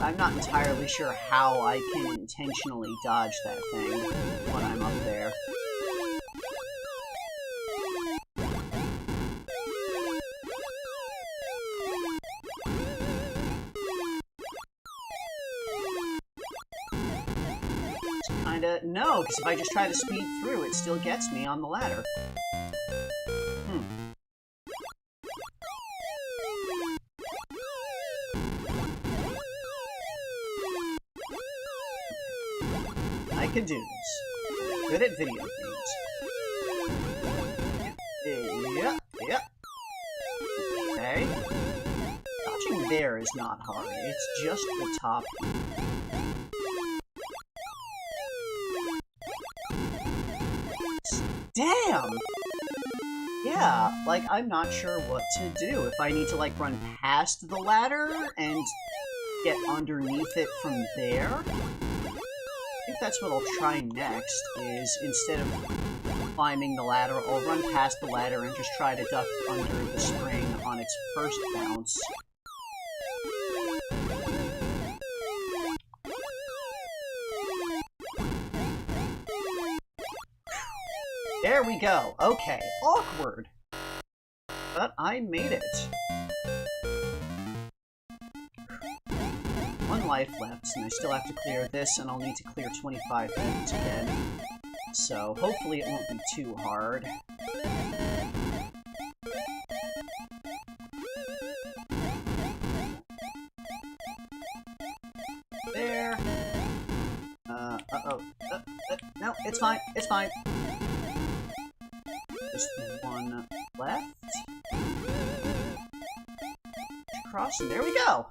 I'm not entirely sure how I can intentionally dodge that thing when I'm up there. No, because if I just try to speed through, it still gets me on the ladder. I can do this. Good at video games. Yep. Okay. Dodging there is not hard. It's just the top. Damn! Yeah, like, I'm not sure what to do. If I need to, like, run past the ladder and get underneath it from there? I think that's what I'll try next, is instead of climbing the ladder, I'll run past the ladder and just try to duck under the spring on its first bounce. There we go. Okay. Awkward. But I made it. One life left, and I still have to clear this, and I'll need to clear 25 minutes again. So, hopefully it won't be too hard. There. No, it's fine. It's fine. Just one left. Cross, and there we go!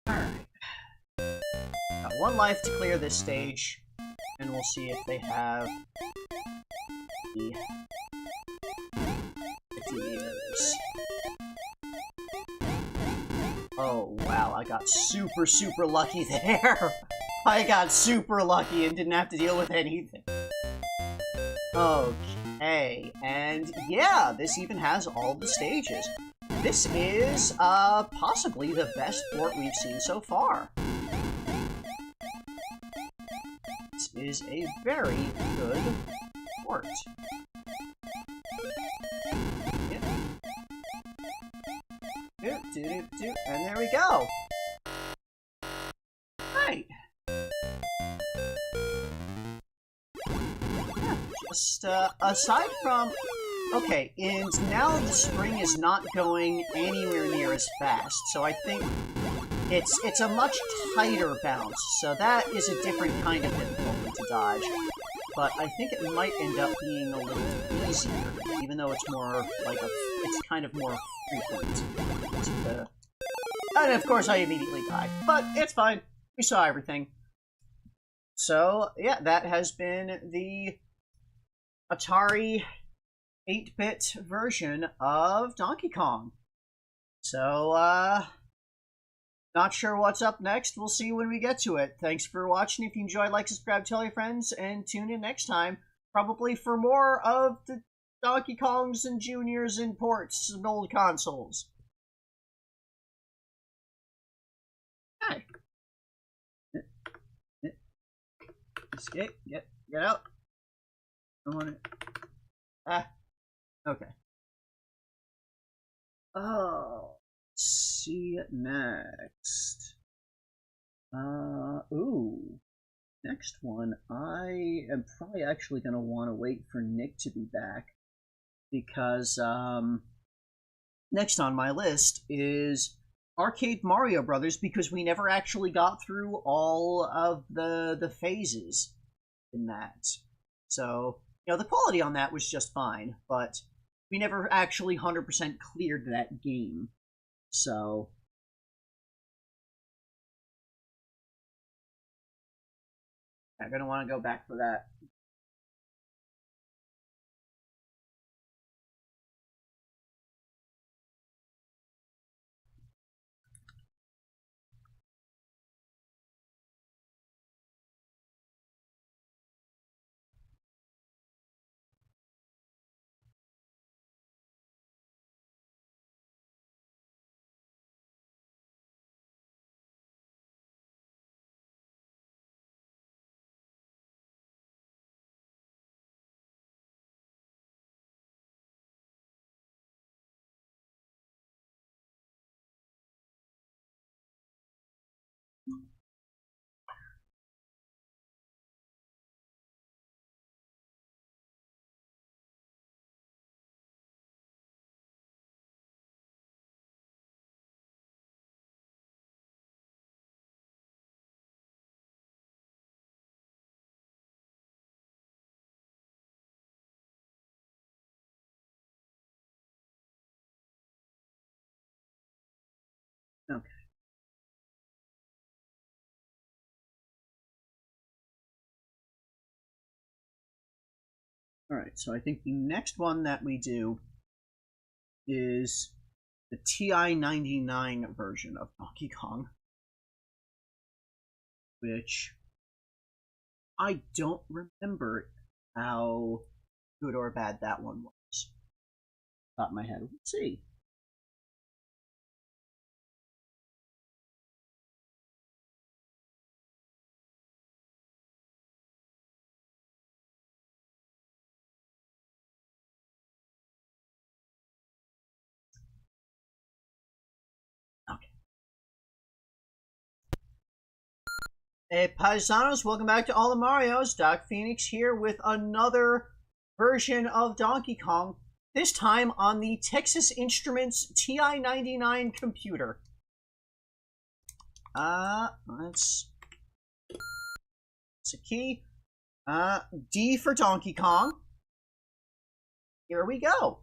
Alright. Got one life to clear this stage, and we'll see if they have the 50 meters. Oh, wow, I got super, super lucky there! I got super lucky and didn't have to deal with anything. Okay, and yeah, this even has all the stages. This is, possibly the best port we've seen so far. This is a very good port. Yep. And there we go! Right. Just, aside from... Okay, and now the spring is not going anywhere near as fast, so I think it's a much tighter bounce, so that is a different kind of difficulty to dodge. But I think it might end up being a little easier, even though it's more like it's kind of more frequent. And of course I immediately die, but it's fine. We saw everything. So, yeah, that has been the Atari 8-bit version of Donkey Kong. So, not sure what's up next. We'll see when we get to it. Thanks for watching. If you enjoyed, like, subscribe, tell your friends, and tune in next time, probably for more of the Donkey Kongs and Juniors and ports and old consoles. Hi. Escape. Get out. I want it. Okay. Oh, let's see it next. Ooh. Next one, I am probably actually going to want to wait for Nick to be back because next on my list is Arcade Mario Brothers because we never actually got through all of the phases in that. So, the quality on that was just fine, but we never actually 100% cleared that game. So, I'm going to want to go back for that. Okay. Alright, so I think the next one that we do is the TI-99 version of Donkey Kong, which I don't remember how good or bad that one was. Top of my head. Let's see. Okay. Hey, Paisanos, welcome back to All the Marios. Doc Phoenix here with another version of Donkey Kong, this time on the Texas Instruments TI-99 computer. It's a key. D for Donkey Kong. Here we go.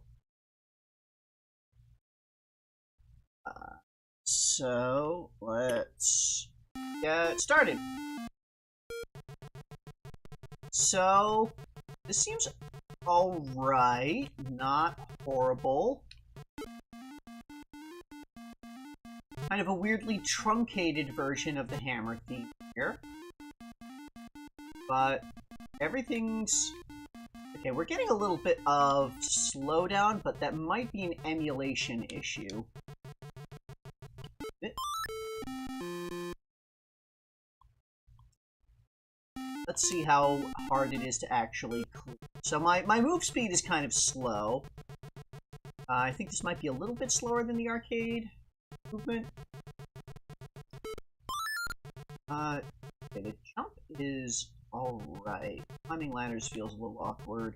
So, let's get started. So, this seems alright, not horrible. Kind of a weirdly truncated version of the hammer theme here. But everything's... Okay, we're getting a little bit of slowdown, but that might be an emulation issue. Let's see how hard it is to actually clear. So my move speed is kind of slow. I think this might be a little bit slower than the arcade movement. Okay, the jump is alright. Climbing ladders feels a little awkward.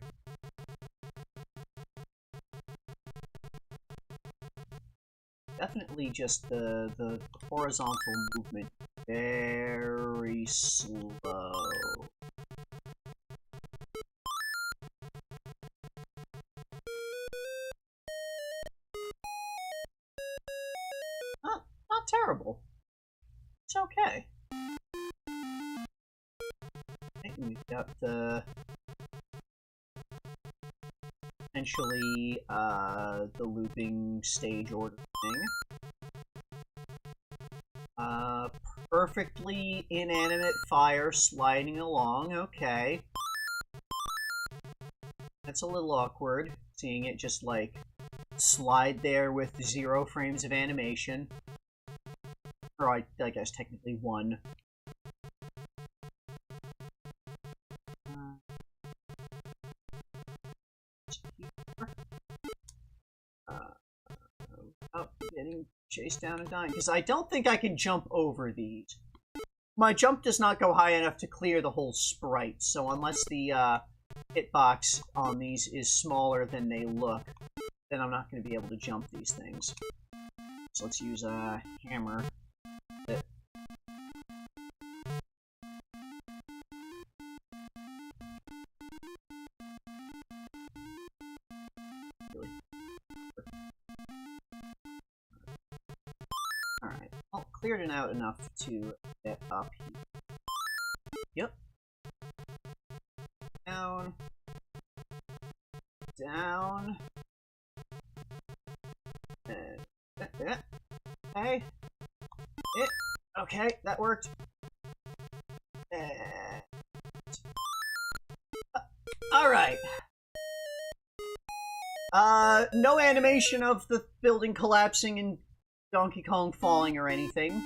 Definitely just the horizontal movement very slow. Not terrible. It's okay. Okay, we've got the potentially the looping stage order thing. Perfectly inanimate fire sliding along, okay. That's a little awkward, seeing it just, like, slide there with 0 frames of animation. Or, I guess, technically 1. Getting chased down and dying. Because I don't think I can jump over these. My jump does not go high enough to clear the whole sprite, so unless the hitbox on these is smaller than they look, then I'm not going to be able to jump these things. So let's use a hammer. Alright, well, cleared it out enough to get up here. Yep. Down. Down. Hey. Okay, that worked. Alright. No animation of the building collapsing and Donkey Kong falling or anything.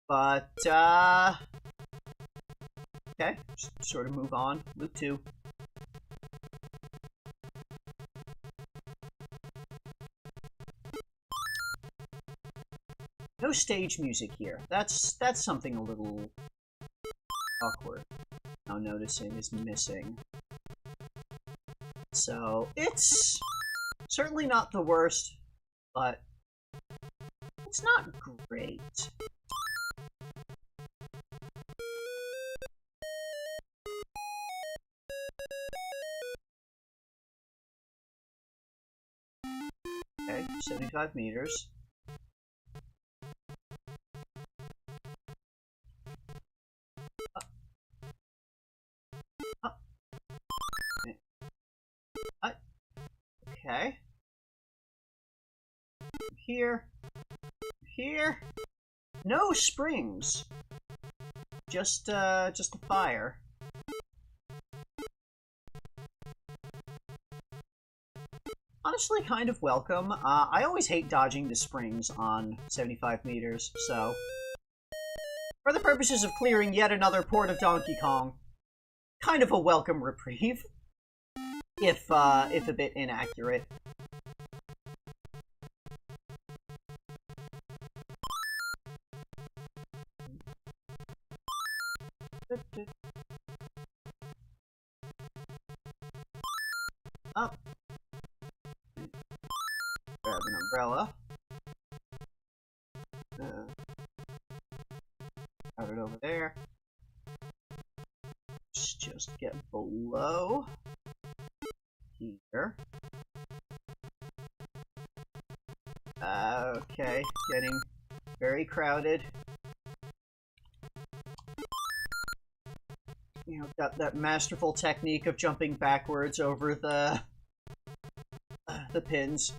But, okay, just sort of move on. Loop 2. No stage music here. That's something a little awkward. Now noticing is missing. So, it's certainly not the worst, but it's not great. Okay, 75 meters. Okay. Here. Here. No springs. Just a fire. Honestly, kind of welcome. I always hate dodging the springs on 75 meters, so... For the purposes of clearing yet another port of Donkey Kong, kind of a welcome reprieve. If a bit inaccurate. Up. Grab an umbrella. Put it over there. Just get below here. Okay, getting very crowded. You know, got that masterful technique of jumping backwards over the pins.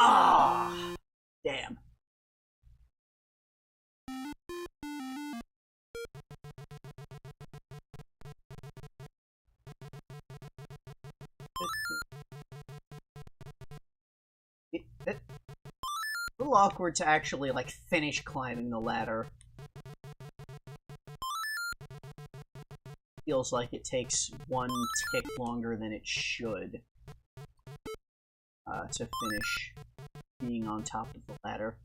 Ah, damn. A little awkward to actually, like, finish climbing the ladder. Feels like it takes one tick longer than it should to finish being on top of the ladder.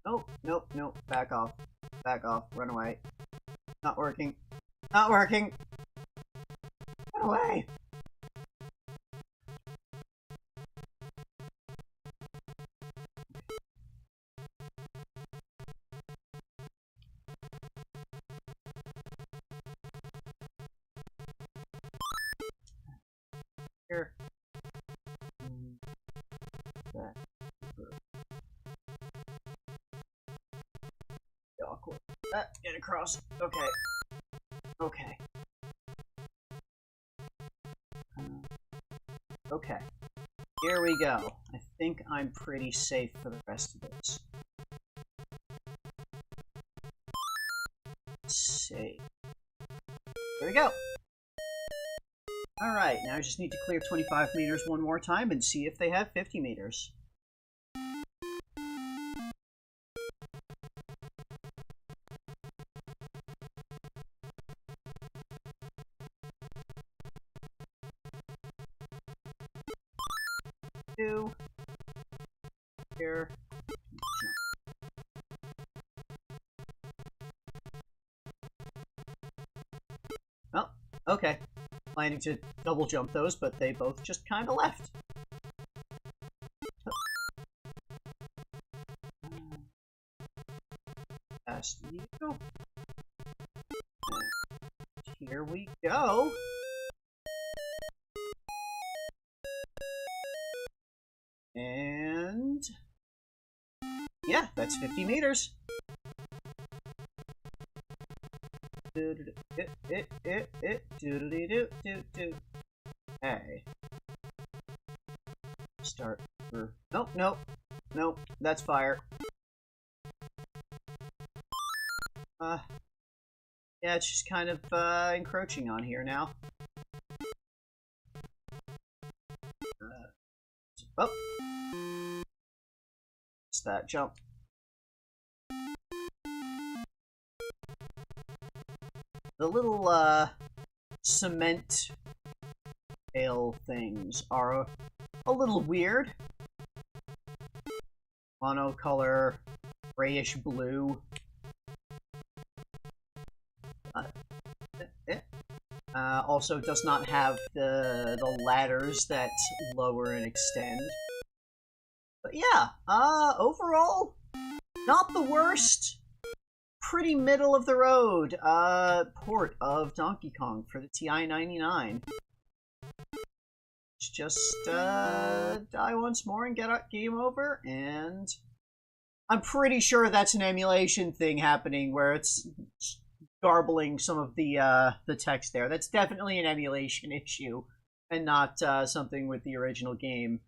Nope, nope, nope. Back off. Back off. Run away. Not working. Not working! Run away! Here. Back. Awkward. Get across. Okay. Okay. Okay. Here we go. I think I'm pretty safe for the rest of this. Save. There we go. Alright, now I just need to clear 25 meters one more time and see if they have 50 meters. do here. Oh, okay. Planning to double jump those, but they both just kind of left. Past you. Here we go. And yeah, that's 50 meters. Hey. Start for... Nope, nope. Nope, that's fire. Yeah, it's just kind of encroaching on here now. Oh. It's that jump. The little cement tail things are a little weird. Monocolor, grayish blue. Also does not have the ladders that lower and extend. But yeah, overall, not the worst. Pretty middle of the road port of Donkey Kong for the TI-99. Just die once more and get game over, and I'm pretty sure that's an emulation thing happening where it's garbling some of the text there. That's definitely an emulation issue and not something with the original game.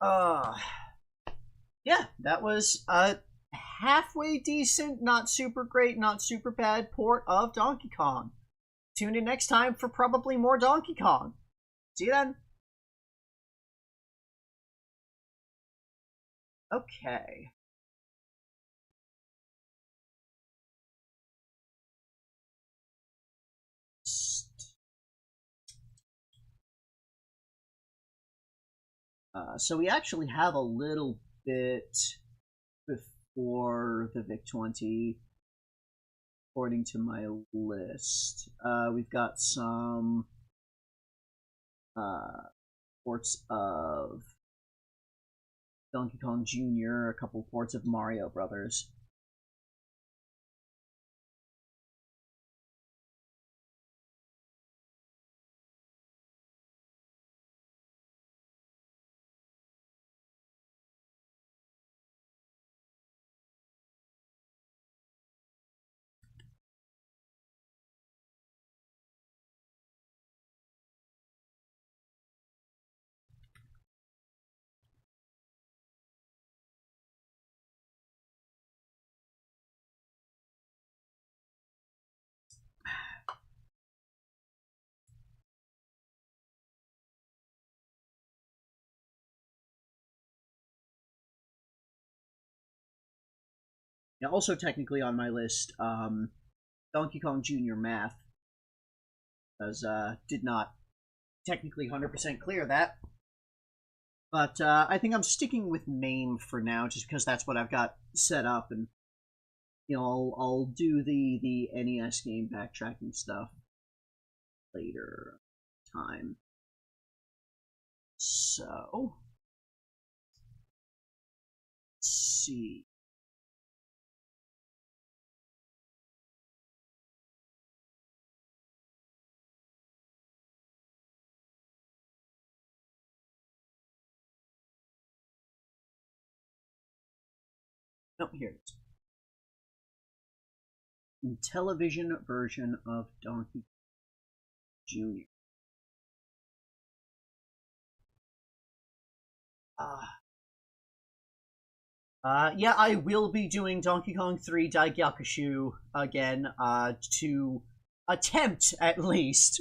Yeah, that was a halfway decent, not super great, not super bad port of Donkey Kong. Tune in next time for probably more Donkey Kong. See you then. Okay. So we actually have a little bit before the VIC-20, according to my list. We've got some ports of Donkey Kong Jr., a couple ports of Mario Brothers. Now, also technically on my list, Donkey Kong Jr. Math, because did not technically 100% clear that. But I think I'm sticking with MAME for now, just because that's what I've got set up, and you know, I'll do the NES game backtracking stuff later time. So let's see. Oh, here it is. The television version of Donkey Jr. Yeah, I will be doing Donkey Kong 3 Daigyakushu again, to attempt, at least,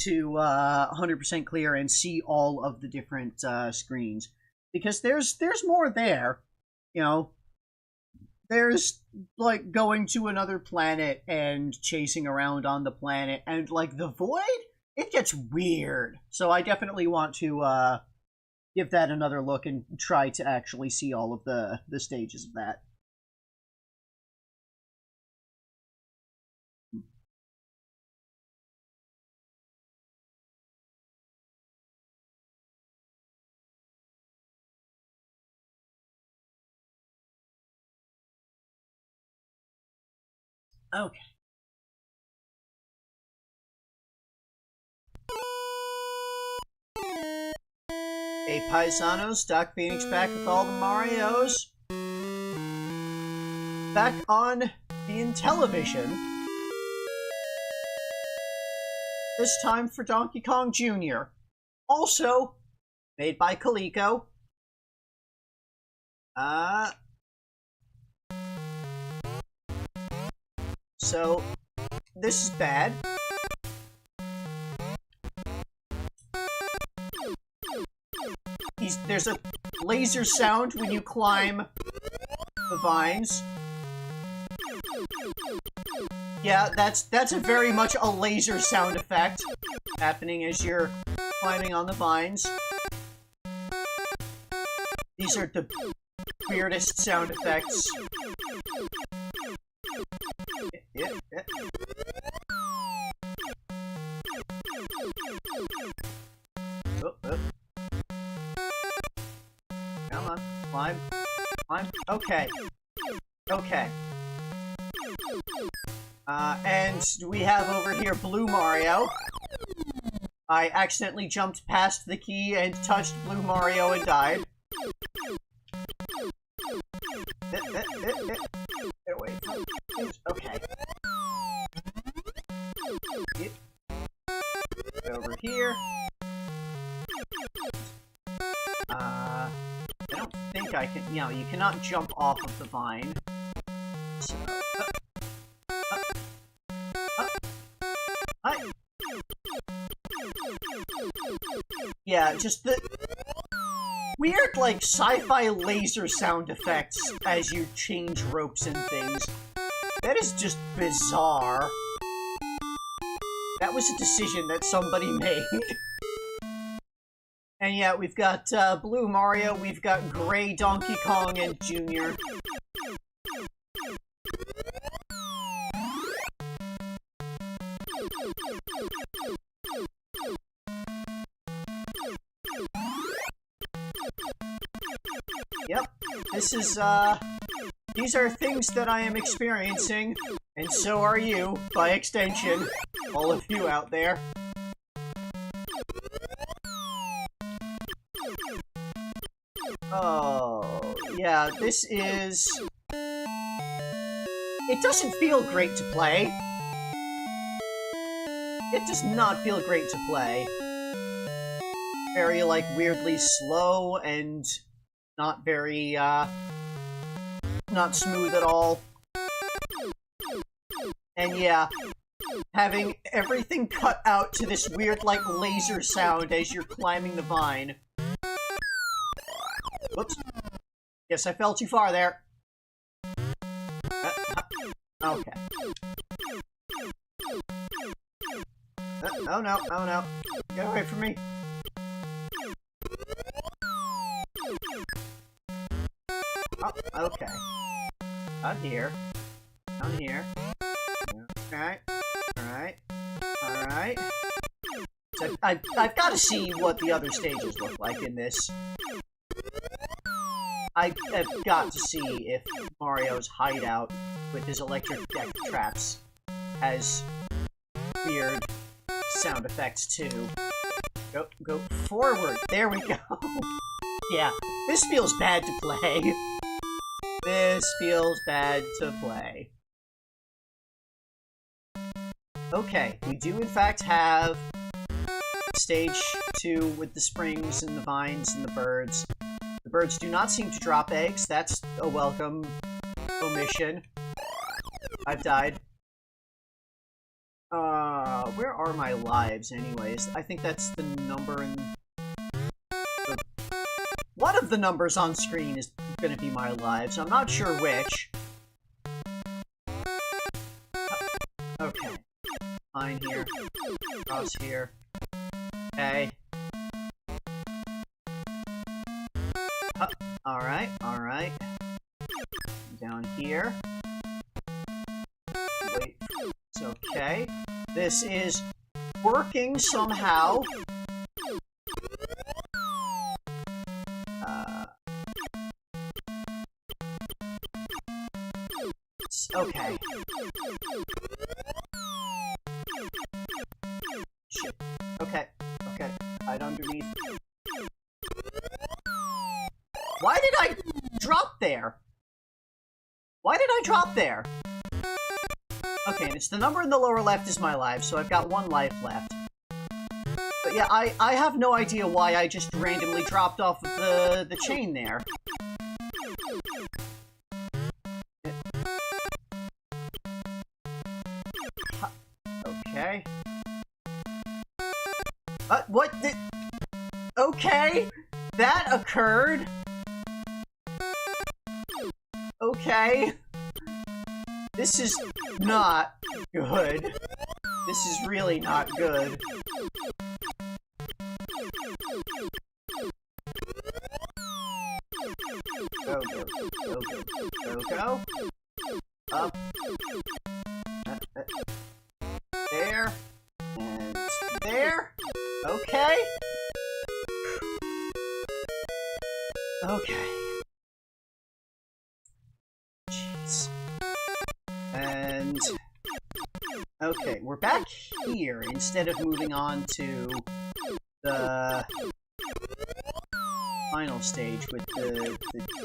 to 100% clear and see all of the different screens. Because there's more there, you know. There's, like, going to another planet and chasing around on the planet, and, like, the void, it gets weird. So I definitely want to give that another look and try to actually see all of the stages of that. Okay. Hey paisanos, Doc Phoenix back with all the Marios. Back on the Intellivision. This time for Donkey Kong Jr. Also made by Coleco. So this is bad. There's a laser sound when you climb the vines. Yeah, that's a very much a laser sound effect happening as you're climbing on the vines. These are the weirdest sound effects. Oh. Come on, climb. Okay. And we have over here Blue Mario. I accidentally jumped past the key and touched Blue Mario and died. Get away from me. Okay. Get over here. I don't think I can, you cannot jump off of the vine. So, yeah, just the weird, like, sci-fi laser sound effects as you change ropes and things. That is just bizarre. That was a decision that somebody made. And yeah, we've got Blue Mario, we've got Gray Donkey Kong and Jr. Yep, this is, these are things that I am experiencing, and so are you, by extension, all of you out there. Oh, yeah, this is... It doesn't feel great to play. It does not feel great to play. Very, like, weirdly slow and not very, not smooth at all. And yeah, having everything cut out to this weird, like, laser sound as you're climbing the vine. Whoops. Yes, I fell too far there. Okay. Oh no. Get away from me. Oh, okay. Out here. Down here. Alright. So I've got to see what the other stages look like in this. I have got to see if Mario's hideout with his electric deck traps has weird sound effects too. Go forward. There we go. Yeah, this feels bad to play. This feels bad to play. Okay, we do in fact have stage 2 with the springs and the vines and the birds. The birds do not seem to drop eggs. That's a welcome omission. I've died. Where are my lives anyways? I think that's the number in... One of the numbers on screen is gonna be my lives. I'm not sure which. Okay. Fine here. Cross here. Okay. this is working somehow. Okay. Shit. Okay. Okay. Hide underneath. Why did I drop there? Why did I drop there? Okay, and it's the number in the lower left is my life, so I've got 1 life left. But yeah, I have no idea why I just randomly dropped off of the chain there. Okay. What did... Okay, that occurred. Okay. This is not good. This is really not good. Go, go, go, go, go, go. Up. There. And there. Okay. Okay. Jeez. And... okay, we're back here instead of moving on to the final stage with the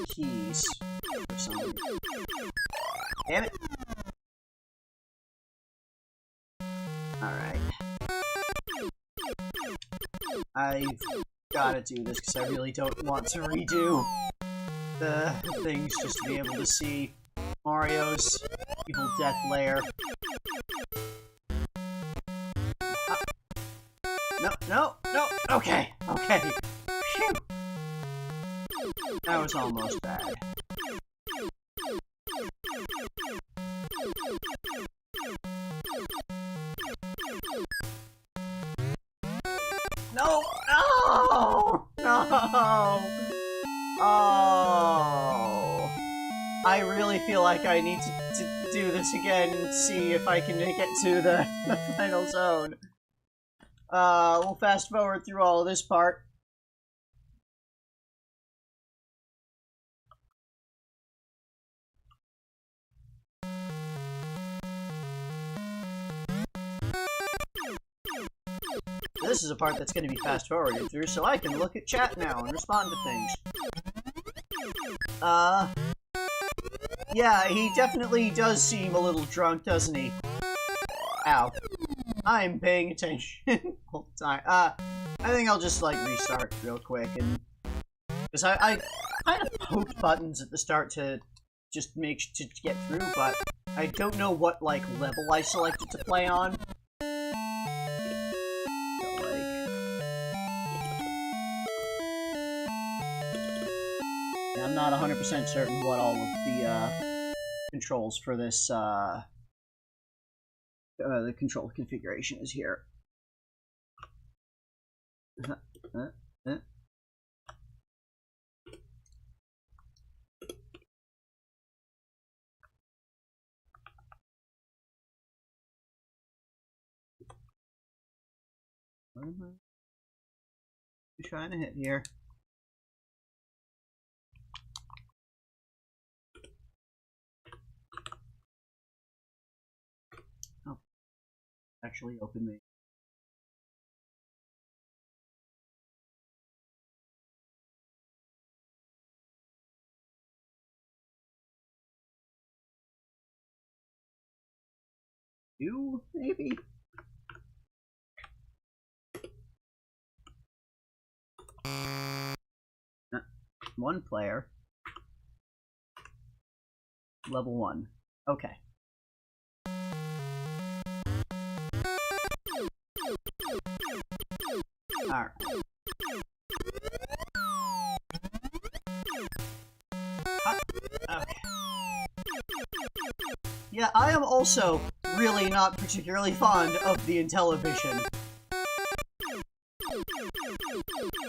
keys or something. Damn it! Alright. I've gotta do this because I really don't want to redo the things just to be able to see Mario's evil death lair. No, no, no! Okay, okay. Phew. That was almost bad. No! No! No! Oh! I really feel like I need to do this again and see if I can make it to the final zone. We'll fast forward through all of this part. This is a part that's going to be fast forwarded through, so I can look at chat now and respond to things. Yeah, he definitely does seem a little drunk, doesn't he? Ow. I'm paying attention all the time. I think I'll just, like, restart real quick, and... because I kind of poked buttons at the start to just to get through, but I don't know what, like, level I selected to play on. I'm not 100% certain what all of the controls for this the control configuration is here. What am I trying to hit here? Actually open me. You, maybe? One player. Level 1. Okay. Alright. Okay. Yeah, I am also really not particularly fond of the Intellivision.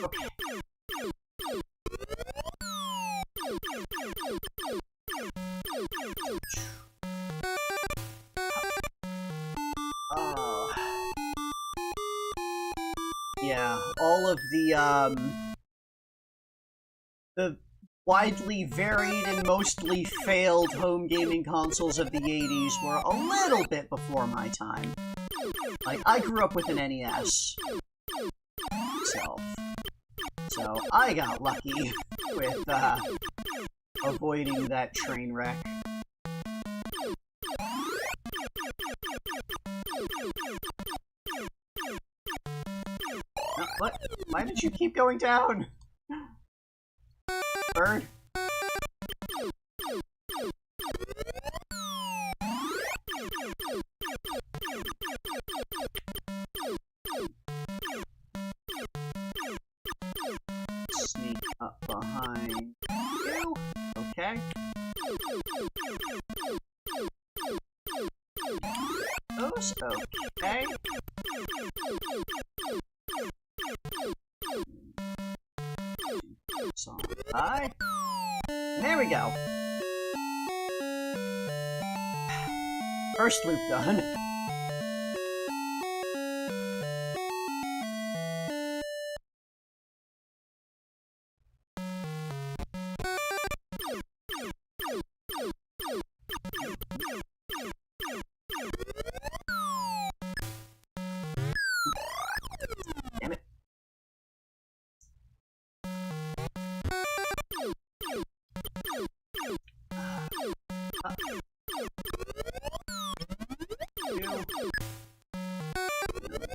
Okay. Oh. Yeah, all of the widely varied and mostly failed home gaming consoles of the 80s were a little bit before my time. Like, I grew up with an NES myself, so I got lucky with, avoiding that train wreck. What? Why did you keep going down? Bird? Sneak up behind you. Okay. Those? Okay. So, bye. There we go. First loop done. Damn it.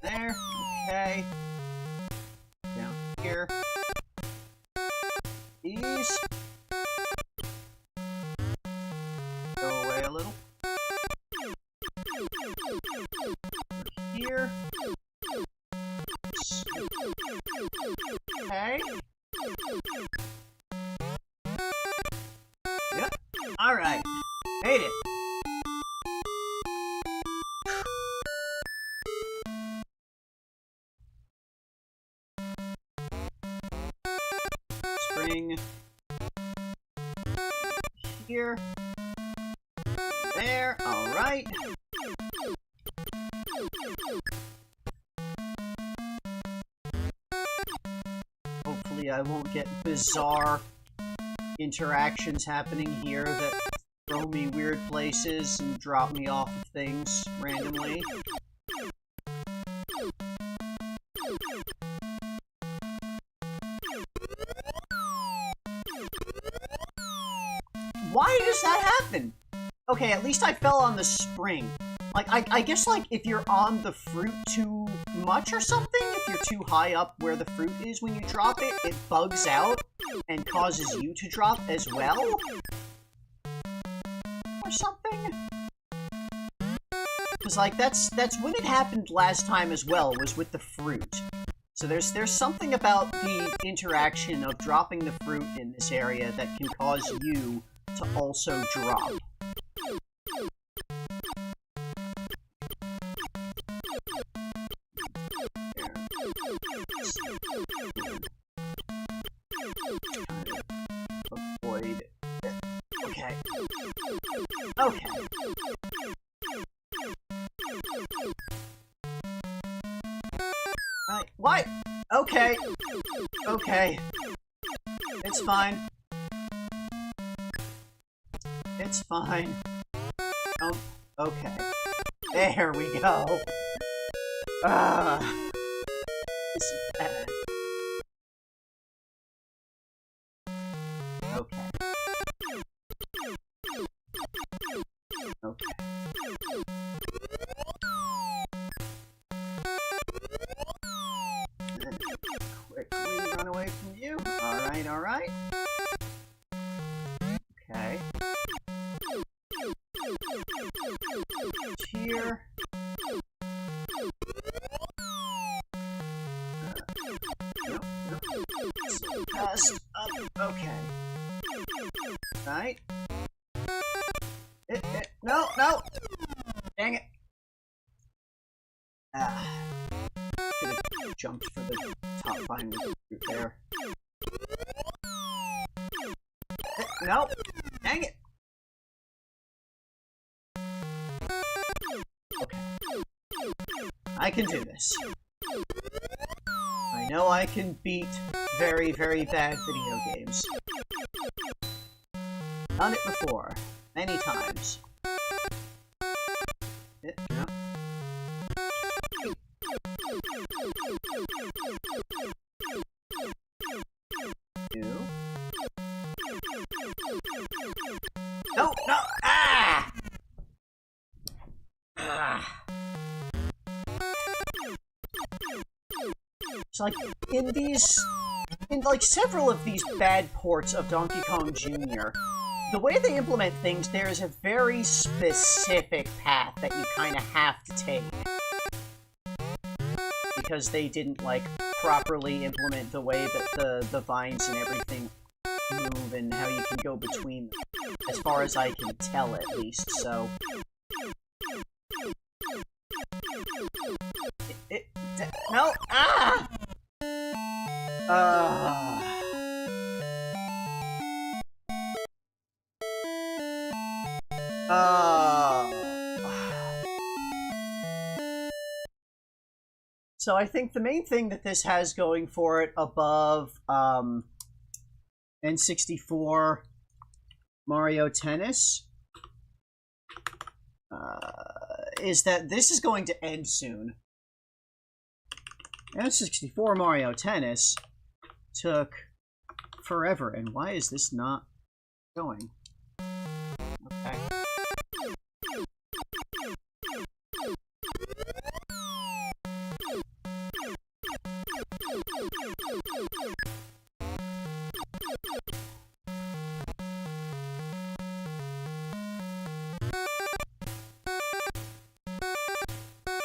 There. Okay. Down here. These. Go away a little. Here. Okay. Yep. Alright. Made it. Spring. Here. There. Alright. Hopefully I won't get bizarre interactions happening here that throw me weird places and drop me off of things randomly. Why does that happen? Okay, at least I fell on the spring. Like, I guess, like, if you're on the fruit too much or something, if you're too high up where the fruit is when you drop it, it bugs out and causes you to drop as well? Or something? Because, like, that's when it happened last time as well, was with the fruit. So there's something about the interaction of dropping the fruit in this area that can cause you to also drop. Avoid it. Okay. Okay. Right. What? Okay. Okay. It's fine. It's fine. Oh, okay. There we go. This is bad. Okay. Okay. And quickly run away from you. Alright, alright. Okay. Here. No, no. Past up. Okay. Right. No, no! Dang it. Should have jumped for the top vine with the fruit there. No! Dang it! Okay. I can do this. know I can beat very, very bad video games. Done it before. Many times. No. No, no! Ah! Ah! It's like, in like several of these bad ports of Donkey Kong Jr., the way they implement things, there is a very specific path that you kind of have to take. Because they didn't, like, properly implement the way that the vines and everything move and how you can go between them. As far as I can tell, at least, so... No! Ah! So I think the main thing that this has going for it above N64 Mario Tennis is that this is going to end soon. N64 Mario Tennis took forever, and why is this not going? Okay.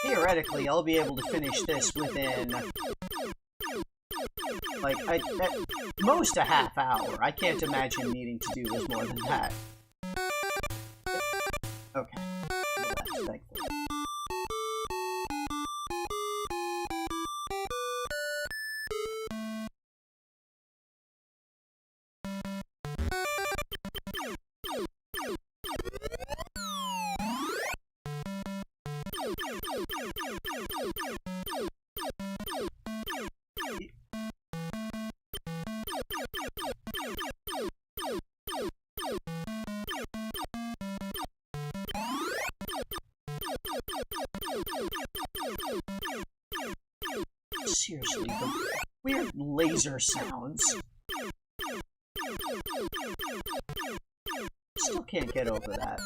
Theoretically, I'll be able to finish this within, like, at most a half hour. I can't imagine needing to do this more than that. Okay. Well, thankfully. Seriously, the weird laser sounds. Still can't get over that.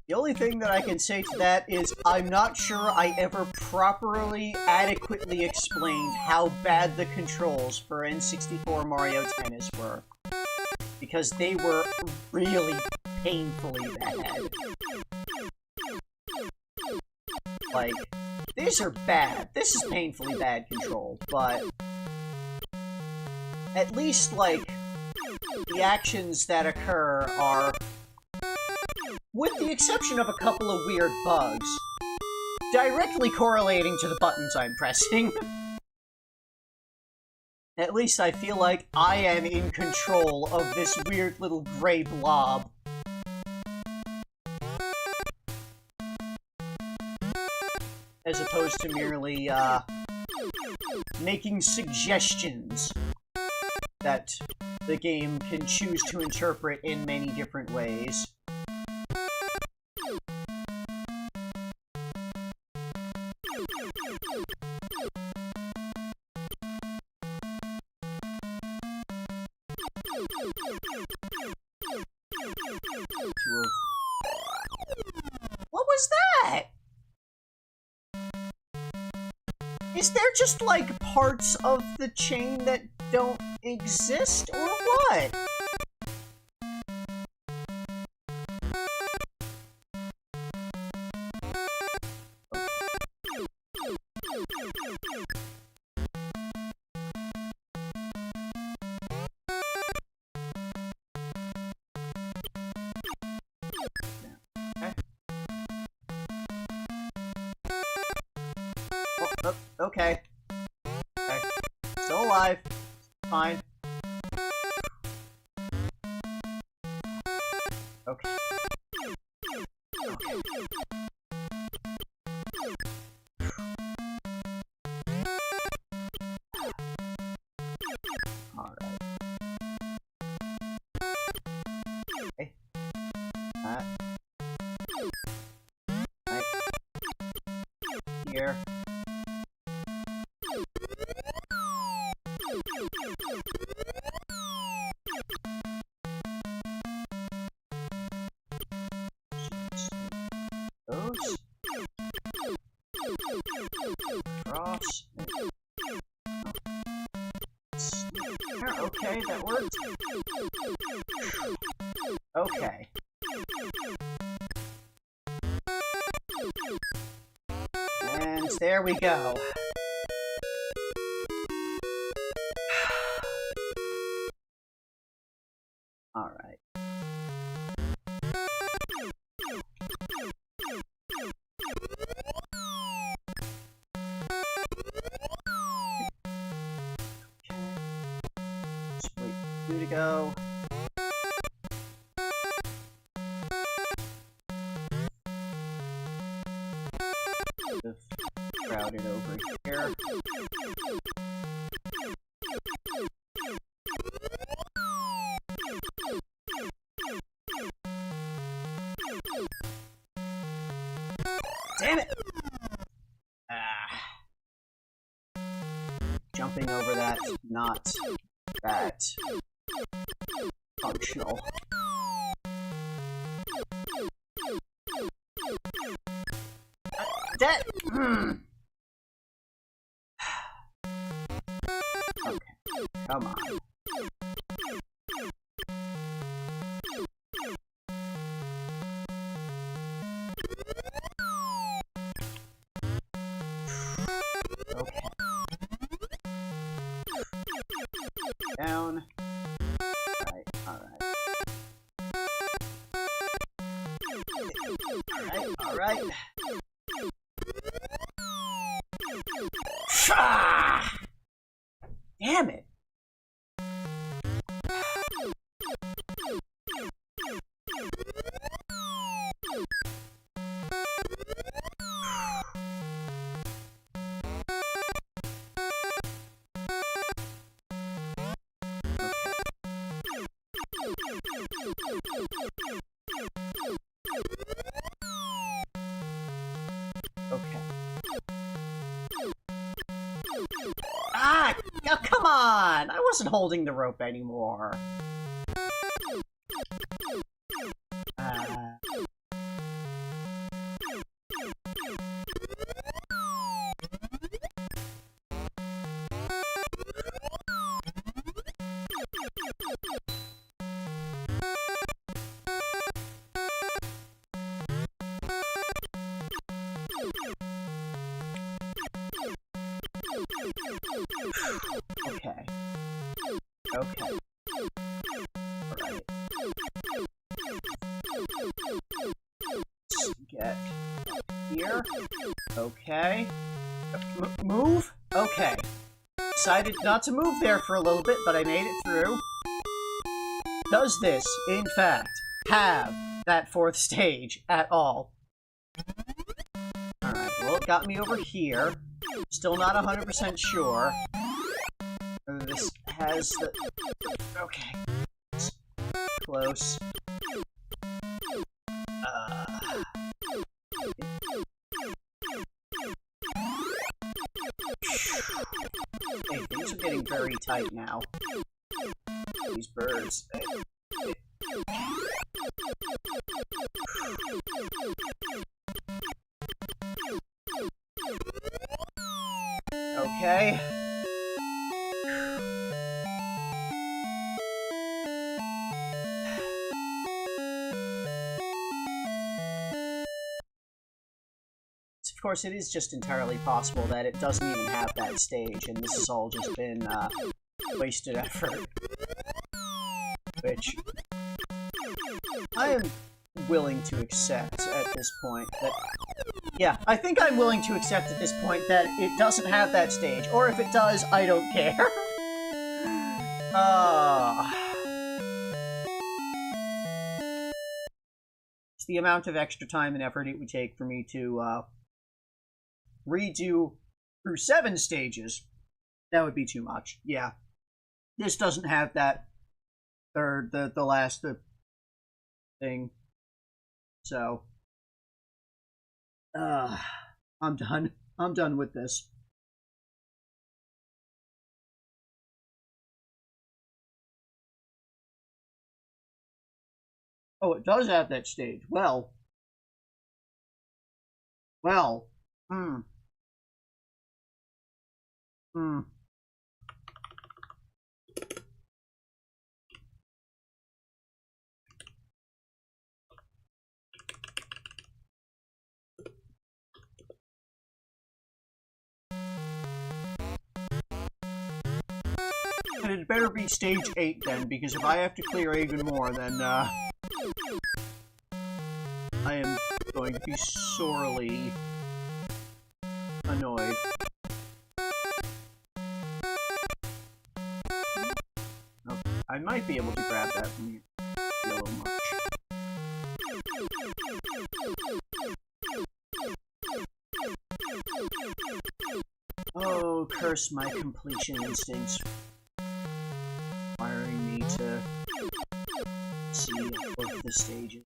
The only thing that I can say to that is I'm not sure I ever properly, adequately explained how bad the controls for N64 Mario Tennis were. Because they were really painfully bad. Like, these are bad. This is painfully bad control, but at least, like, the actions that occur are, with the exception of a couple of weird bugs, directly correlating to the buttons I'm pressing. At least I feel like I am in control of this weird little gray blob. As opposed to merely, making suggestions that the game can choose to interpret in many different ways. What was that? Is there just, like, parts of the chain that don't exist, or what? Okay. Okay. Okay. Still alive. Fine. Okay. Alright. Okay. Right. Here. Those. Cross. Okay, that worked. Okay. And there we go. All right. Just wait for you to go. Crowded over here. Damn it! Jumping over that, not that functional. That. Okay, come on. Okay. Down. Alright. Alright. Damn it! Okay. Ah! Oh, come on! I wasn't holding the rope anymore. Okay. Okay. Alright. Get here. Okay. Move? Okay. Decided not to move there for a little bit, but I made it through. Does this, in fact, have that fourth stage at all? Alright, well, it got me over here. Still not 100% sure. This has the... Okay. It's close. Hey, things are getting very tight now. These birds. Okay. Of course, it is just entirely possible that it doesn't even have that stage, and this has all just been wasted effort. Which I am willing to accept at this point that... Yeah, I think I'm willing to accept at this point that it doesn't have that stage. Or if it does, I don't care. It's the amount of extra time and effort it would take for me to redo through 7 stages. That would be too much. Yeah. This doesn't have that third, the last thing. So, I'm done. I'm done with this. Oh, it does have that stage. Well. Hmm. And it better be stage 8 then, because if I have to clear even more, then, I am going to be sorely annoyed. Okay, I might be able to grab that from here. A little much. Oh, curse my completion instincts. Requiring me to see both the stages.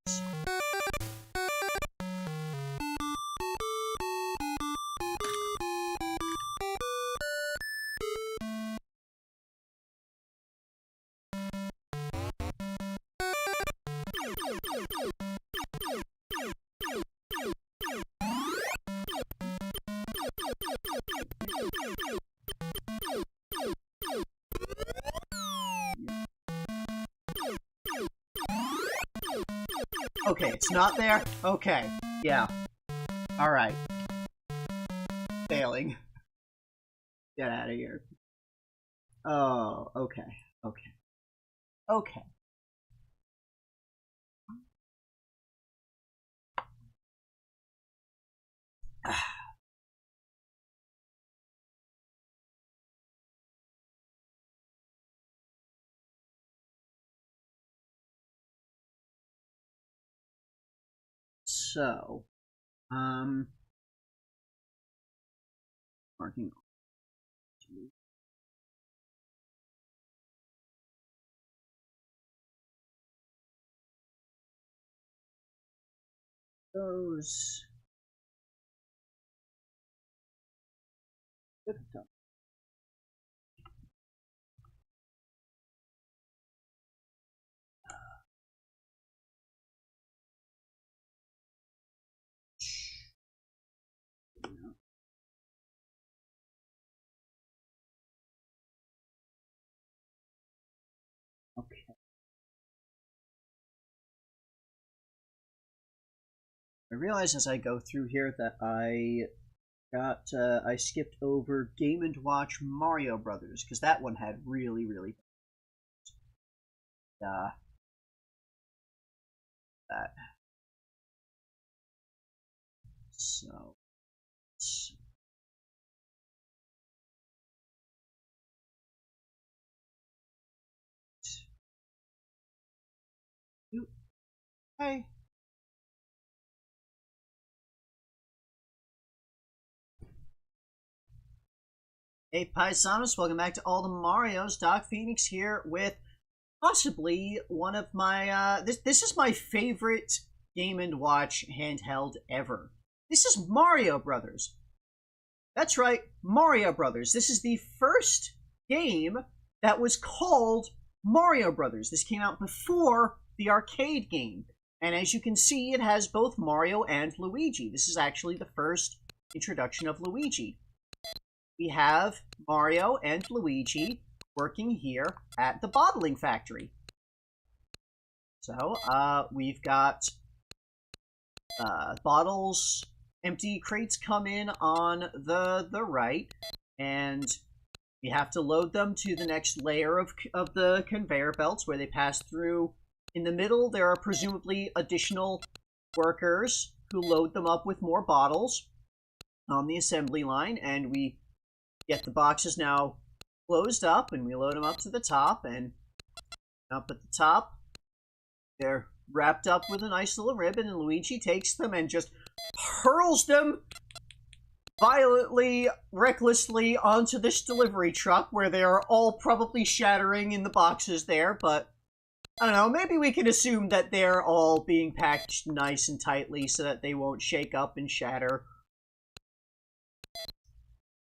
Okay, it's not there? Okay, yeah. Alright. Failing. Get out of here. Oh, okay. Okay. Okay. So, marking those. Good stuff. Okay. I realize as I go through here that I skipped over Game & Watch Mario Brothers, because that one had really that. So, hey. Hey Paisanos, welcome back to All the Marios. Doc Phoenix here with possibly one of my, this is my favorite Game & Watch handheld ever. This is Mario Brothers. That's right, Mario Brothers. This is the first game that was called Mario Brothers. This came out before the arcade game. And as you can see, it has both Mario and Luigi. This is actually the first introduction of Luigi. We have Mario and Luigi working here at the bottling factory. So, we've got bottles, empty crates come in on the right, and we have to load them to the next layer of the conveyor belts where they pass through. In the middle, there are presumably additional workers who load them up with more bottles on the assembly line, and we get the boxes now closed up, and we load them up to the top, and up at the top, they're wrapped up with a nice little ribbon, and Luigi takes them and just hurls them violently, recklessly onto this delivery truck, where they are all probably shattering in the boxes there, but I don't know, maybe we can assume that they're all being packed nice and tightly so that they won't shake up and shatter.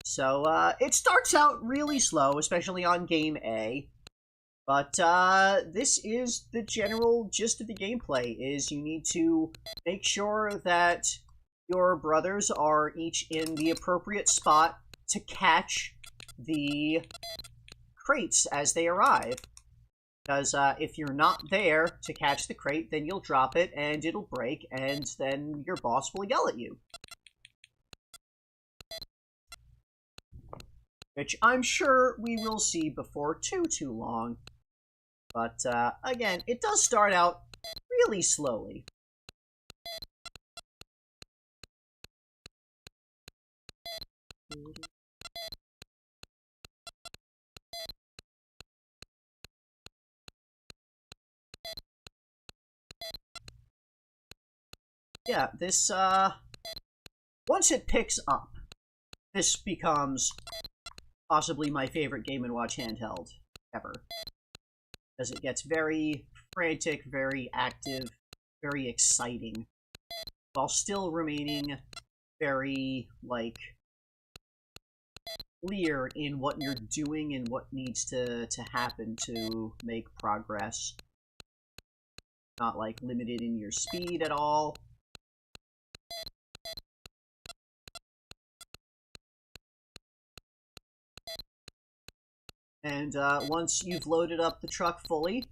So, it starts out really slow, especially on Game A. But, this is the general gist of the gameplay, is you need to make sure that your brothers are each in the appropriate spot to catch the crates as they arrive. Because, if you're not there to catch the crate, then you'll drop it, and it'll break, and then your boss will yell at you. Which I'm sure we will see before too long. But, again, it does start out really slowly. Yeah, this, once it picks up, this becomes possibly my favorite Game & Watch handheld ever. Because it gets very frantic, very active, very exciting, while still remaining very, like, clear in what you're doing and what needs to happen to make progress. Not, like, limited in your speed at all. And once you've loaded up the truck fully,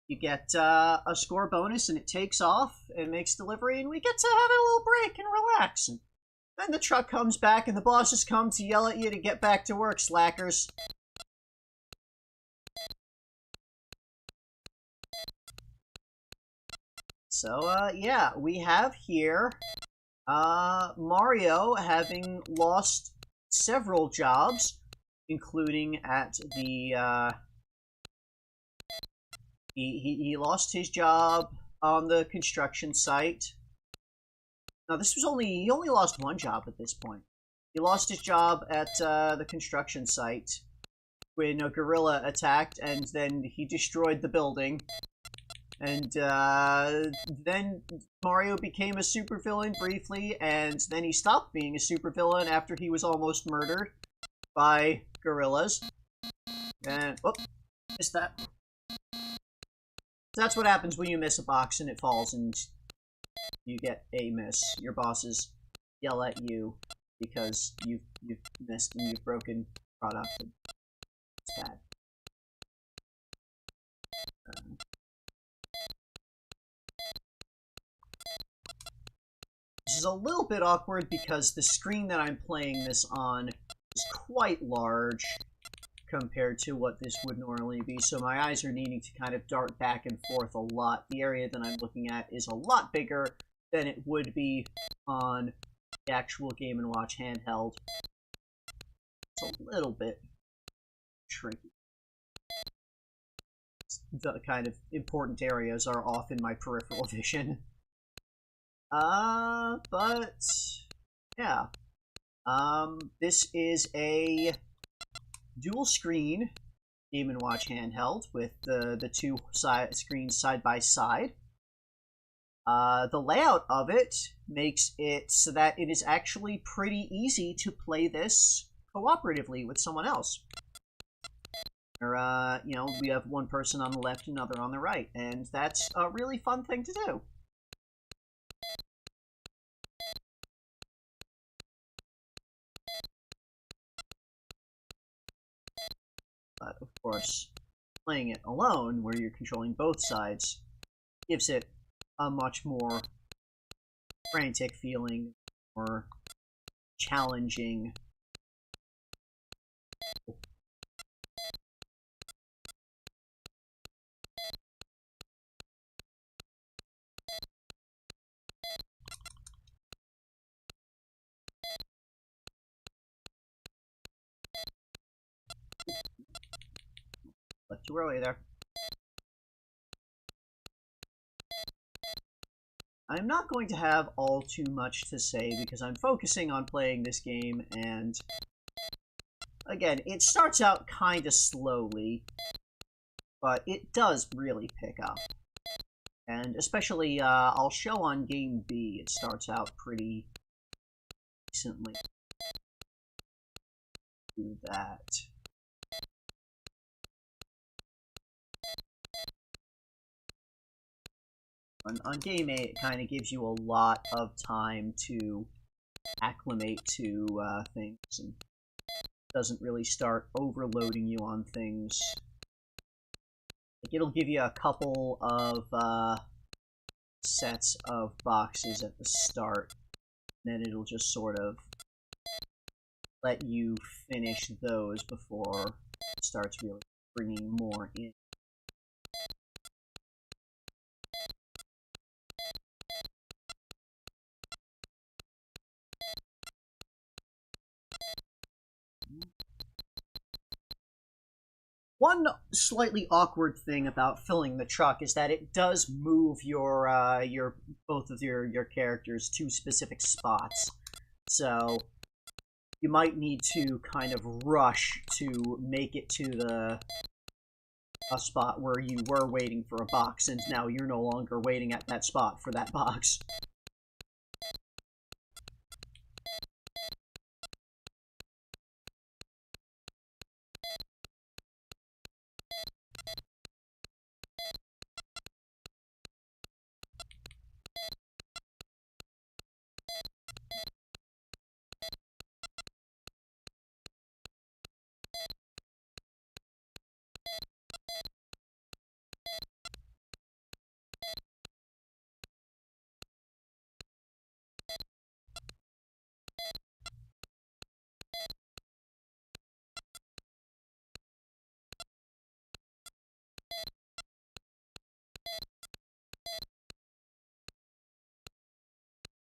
you get a score bonus, and it takes off and makes delivery, and we get to have a little break and relax. And then the truck comes back, and the bosses come to yell at you to get back to work, slackers. So, yeah, we have here Mario having lost several jobs, including at the, he lost his job on the construction site. Now, he only lost one job at this point. He lost his job at, the construction site when a gorilla attacked, and then he destroyed the building. And, then Mario became a supervillain briefly, and then he stopped being a supervillain after he was almost murdered by gorillas. And, whoop, missed that. That's what happens when you miss a box and it falls and you get a miss. Your bosses yell at you because you've missed and you've broken product. It's bad. This is a little bit awkward because the screen that I'm playing this on is quite large compared to what this would normally be, so my eyes are needing to kind of dart back and forth a lot. The area that I'm looking at is a lot bigger than it would be on the actual Game & Watch handheld. It's a little bit tricky. The kind of important areas are off in my peripheral vision. But yeah. This is a dual screen Game & Watch handheld with the two screens side by side. The layout of it makes it so that it is actually pretty easy to play this cooperatively with someone else. Or, you know, we have one person on the left and another on the right, and that's a really fun thing to do. But, of course, playing it alone, where you're controlling both sides, gives it a much more frantic feeling, more challenging. Left too early there. I'm not going to have all too much to say because I'm focusing on playing this game, and again, it starts out kind of slowly, but it does really pick up. And especially, I'll show on Game B, it starts out pretty decently. Do that. On Game A, it kind of gives you a lot of time to acclimate to things, and doesn't really start overloading you on things. Like, it'll give you a couple of sets of boxes at the start, and then it'll just sort of let you finish those before it starts really bringing more in. One slightly awkward thing about filling the truck is that it does move your both of your characters to specific spots. So you might need to kind of rush to make it to a spot where you were waiting for a box, and now you're no longer waiting at that spot for that box.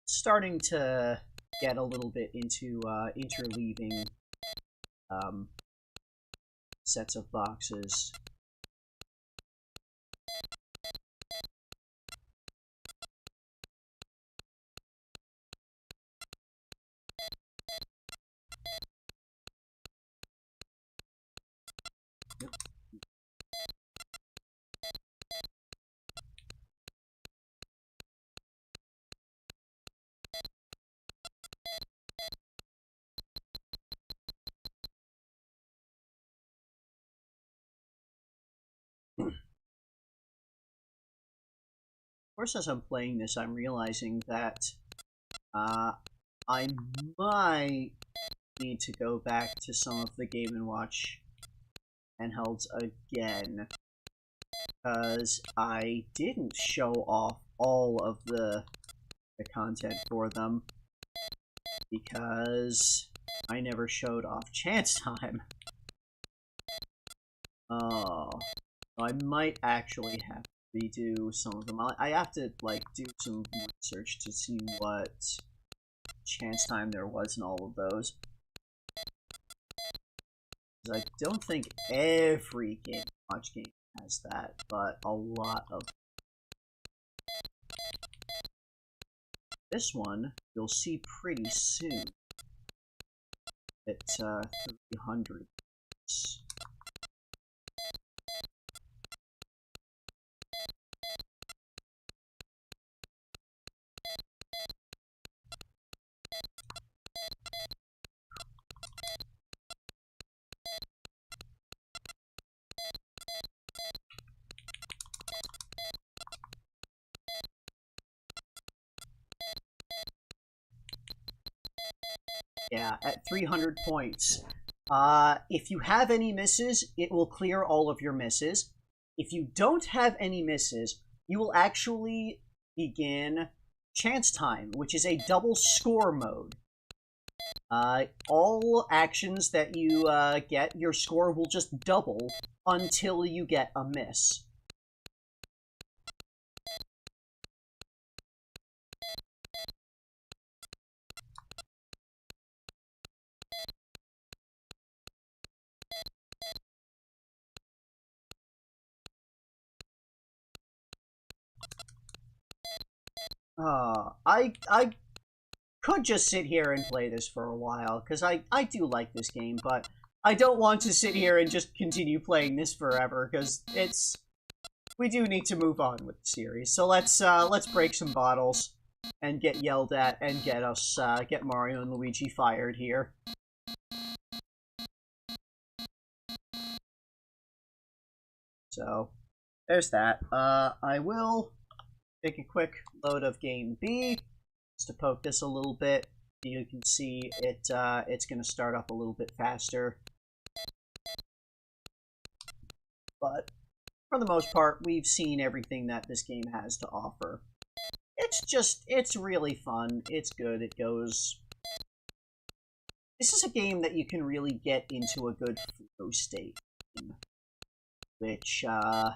Starting to get a little bit into interleaving sets of boxes. Of course, as I'm playing this, I'm realizing that I might need to go back to some of the Game & Watch handhelds again, because I didn't show off all of the content for them, because I never showed off Chance Time. Oh, I might actually have to redo some of them. I have to, like, do some research to see what Chance Time there was in all of those. I don't think every Game & Watch game has that, but a lot of them. This one, you'll see pretty soon at 300. Yeah, at 300 points. If you have any misses, it will clear all of your misses. If you don't have any misses, you will actually begin Chance Time, which is a double score mode. All actions that you get, your score will just double until you get a miss. I could just sit here and play this for a while, because I do like this game, but I don't want to sit here and just continue playing this forever, because we do need to move on with the series. So let's break some bottles and get yelled at and get Mario and Luigi fired here. So there's that. I will take a quick load of game B just to poke this a little bit. You can see it's going to start up a little bit faster. But for the most part, we've seen everything that this game has to offer. It's really fun. It's good. It goes... This is a game that you can really get into a good flow state in, which, a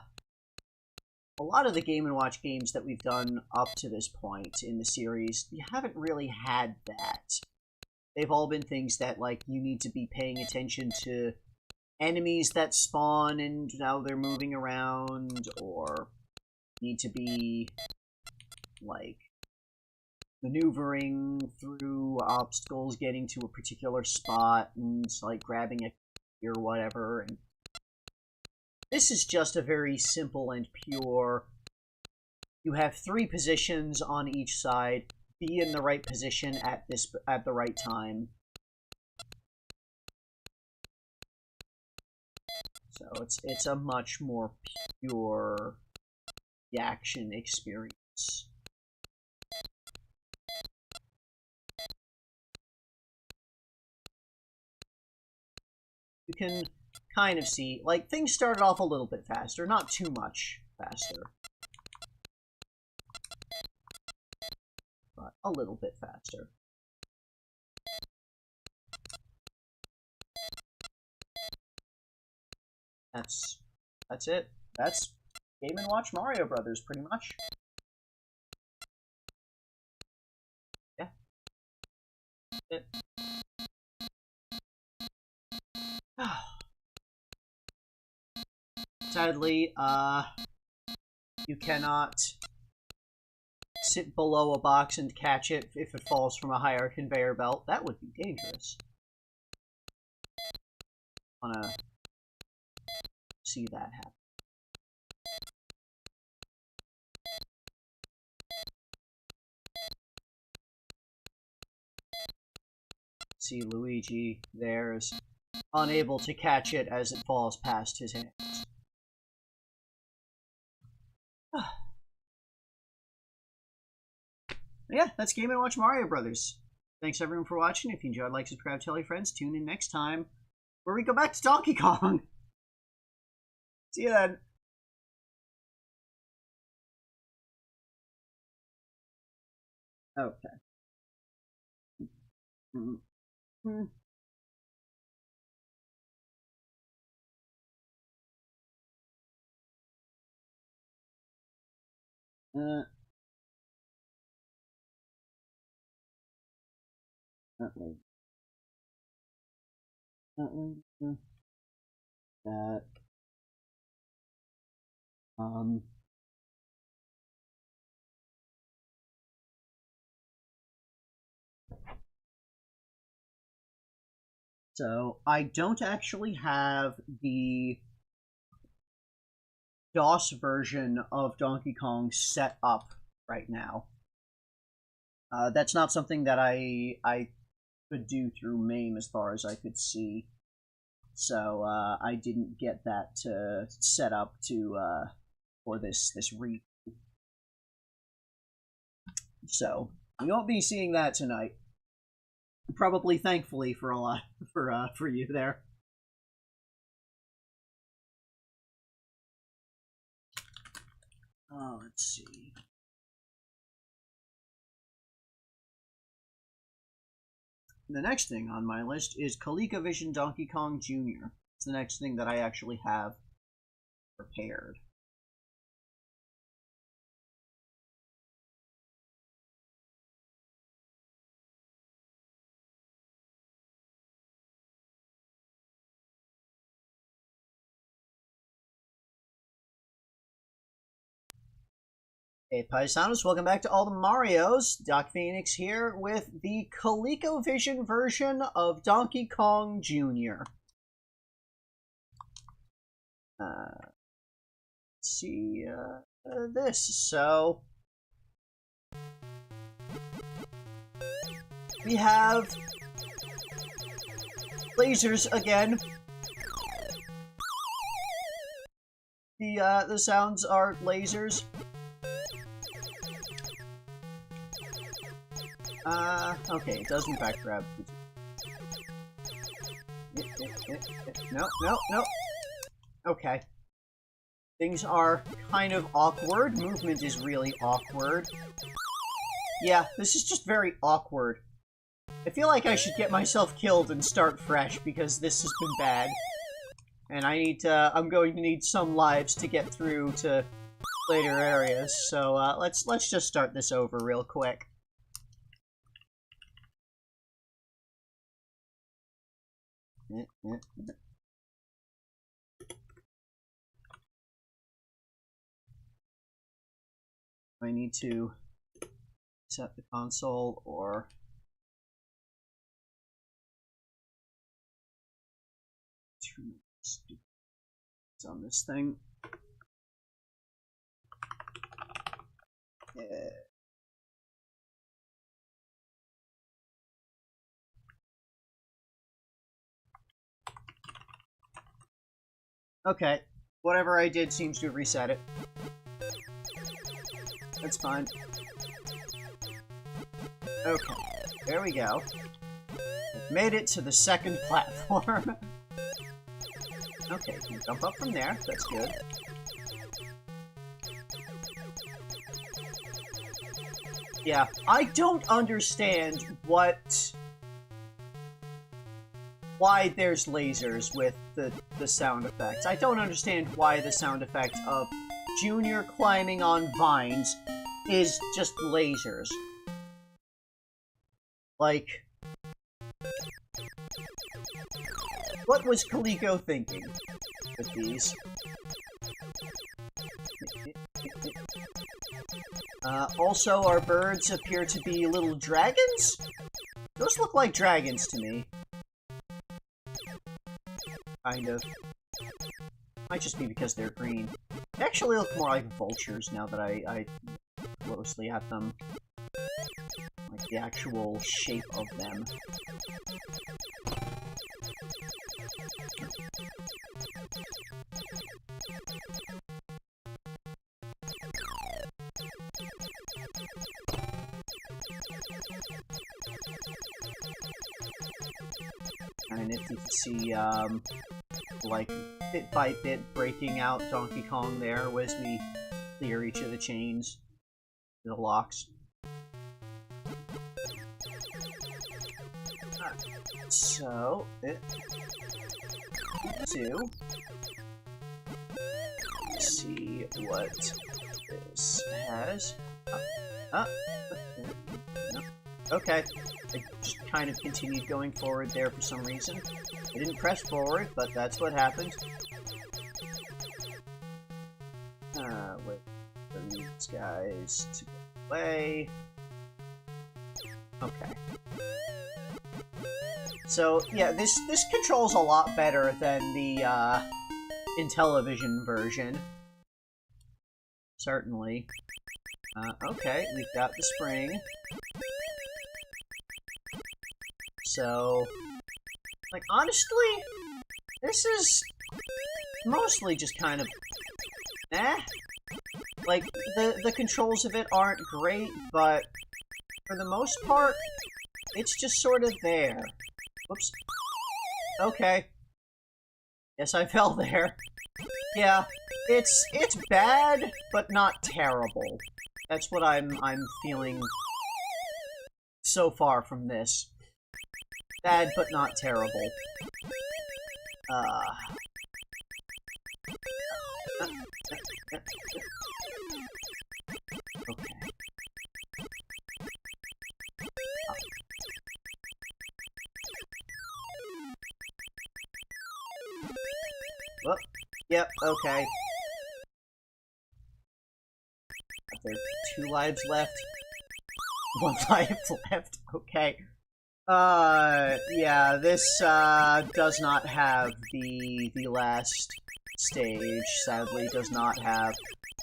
lot of the Game & Watch games that we've done up to this point in the series, you haven't really had that. They've all been things that, like, you need to be paying attention to enemies that spawn and how they're moving around, or need to be, like, maneuvering through obstacles, getting to a particular spot, and, like, grabbing a key or whatever, and this is just a very simple and pure, you have 3 positions on each side, be in the right position at the right time. So it's a much more pure action experience. You can kind of see, like, things started off a little bit faster, not too much faster, but a little bit faster. That's it. That's Game & Watch Mario Brothers, pretty much. Yeah. It. Sadly, you cannot sit below a box and catch it if it falls from a higher conveyor belt. That would be dangerous. Wanna see that happen. See Luigi there is unable to catch it as it falls past his hands. Yeah, that's Game & Watch Mario Brothers. Thanks everyone for watching. If you enjoyed, like, subscribe, tell your friends. Tune in next time where we go back to Donkey Kong. See you then. Okay. Mm-hmm. That. So I don't actually have the DOS version of Donkey Kong set up right now. That's not something that I could do through MAME as far as I could see. So I didn't get that set up for this read. So you won't be seeing that tonight. Probably, thankfully, for a lot for you there. Let's see. The next thing on my list is ColecoVision Donkey Kong Jr. It's the next thing that I actually have prepared. Hey Paisanos, welcome back to All the Marios. Doc Phoenix here with the ColecoVision version of Donkey Kong Jr. Let's see this. So we have lasers again. The sounds are lasers. Okay, it does in fact grab. No. Okay. Things are kind of awkward. Movement is really awkward. Yeah, this is just very awkward. I feel like I should get myself killed and start fresh because this has been bad. And I'm going to need some lives to get through to later areas. So, let's just start this over real quick. I need to set the console or two on this thing. Yeah. Okay, whatever I did seems to have reset it. That's fine. Okay, there we go. We've made it to the second platform. Okay, you can jump up from there, that's good. Yeah, I don't understand why there's lasers with the sound effects. I don't understand why the sound effect of Junior climbing on vines is just lasers. Like, what was Coleco thinking with these? Also, our birds appear to be little dragons? Those look like dragons to me. Kind of. Might just be because they're green. They actually look more like vultures now that I closely at them. Like the actual shape of them. And if you can see, like, bit by bit breaking out Donkey Kong there as we clear each of the chains, the locks. So, two. See what this has. No. Okay. I just kind of continued going forward there for some reason. I didn't press forward, but that's what happened. Wait for these guys to go away. Okay. So, yeah, this controls a lot better than the, Intellivision version. Certainly. Okay, we've got the spring. So, like, honestly, this is mostly just kind of, Like, the controls of it aren't great, but for the most part, it's just sort of there. Whoops. Okay. Guess I fell there. Yeah, it's bad, but not terrible. That's what I'm feeling so far from this. Bad, but not terrible. Okay. Well, yep, okay. There are 2 lives left. 1 life left. Okay. Yeah, this, does not have the last stage. Sadly, does not have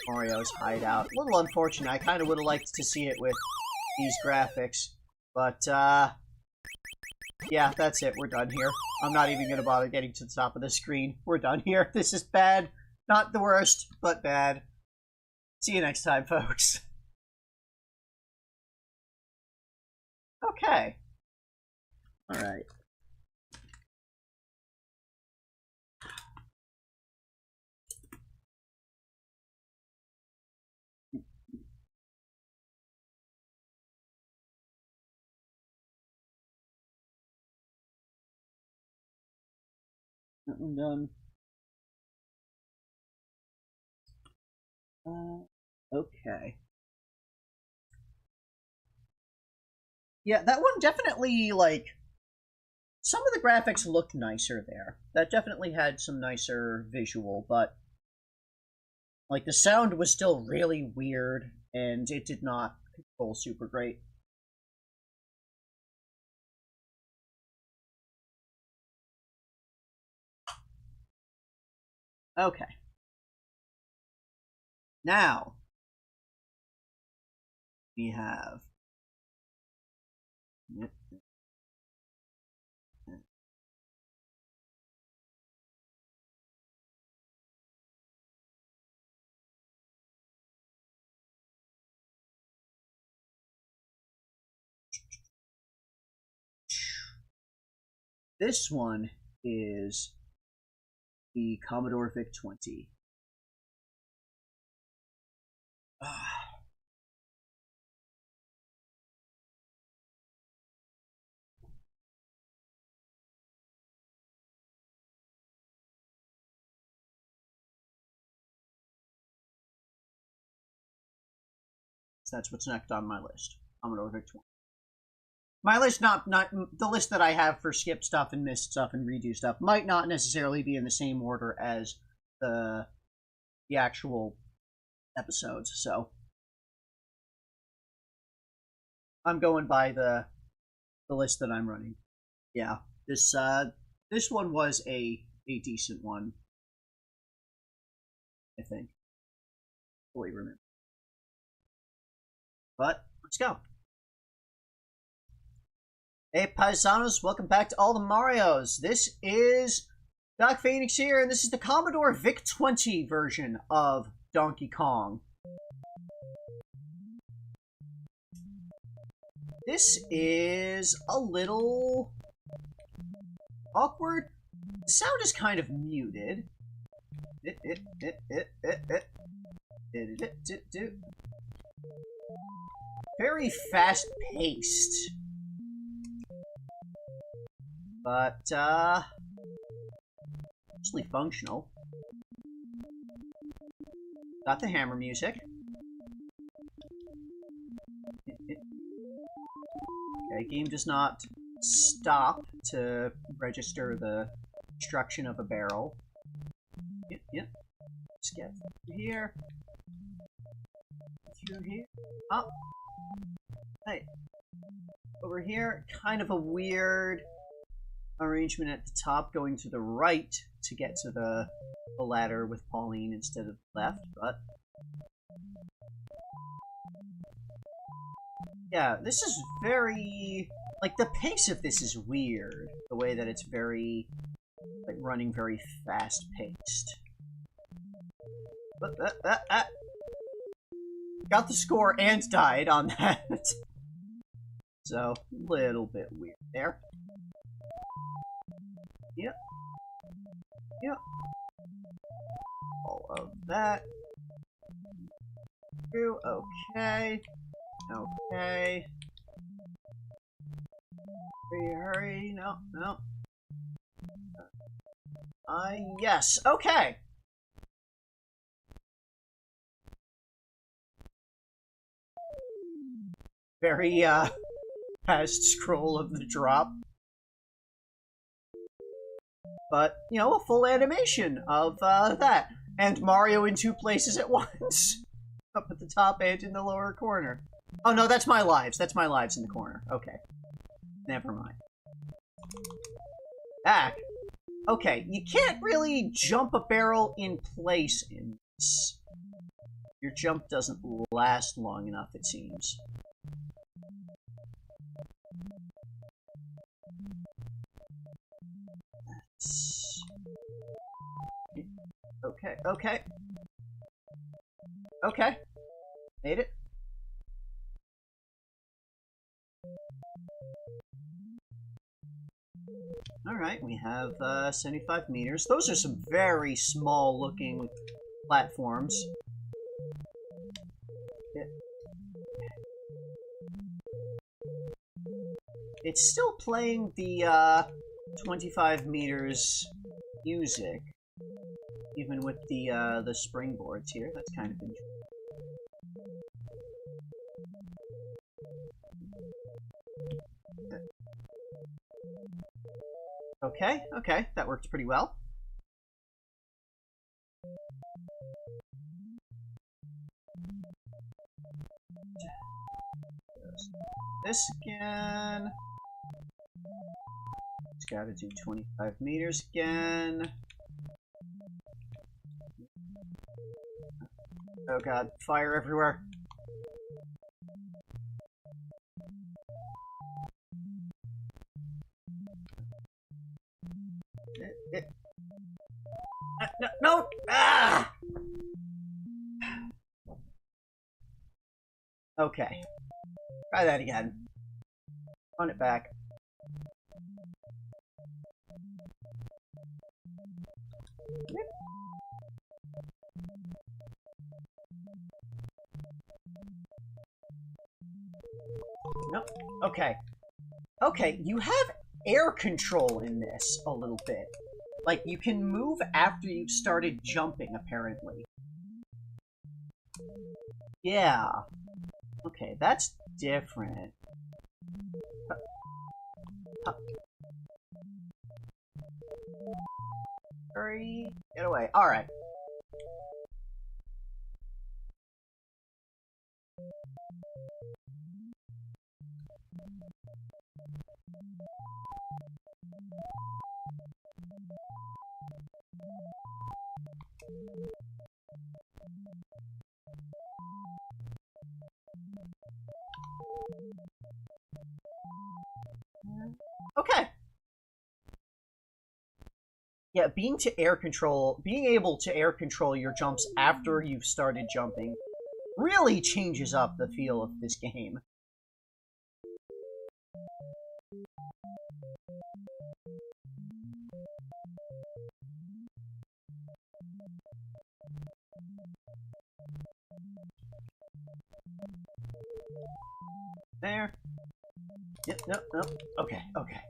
Mario's hideout. A little unfortunate. I kind of would have liked to see it with these graphics. But, yeah, that's it. We're done here. I'm not even gonna bother getting to the top of the screen. We're done here. This is bad. Not the worst, but bad. See you next time, folks. Okay. Alright. I'm done. Okay. Yeah, that one definitely, like, some of the graphics looked nicer there. That definitely had some nicer visual, but, like, the sound was still really weird, and it did not control super great. Okay. Now, we have... This one is the Commodore VIC-20. That's what's next on my list. Commodore VIC-20. My list, not the list that I have for skip stuff and missed stuff and redo stuff, might not necessarily be in the same order as the actual episodes. So I'm going by the list that I'm running. Yeah, this one was a decent one, I think. Fully remember. But let's go. Hey paisanos, welcome back to All the Marios. This is Doc Phoenix here, and this is the Commodore VIC-20 version of Donkey Kong. This is a little awkward. The sound is kind of muted. Very fast-paced. But, mostly functional. Got the hammer music. Okay, game does not stop to register the destruction of a barrel. Yep. Let's get through here. Through here. Up. Hey. Over here, kind of a weird arrangement at the top, going to the right to get to the ladder with Pauline instead of the left, but yeah, this is very, like, the pace of this is weird, the way that it's very, like, running very fast-paced. Got the score and died on that. So, a little bit weird there. Yep. All of that. Okay. Hurry. No. Yes. Okay. Very, fast scroll of the drop. But, you know, a full animation of, that. And Mario in 2 places at once. Up at the top edge in the lower corner. Oh no, that's my lives. That's my lives in the corner. Okay. Never mind. Back. Okay, you can't really jump a barrel in place in this. Your jump doesn't last long enough, it seems. Okay, okay. Okay. Made it. Alright, we have 75 meters. Those are some very small looking platforms. It's still playing the 25 meters music, even with the springboards here. That's kind of interesting. Okay, okay, that worked pretty well. This again. It's gotta do 25 meters again. Oh god, fire everywhere. No, no! Ah! Okay. Try that again. Run it back. No. Okay. Okay, you have air control in this a little bit. Like, you can move after you've started jumping, apparently. Yeah. Okay, that's different. Hurry. Get away. Alright. Okay. Yeah, being able to air control your jumps after you've started jumping really changes up the feel of this game. There. Yep, no, no. Okay, okay.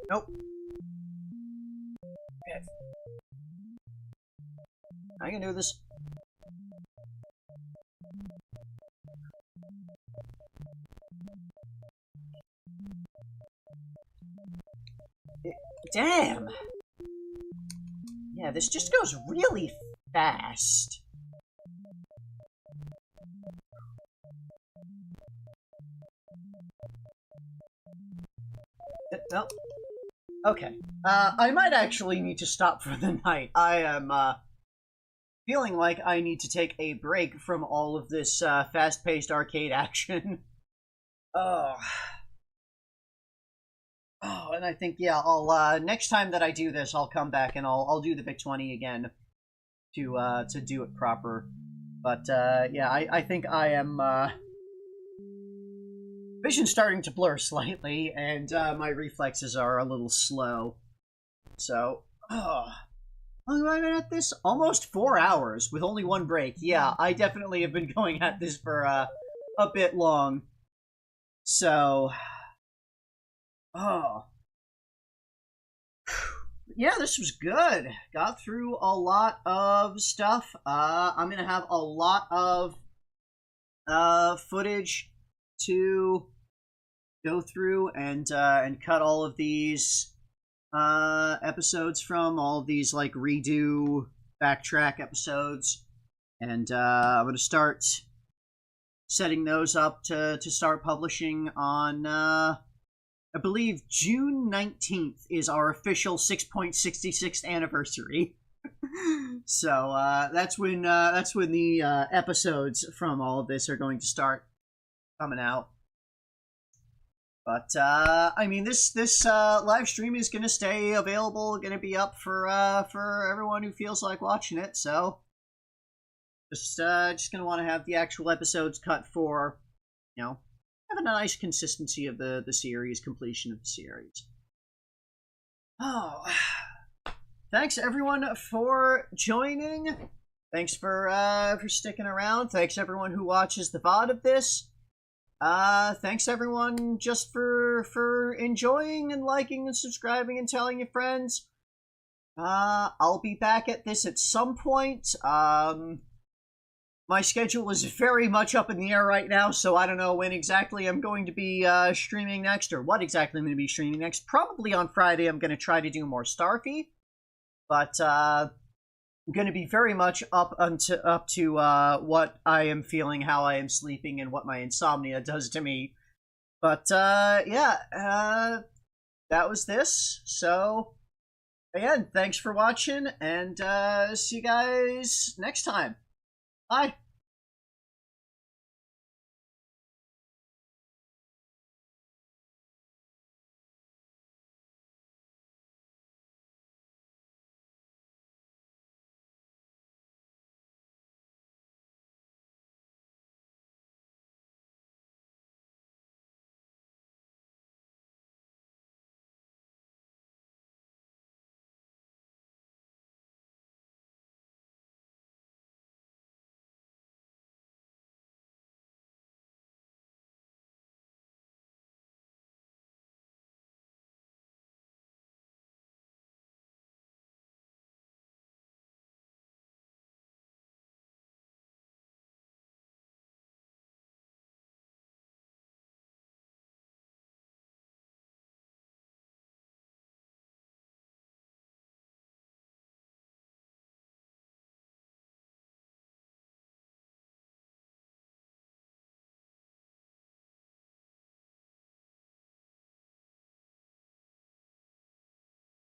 Nope. Okay. I can do this. Damn! Yeah, this just goes really fast. No. Okay. I might actually need to stop for the night. I am, feeling like I need to take a break from all of this, fast-paced arcade action. Oh. Oh, and I think, yeah, I'll, next time that I do this, I'll come back and I'll do the Vic 20 again to do it proper. But, yeah, I think I am, vision's starting to blur slightly, and my reflexes are a little slow. So, how long have I been at this? Almost 4 hours with only one break. Yeah, I definitely have been going at this for a bit long. So, yeah, this was good. Got through a lot of stuff. I'm gonna have a lot of footage to go through and cut all of these episodes from, all of these like redo Backtrack episodes, and I'm going to start setting those up to start publishing on, I believe June 19th is our official 6.66th anniversary. So that's when the episodes from all of this are going to start coming out. But I mean, this live stream is going to stay available, going to be up for everyone who feels like watching it. So just going to want to have the actual episodes cut for, having a nice consistency of the series, completion of the series. Oh, thanks everyone for joining. Thanks for sticking around. Thanks everyone who watches the VOD of this. Thanks everyone just for enjoying and liking and subscribing and telling your friends. I'll be back at this at some point. My schedule is very much up in the air right now, so I don't know when exactly I'm going to be streaming next, or what exactly I'm going to be streaming next. Probably on Friday I'm going to try to do more Starfy, but I'm going to be very much up to what I am feeling, how I am sleeping, and what my insomnia does to me. But yeah, that was this. So again, thanks for watching, and see you guys next time. Bye.